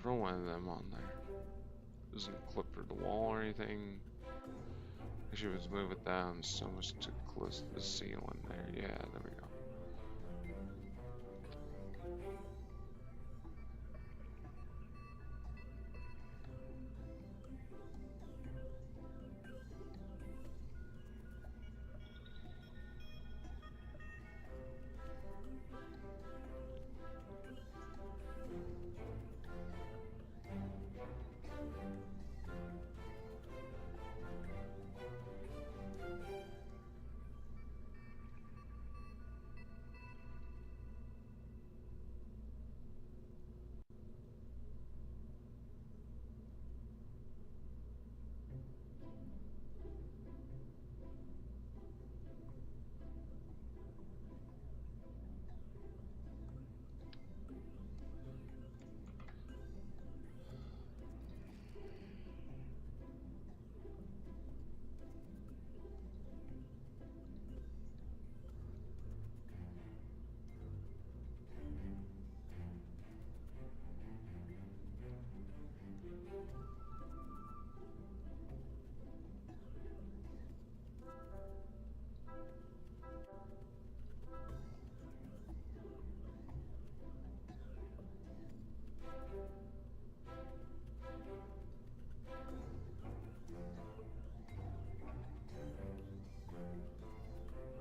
throw one of them on there. Doesn't clip through the wall or anything. Actually, let's move it down so much too close to the ceiling there. Yeah, there we go.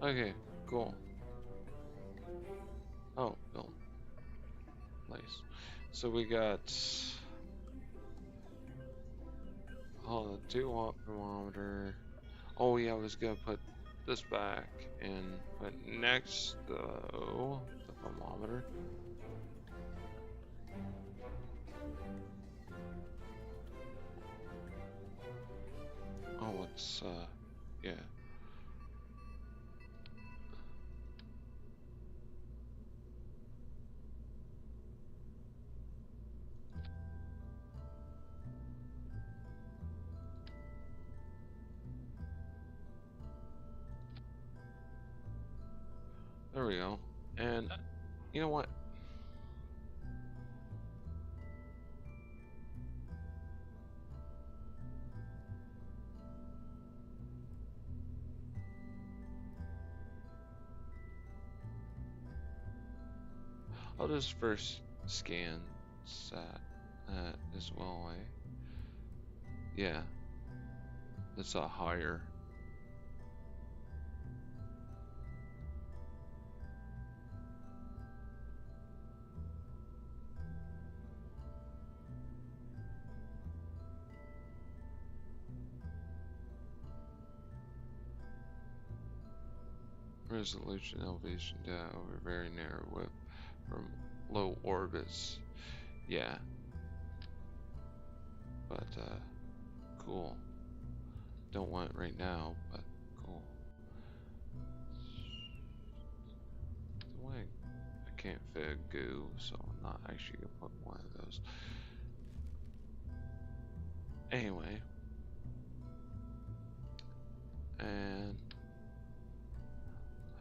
Okay, cool. Oh, built. Nice. So we got the 2-watt thermometer. Oh yeah, I was gonna put this back and put next though the thermometer. Oh, it's yeah. There we go. And you know what? I'll just first scan that as well, eh? Yeah, that's a higher. Resolution elevation data over very narrow width from low orbits. Yeah, but cool. Don't want it right now, but cool. The way I can't fit a goo, so I'm not actually gonna put one of those. Anyway, and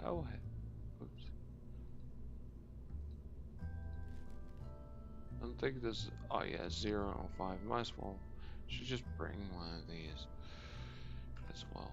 how? Oops. I'm thinking this. Oh yeah, 0 and 5. Might as well. Should just bring one of these as well.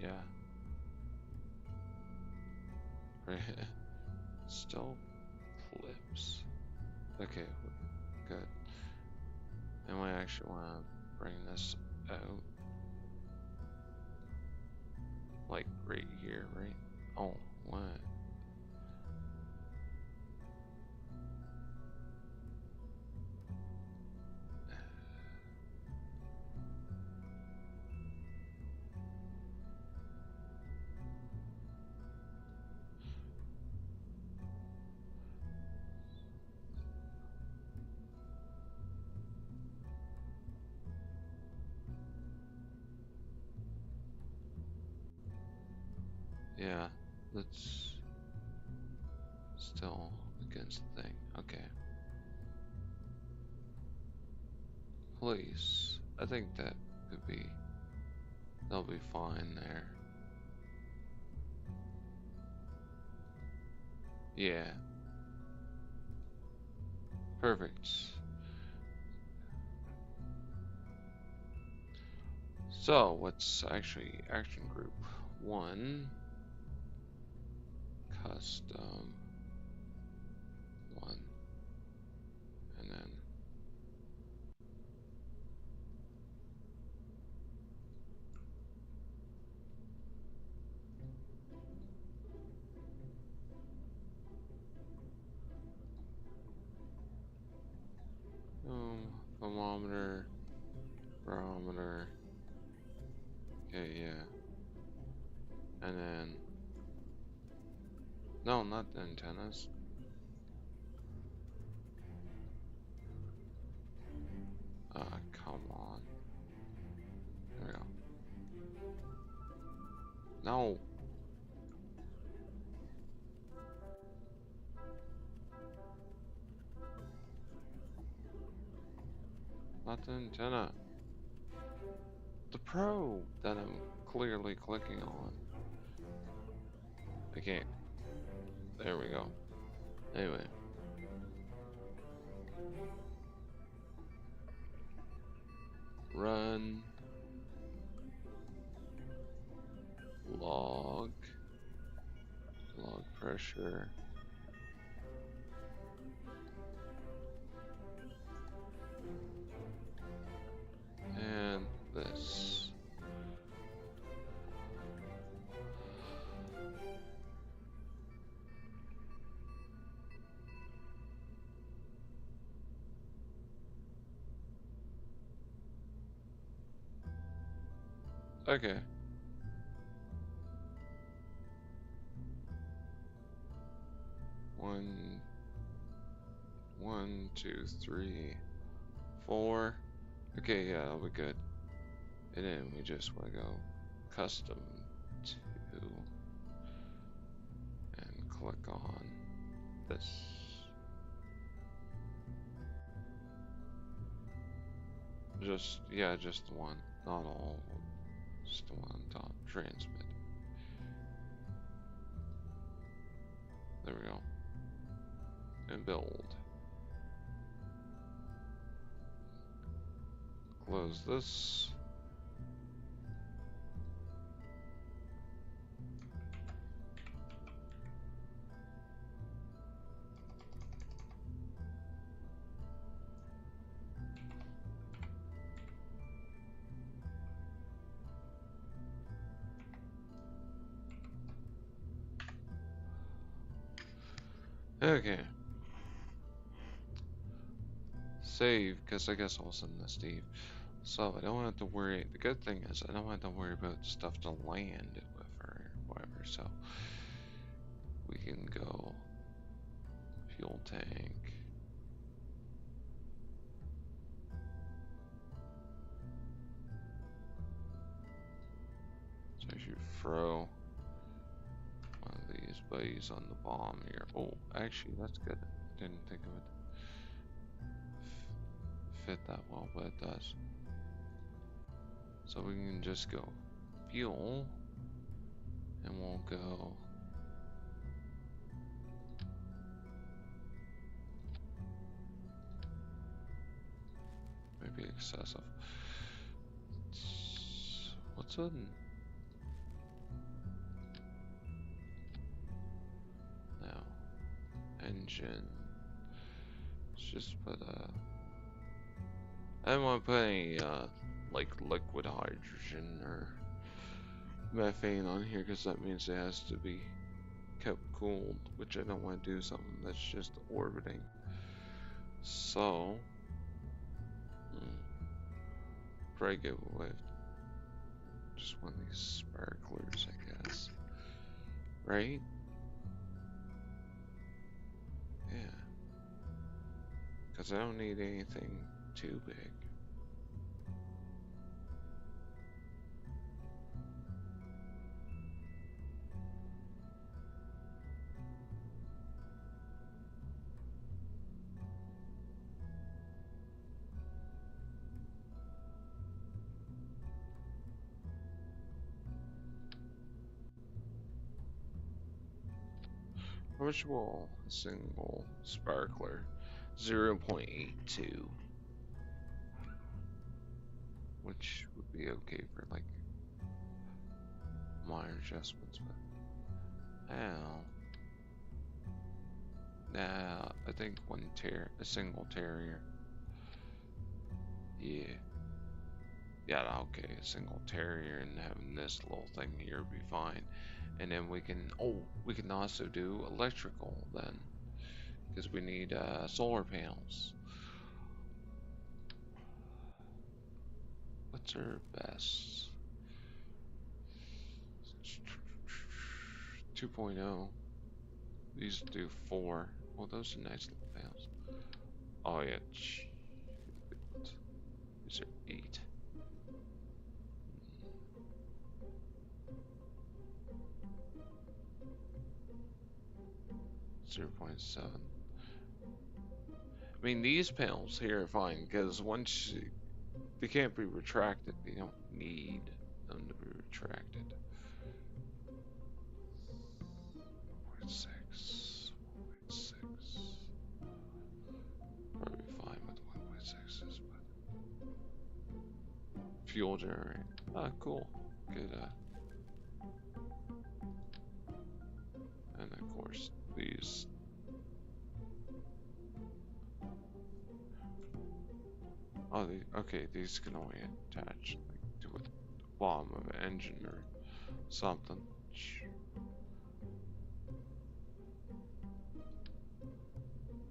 Yeah. Right. Still flips. Okay, good. And we actually want to bring this out. Like right here, right? Oh, what? Yeah, that's still against the thing. Okay. Please. I think that could be, they'll be fine there. Yeah. Perfect. So, what's actually action group 1? Custom 1. And then thermometer, barometer. Okay, yeah. And then, no, not the antennas. Come on. There we go. No. not the antenna. The probe that I'm clearly clicking on. I can't. There we go. Anyway. Run. Log. Log pressure. And this. Okay. 1, 1, 2, 3, 4. Okay, yeah, that'll be good. And then we just want to go custom 2 and click on this. Just one, not all of them. Just the one on top. Transmit. There we go. And build. Close this. Okay. Save, because I guess I'll send this to Steve. So I don't have to worry. The good thing is I don't have to worry about stuff to land with or whatever. So we can go fuel tank. So I should throw one of these buddies on the bomb here. Oh, actually that's good. Didn't think of it. Fit that well, but it does. So we can just go fuel, and we'll go maybe excessive. What's in? No. Engine. Let's just put a. I don't want to put any like liquid hydrogen or methane on here because that means it has to be kept cooled, which I don't want to do something that's just orbiting. So, probably go with just one of these sparklers, I guess. Right? Yeah. Because I don't need anything too big. How much will a single sparkler? 0.82. Which would be okay for like minor adjustments, but now, I think a single terrier. Yeah, okay, a single terrier and having this little thing here would be fine. And then we can also do electrical then, because we need solar panels. What's our best? 2.0. These do 4. Well, those are nice little panels. Oh yeah, these are 8. 0.7. I mean, these panels here are fine because they can't be retracted. They don't need them to be retracted. 1.6, 1.6. Probably fine with 1.6s, but fuel generator. Ah, cool. Good. And of course these. Oh, okay. These can only attach like, to a bottom of an engine or something.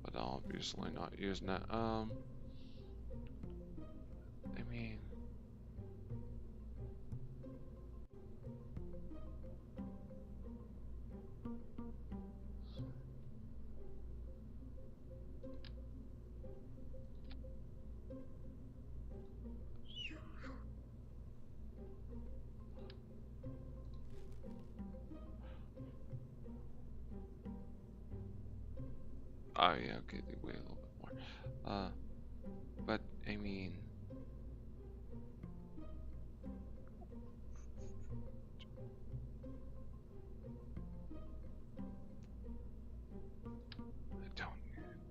But obviously not using that. I mean, oh yeah, okay, they weigh a little bit more. But I mean,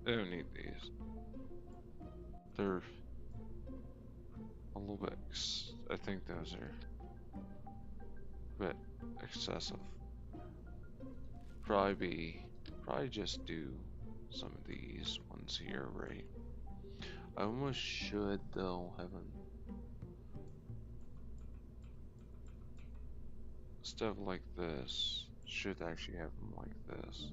I don't need these. They're a little bit. I think those are a bit excessive. Probably just do some of these ones here, right? I almost should though have them stuff like this. Should actually have them like this.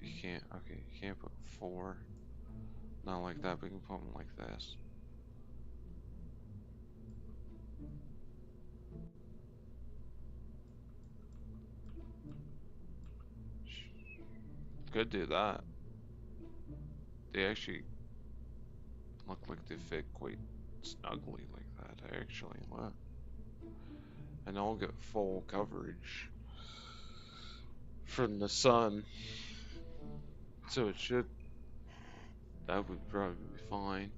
You can't. Okay, you can't put 4. Not like that. But you can put them like this. Could do that. They actually look like they fit quite snugly like that. Actually, look. And I'll get full coverage from the sun. So it should. That would probably be fine.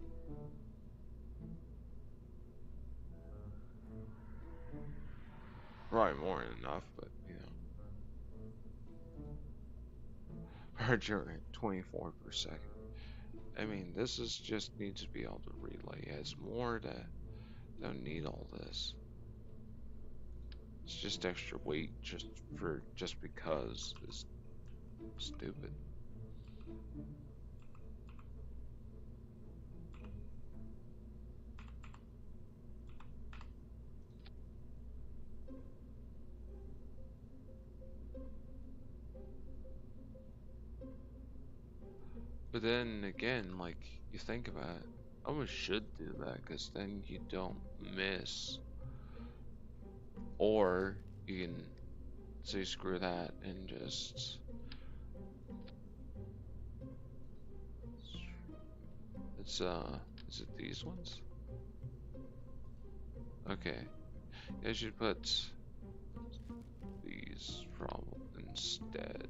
Probably more than enough, but you know. Power generator 24 per second. I mean, this is just needs to be able to relay. It has more to. Don't need all this. It's just extra weight just because it's stupid. But then again, like you think about it, I almost should do that because then you don't miss, or you can say screw that and just. It's is it these ones? Okay, I should put these probably instead.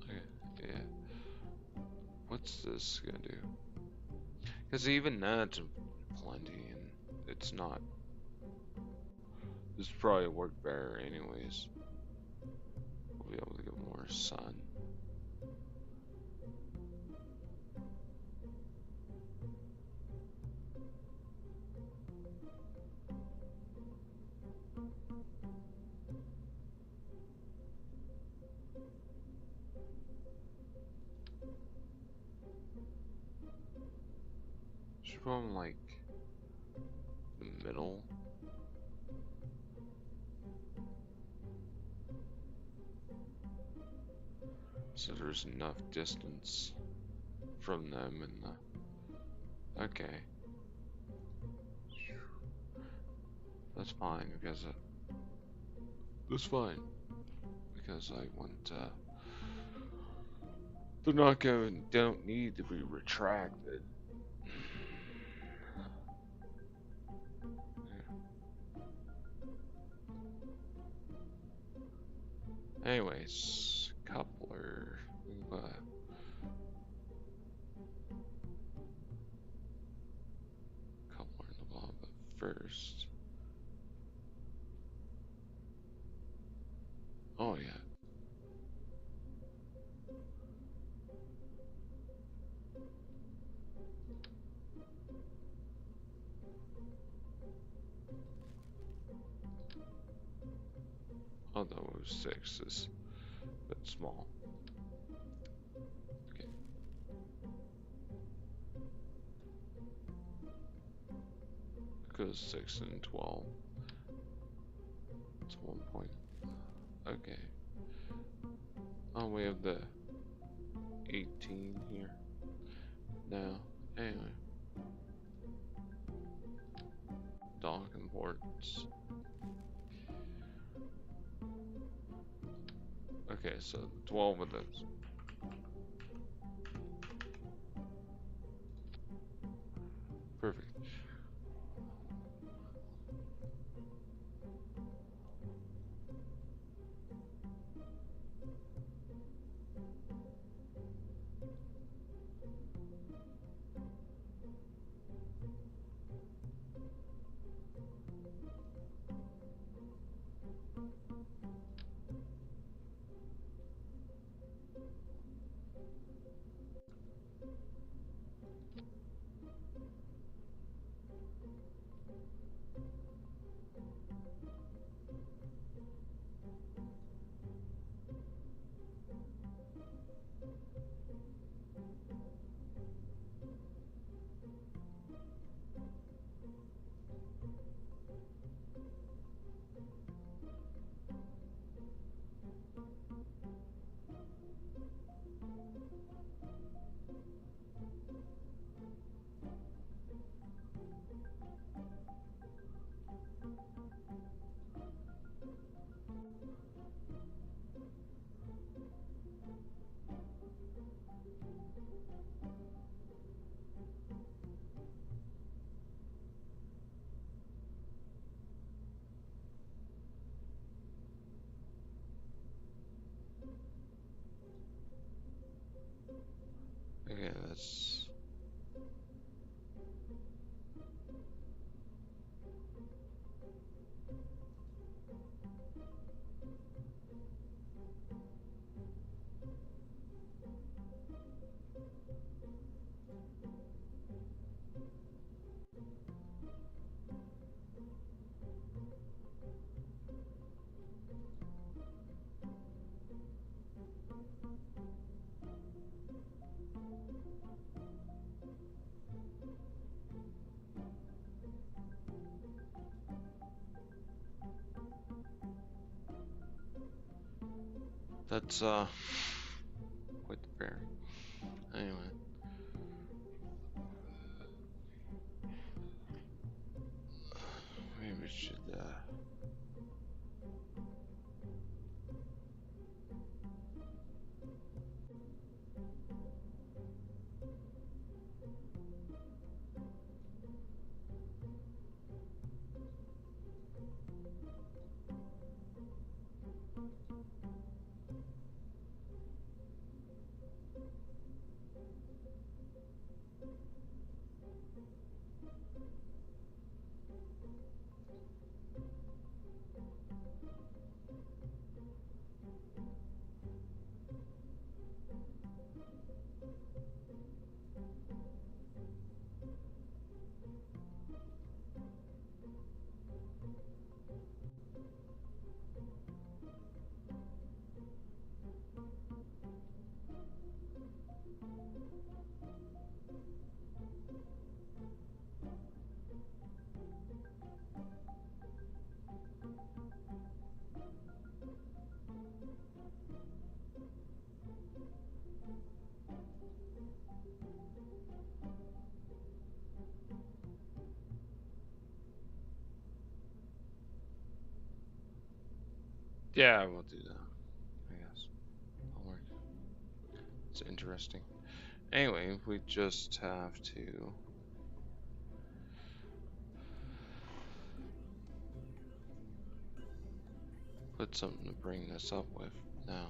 Okay, yeah. What's this gonna do? Because even that's plenty, and it's not. This probably work better anyways. We'll be able to get more sun. Should put them like the middle. So there's enough distance from them and the. Okay. That's fine because that's fine because I want don't need to be retracted. Anyways, coupler. Coupler in the bottom, but first. Oh yeah. Although it was 6 is a bit small. Okay. Because 6 and 12. It's 1 point. Okay. Oh, we have the 18 here. Now, anyway. Dock imports. Okay, so 12 of those. Perfect. Okay, that's... That's, quite the pairing. Anyway. Maybe we should, yeah, we'll do that, I guess. I'll work. That's interesting. Anyway, we just have to put something to bring this up with now.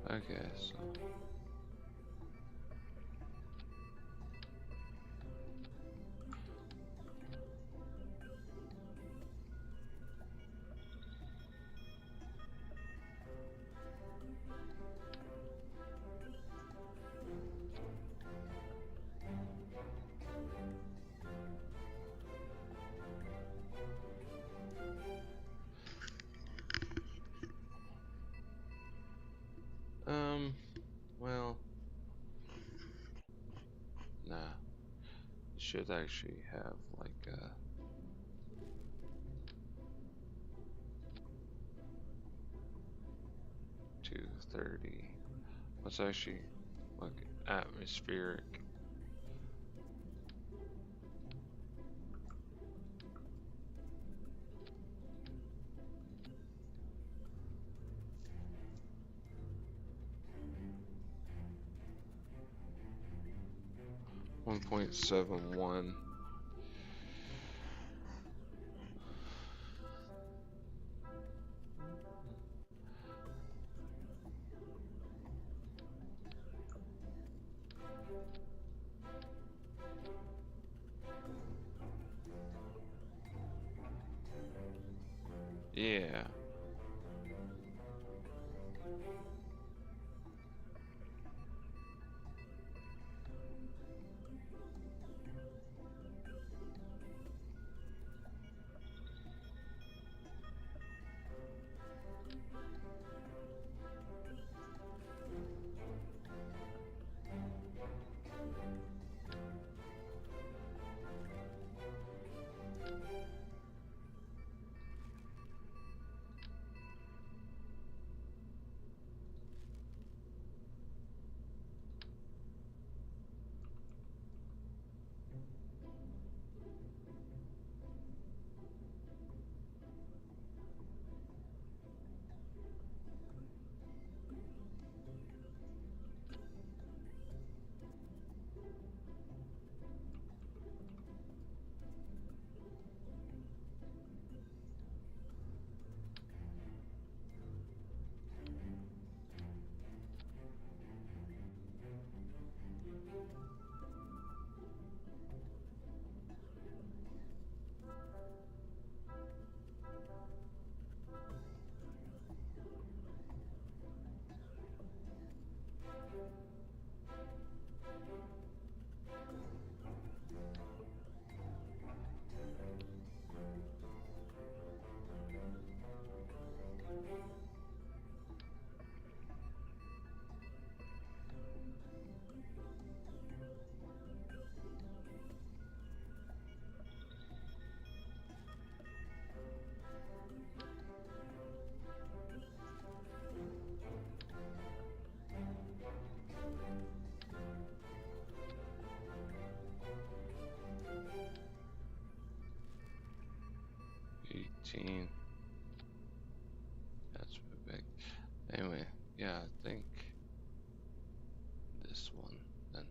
Okay, so well, nah. It should actually have like a 230. Let's actually look at atmospheric. .71. Yeah. That's big. Anyway, yeah, I think this one then.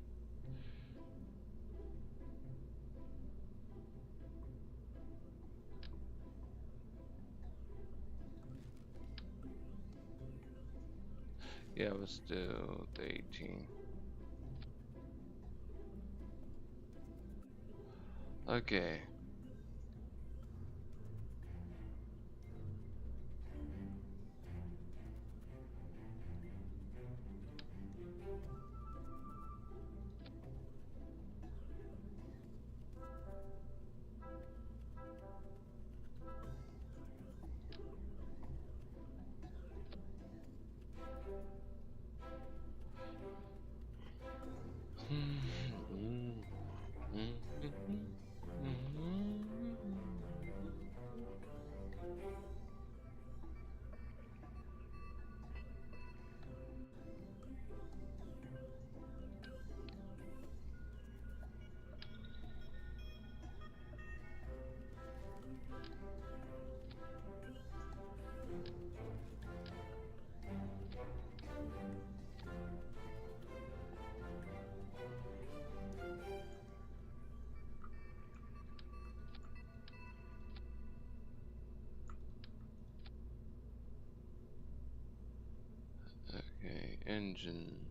Yeah, let's do the 18. Okay. engines.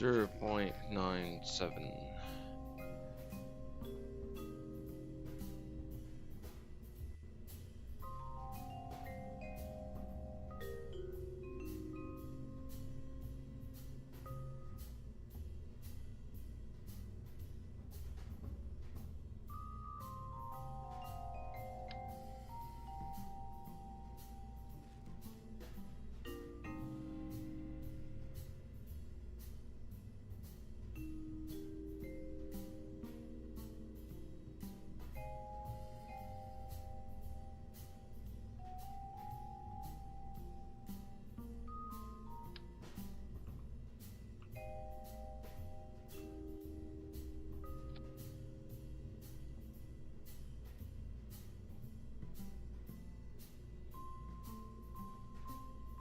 Zero 0.97.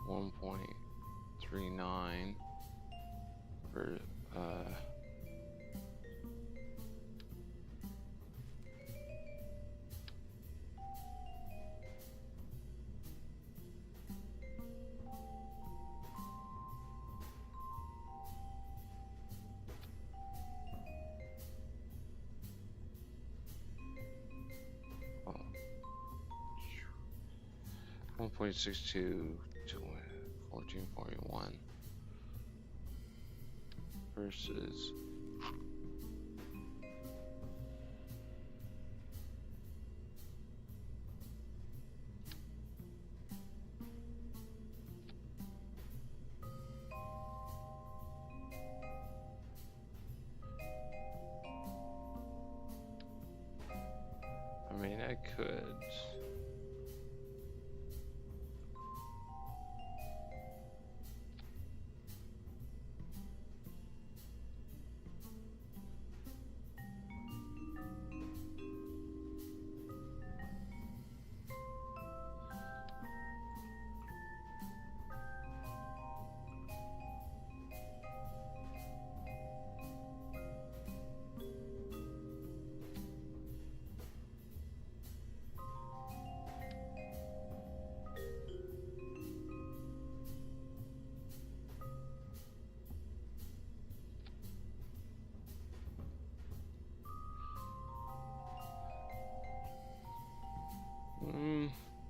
One 1.39 for oh, 1.62 to 14.1 versus I mean I could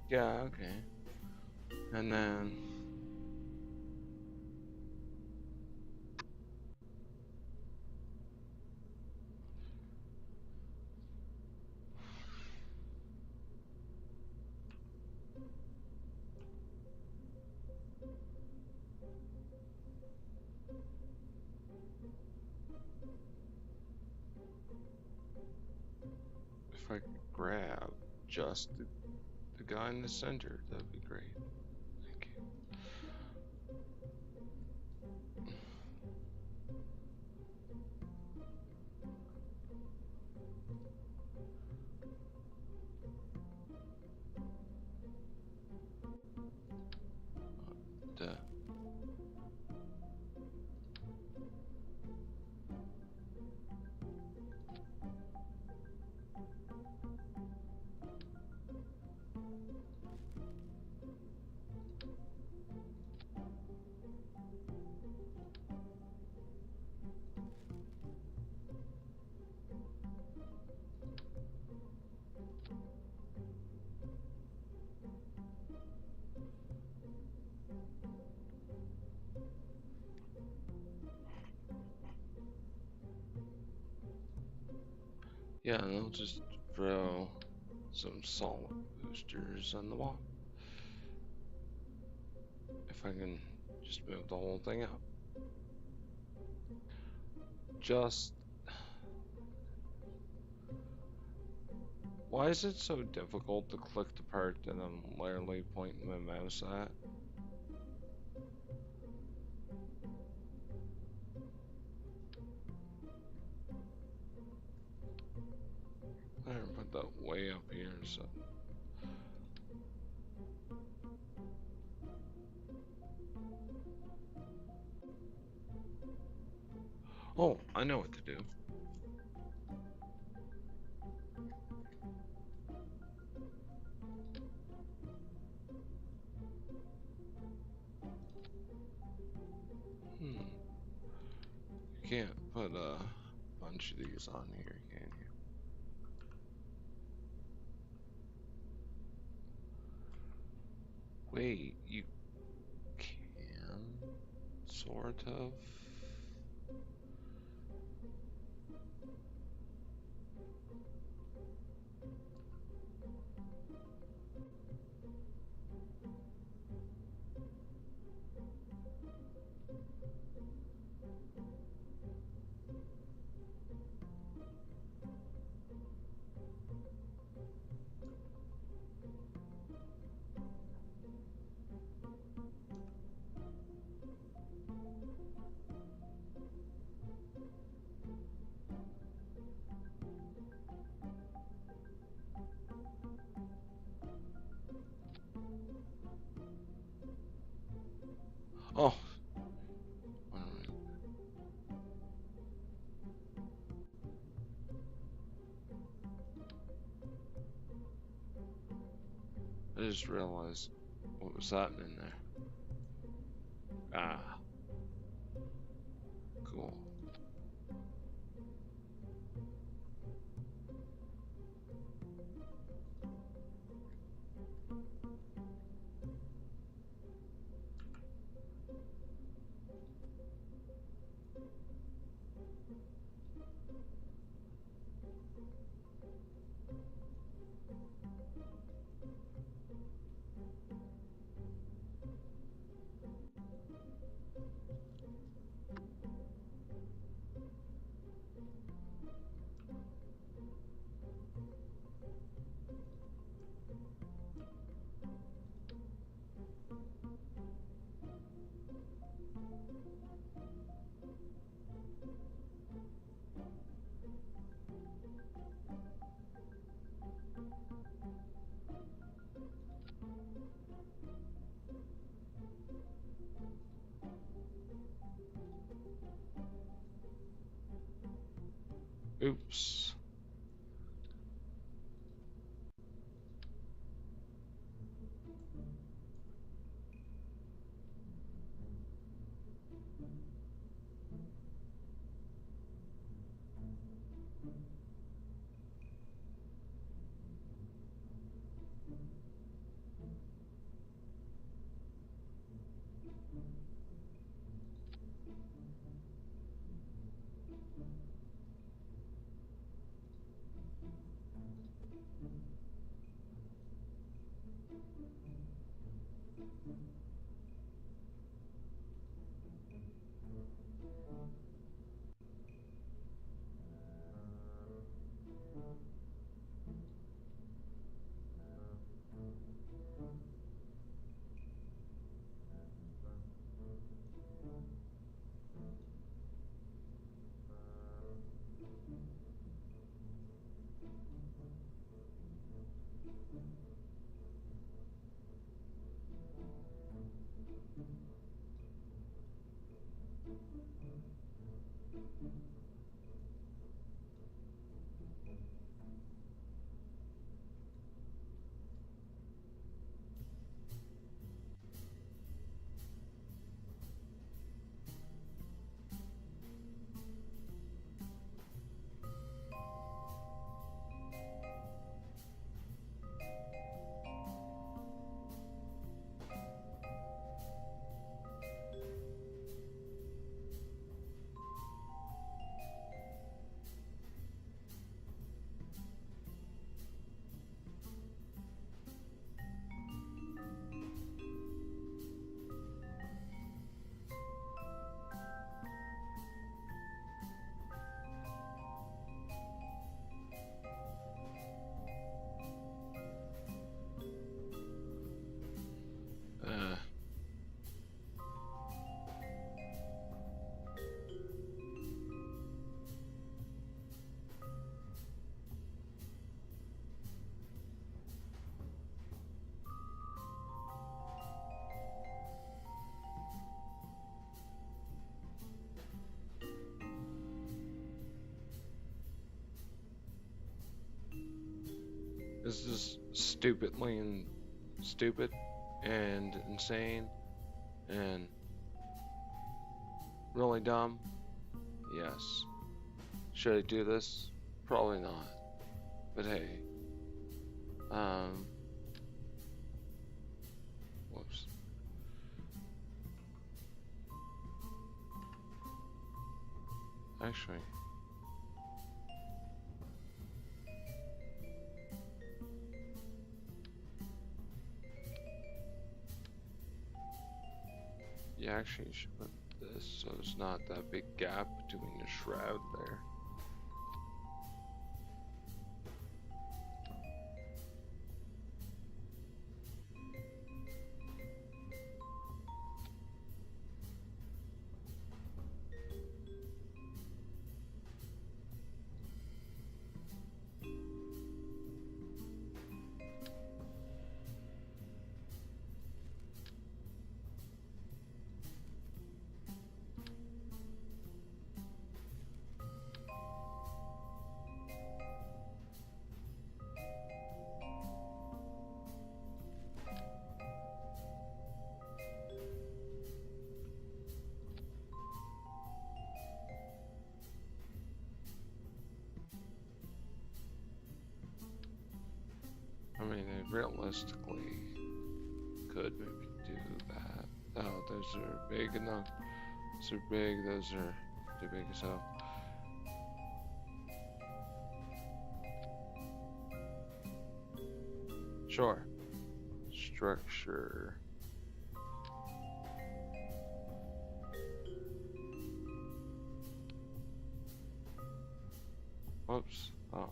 yeah, okay. And then if I could grab just the guy in the center, that'd be great. Thank you. Duh. Yeah, and I'll just throw some solid boosters on the wall. If I can just move the whole thing up. Just Why is it so difficult to click the part that I'm literally pointing my mouse at? There, put that way up here, so. Oh, I know what to do. Hmm. You can't put a bunch of these on here, can you? Wait, you can? Sort of? Oh, wait a minute. I just realized what was happening there. Ah, cool. Oops. Is this stupidly and stupid and insane and really dumb? Yes. Should I do this? Probably not. But hey, whoops. Actually, you actually should put this so there's not that big gap between the shroud there. I mean, they realistically could maybe do that. Oh, those are big enough. Those are big, those are too big as hell. Sure. Structure. Whoops. Oh.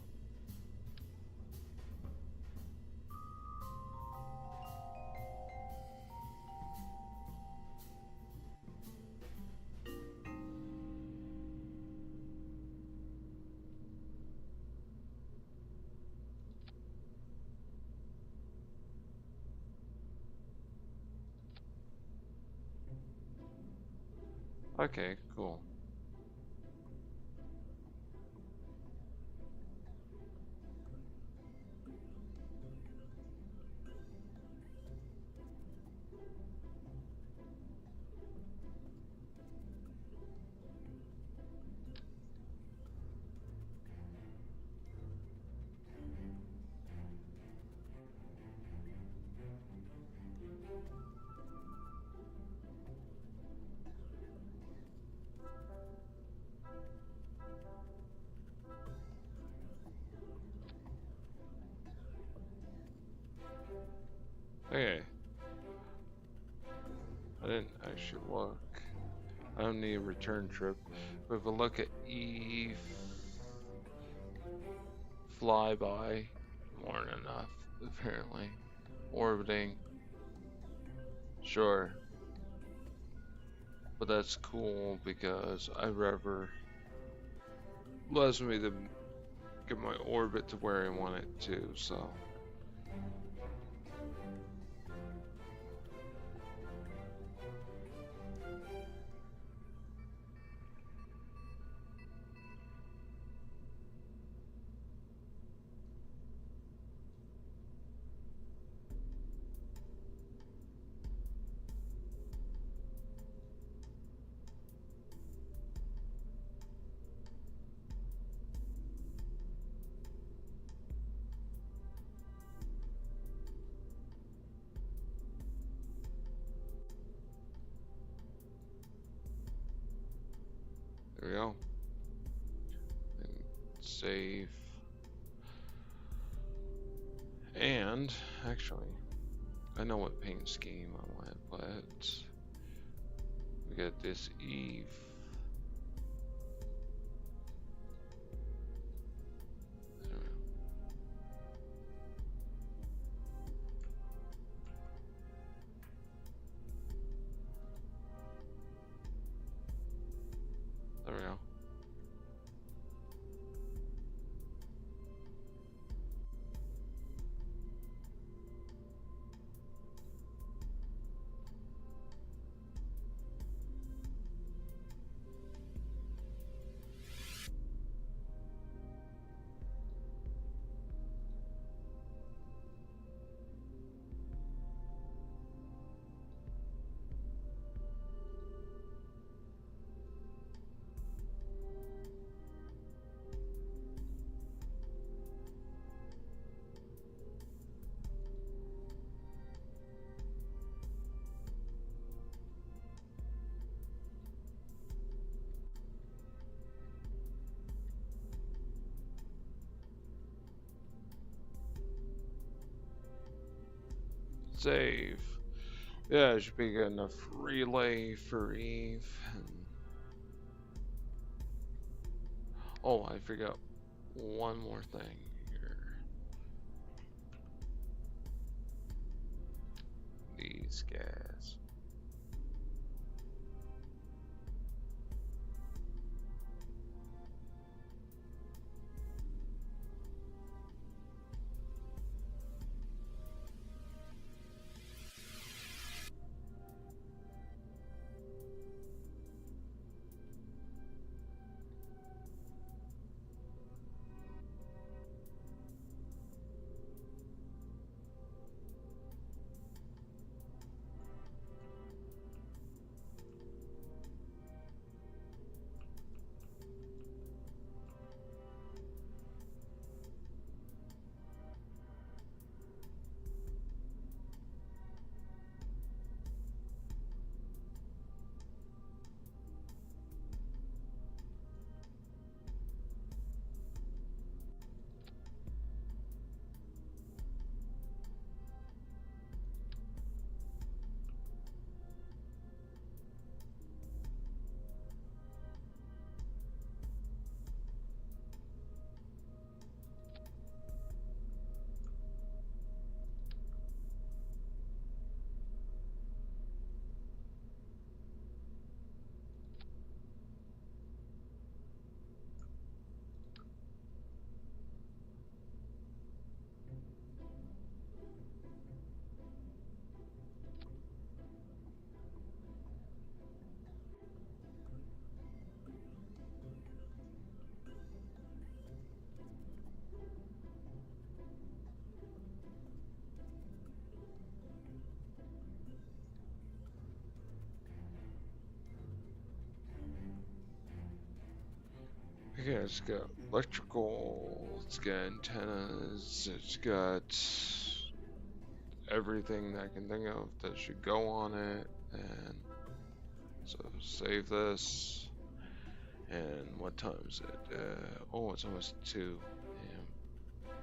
Okay, cool. Okay. I didn't actually look. I don't need a return trip. But if I look at E flyby, more than enough, apparently. Orbiting. Sure. But that's cool because I'd rather allows me to get my orbit to where I want it to, so. There we go. And save. And actually, I know what paint scheme I want, but we got this Eve. There we go. Save. Yeah, it should be good enough relay for Eve. Oh, I forgot one more thing here. These guys. Okay, it's got electrical, it's got antennas, it's got everything that I can think of that should go on it. And so save this. And what time is it? Oh, it's almost 2. Damn.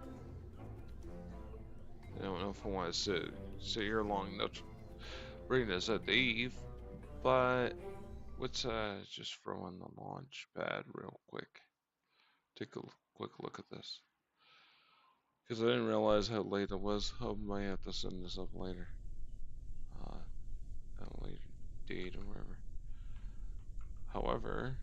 I don't know if I want to sit here long enough to bring this up to Eve, but let's just throw in the launch pad real quick. Take a quick look at this. Because I didn't realize how late it was. I might have to send this up later. At a later date or whatever. However,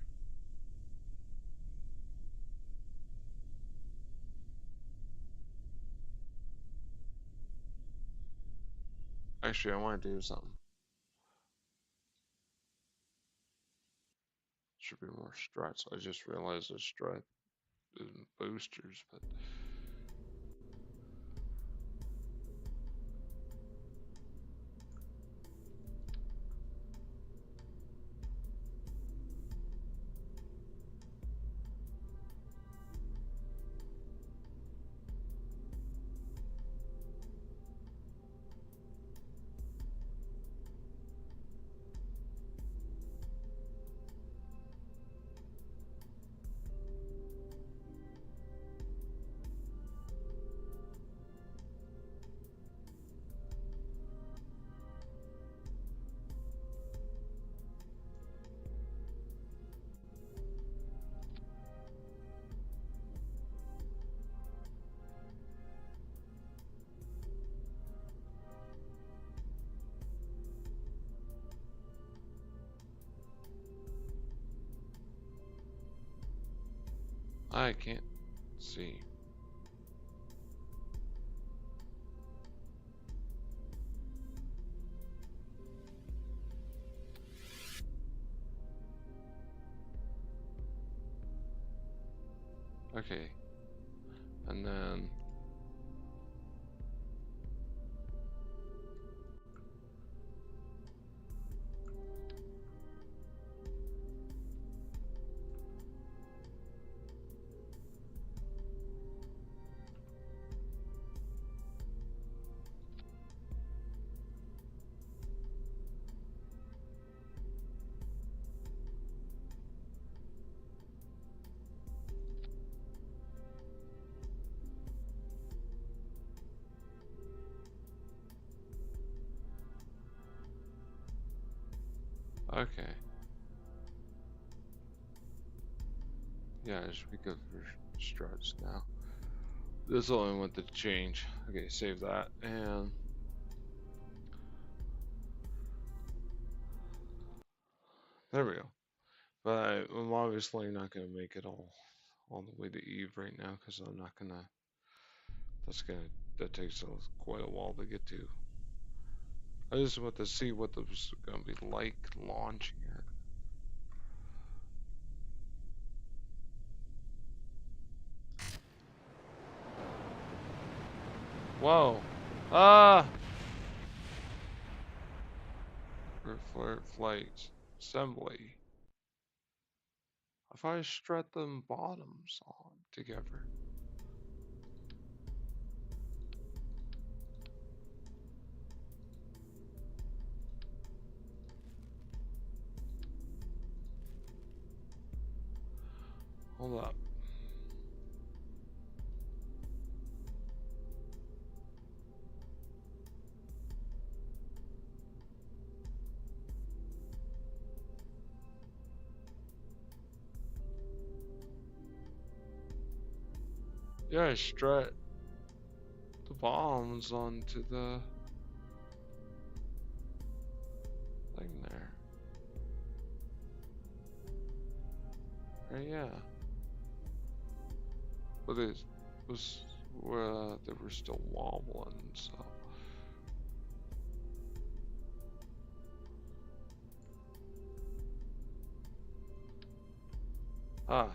actually I want to do something. Should be more struts. I just realized there's strut and boosters, but I can't see. Okay. And then Okay. Yeah, I should be good for struts now. This is only want to change. Okay, save that. And there we go. But I'm obviously not going to make it all the way to Eve right now because I'm not going to. That takes quite a while to get to. I just want to see what this is going to be like launching it. Whoa. Ah! Flight assembly. If I strut them bottoms on together. Hold up. Yeah, I strut the bombs onto the thing there. Right, yeah. But it was they were still wobbling, so. Ah.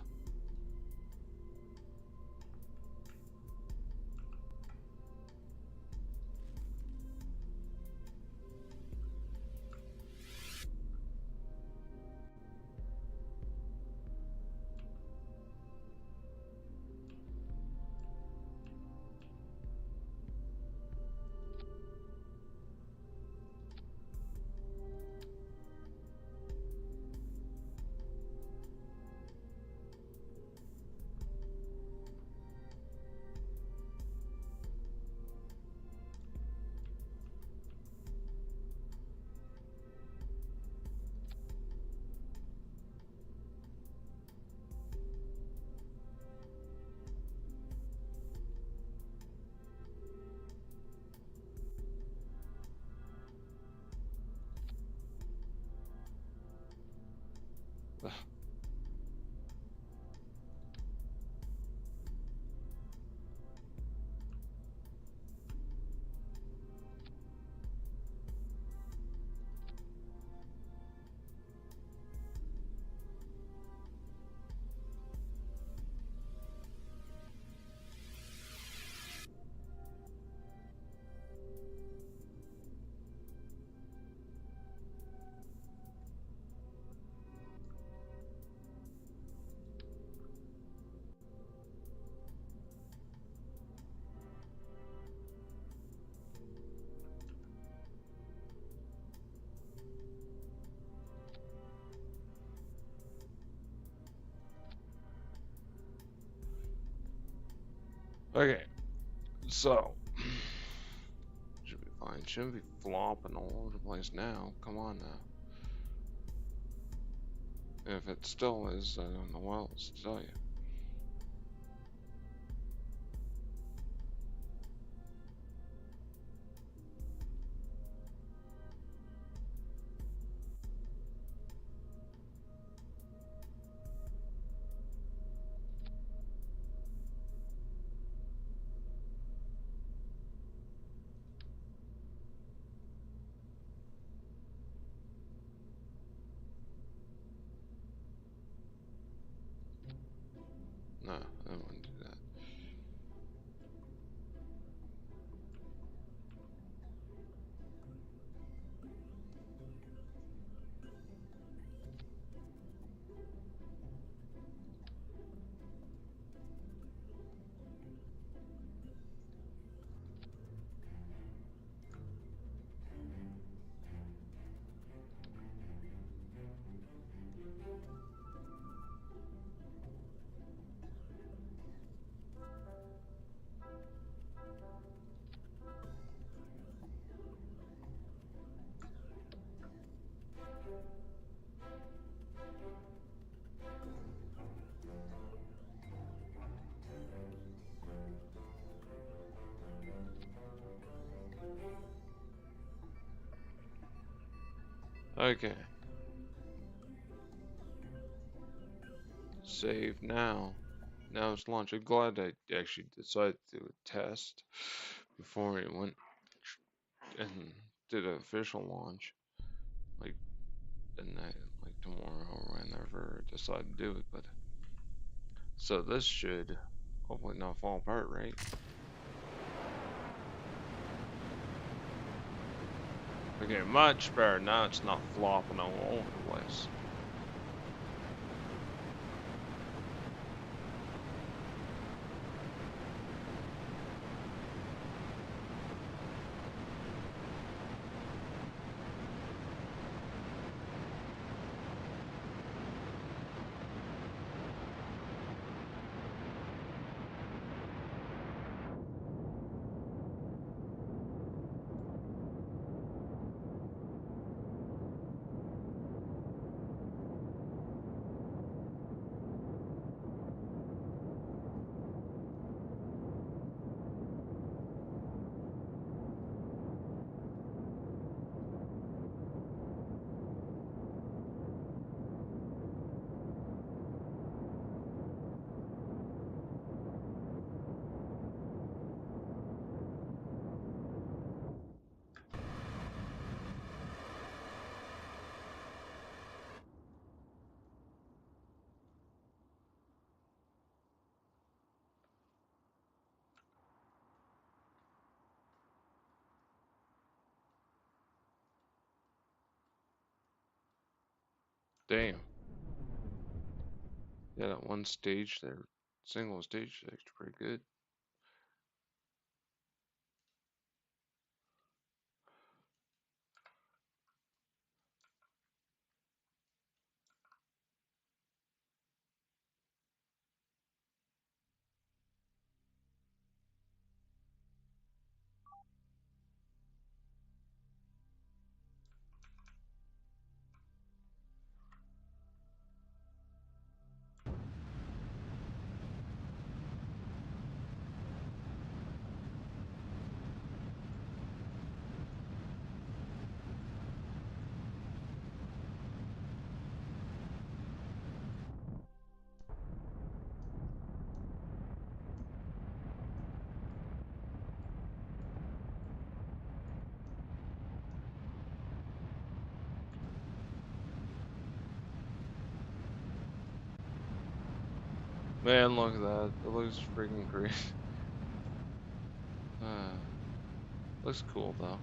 Okay. So. Should be fine. Shouldn't be flopping all over the place now. Come on now. If it still is, I don't know what else to tell you. Okay. Save now. Now it's launch. I'm glad I actually decided to do a test before it went and did an official launch. Like tonight, like tomorrow, or whenever I decide to do it. But so this should hopefully not fall apart, right? Okay, much better. Now it's not flopping all over the place. Damn. Yeah, that one stage there, single stage there's pretty good. Man, look at that. It looks freaking great. Looks cool though.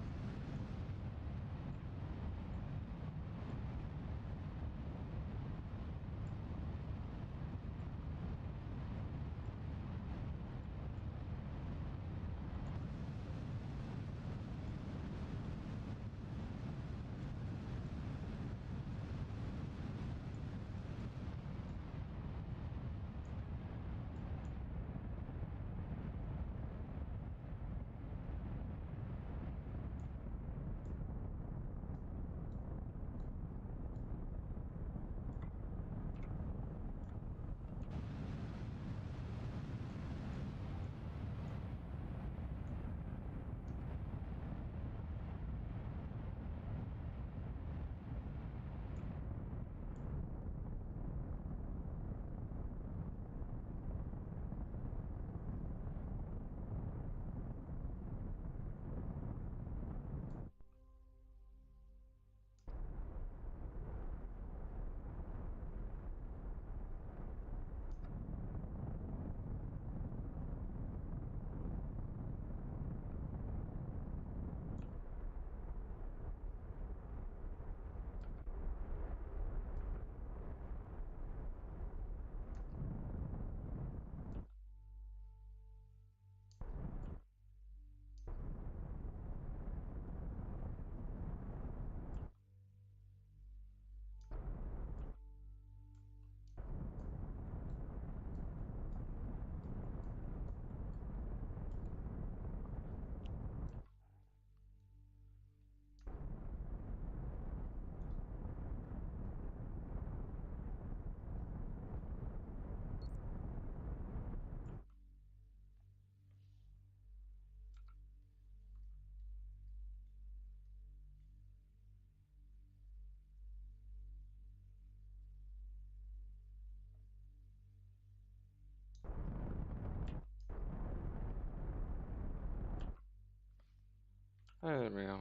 There we go.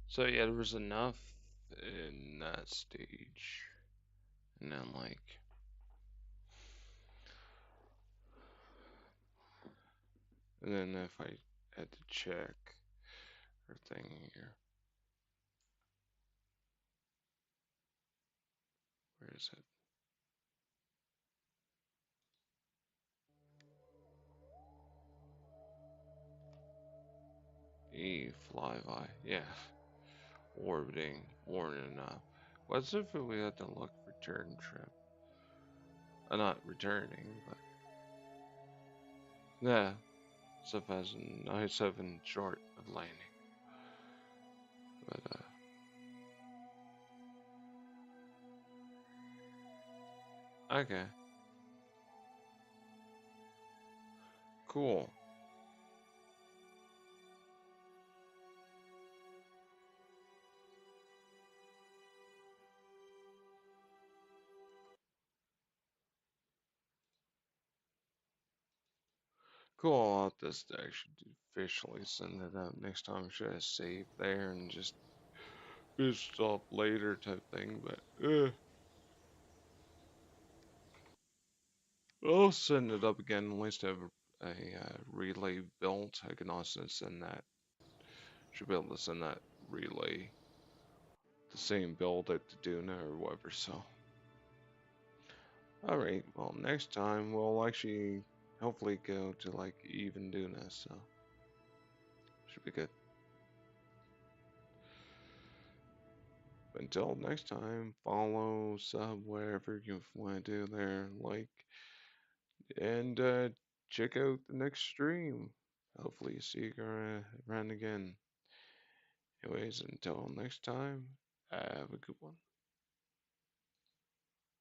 So yeah, there was enough in that stage, and then and then if I had to check everything here, where is it? E flyby, yeah, orbiting, warning up. What's if we had to look return trip? Not returning, but yeah, stuff has a 97 short of landing. But okay, cool. Cool, I'll just actually officially send it up next time. I should have saved there and just finished up later type thing, but I'll send it up again. At least I have a relay built. I can also send that. Should be able to send that relay the same build at the Duna or whatever. So, all right. Well, next time we'll actually hopefully go to like even Duna. So should be good. Until next time, follow, sub, whatever you want to do there, like, and check out the next stream. Hopefully, see you around again. Anyways, until next time, have a good one.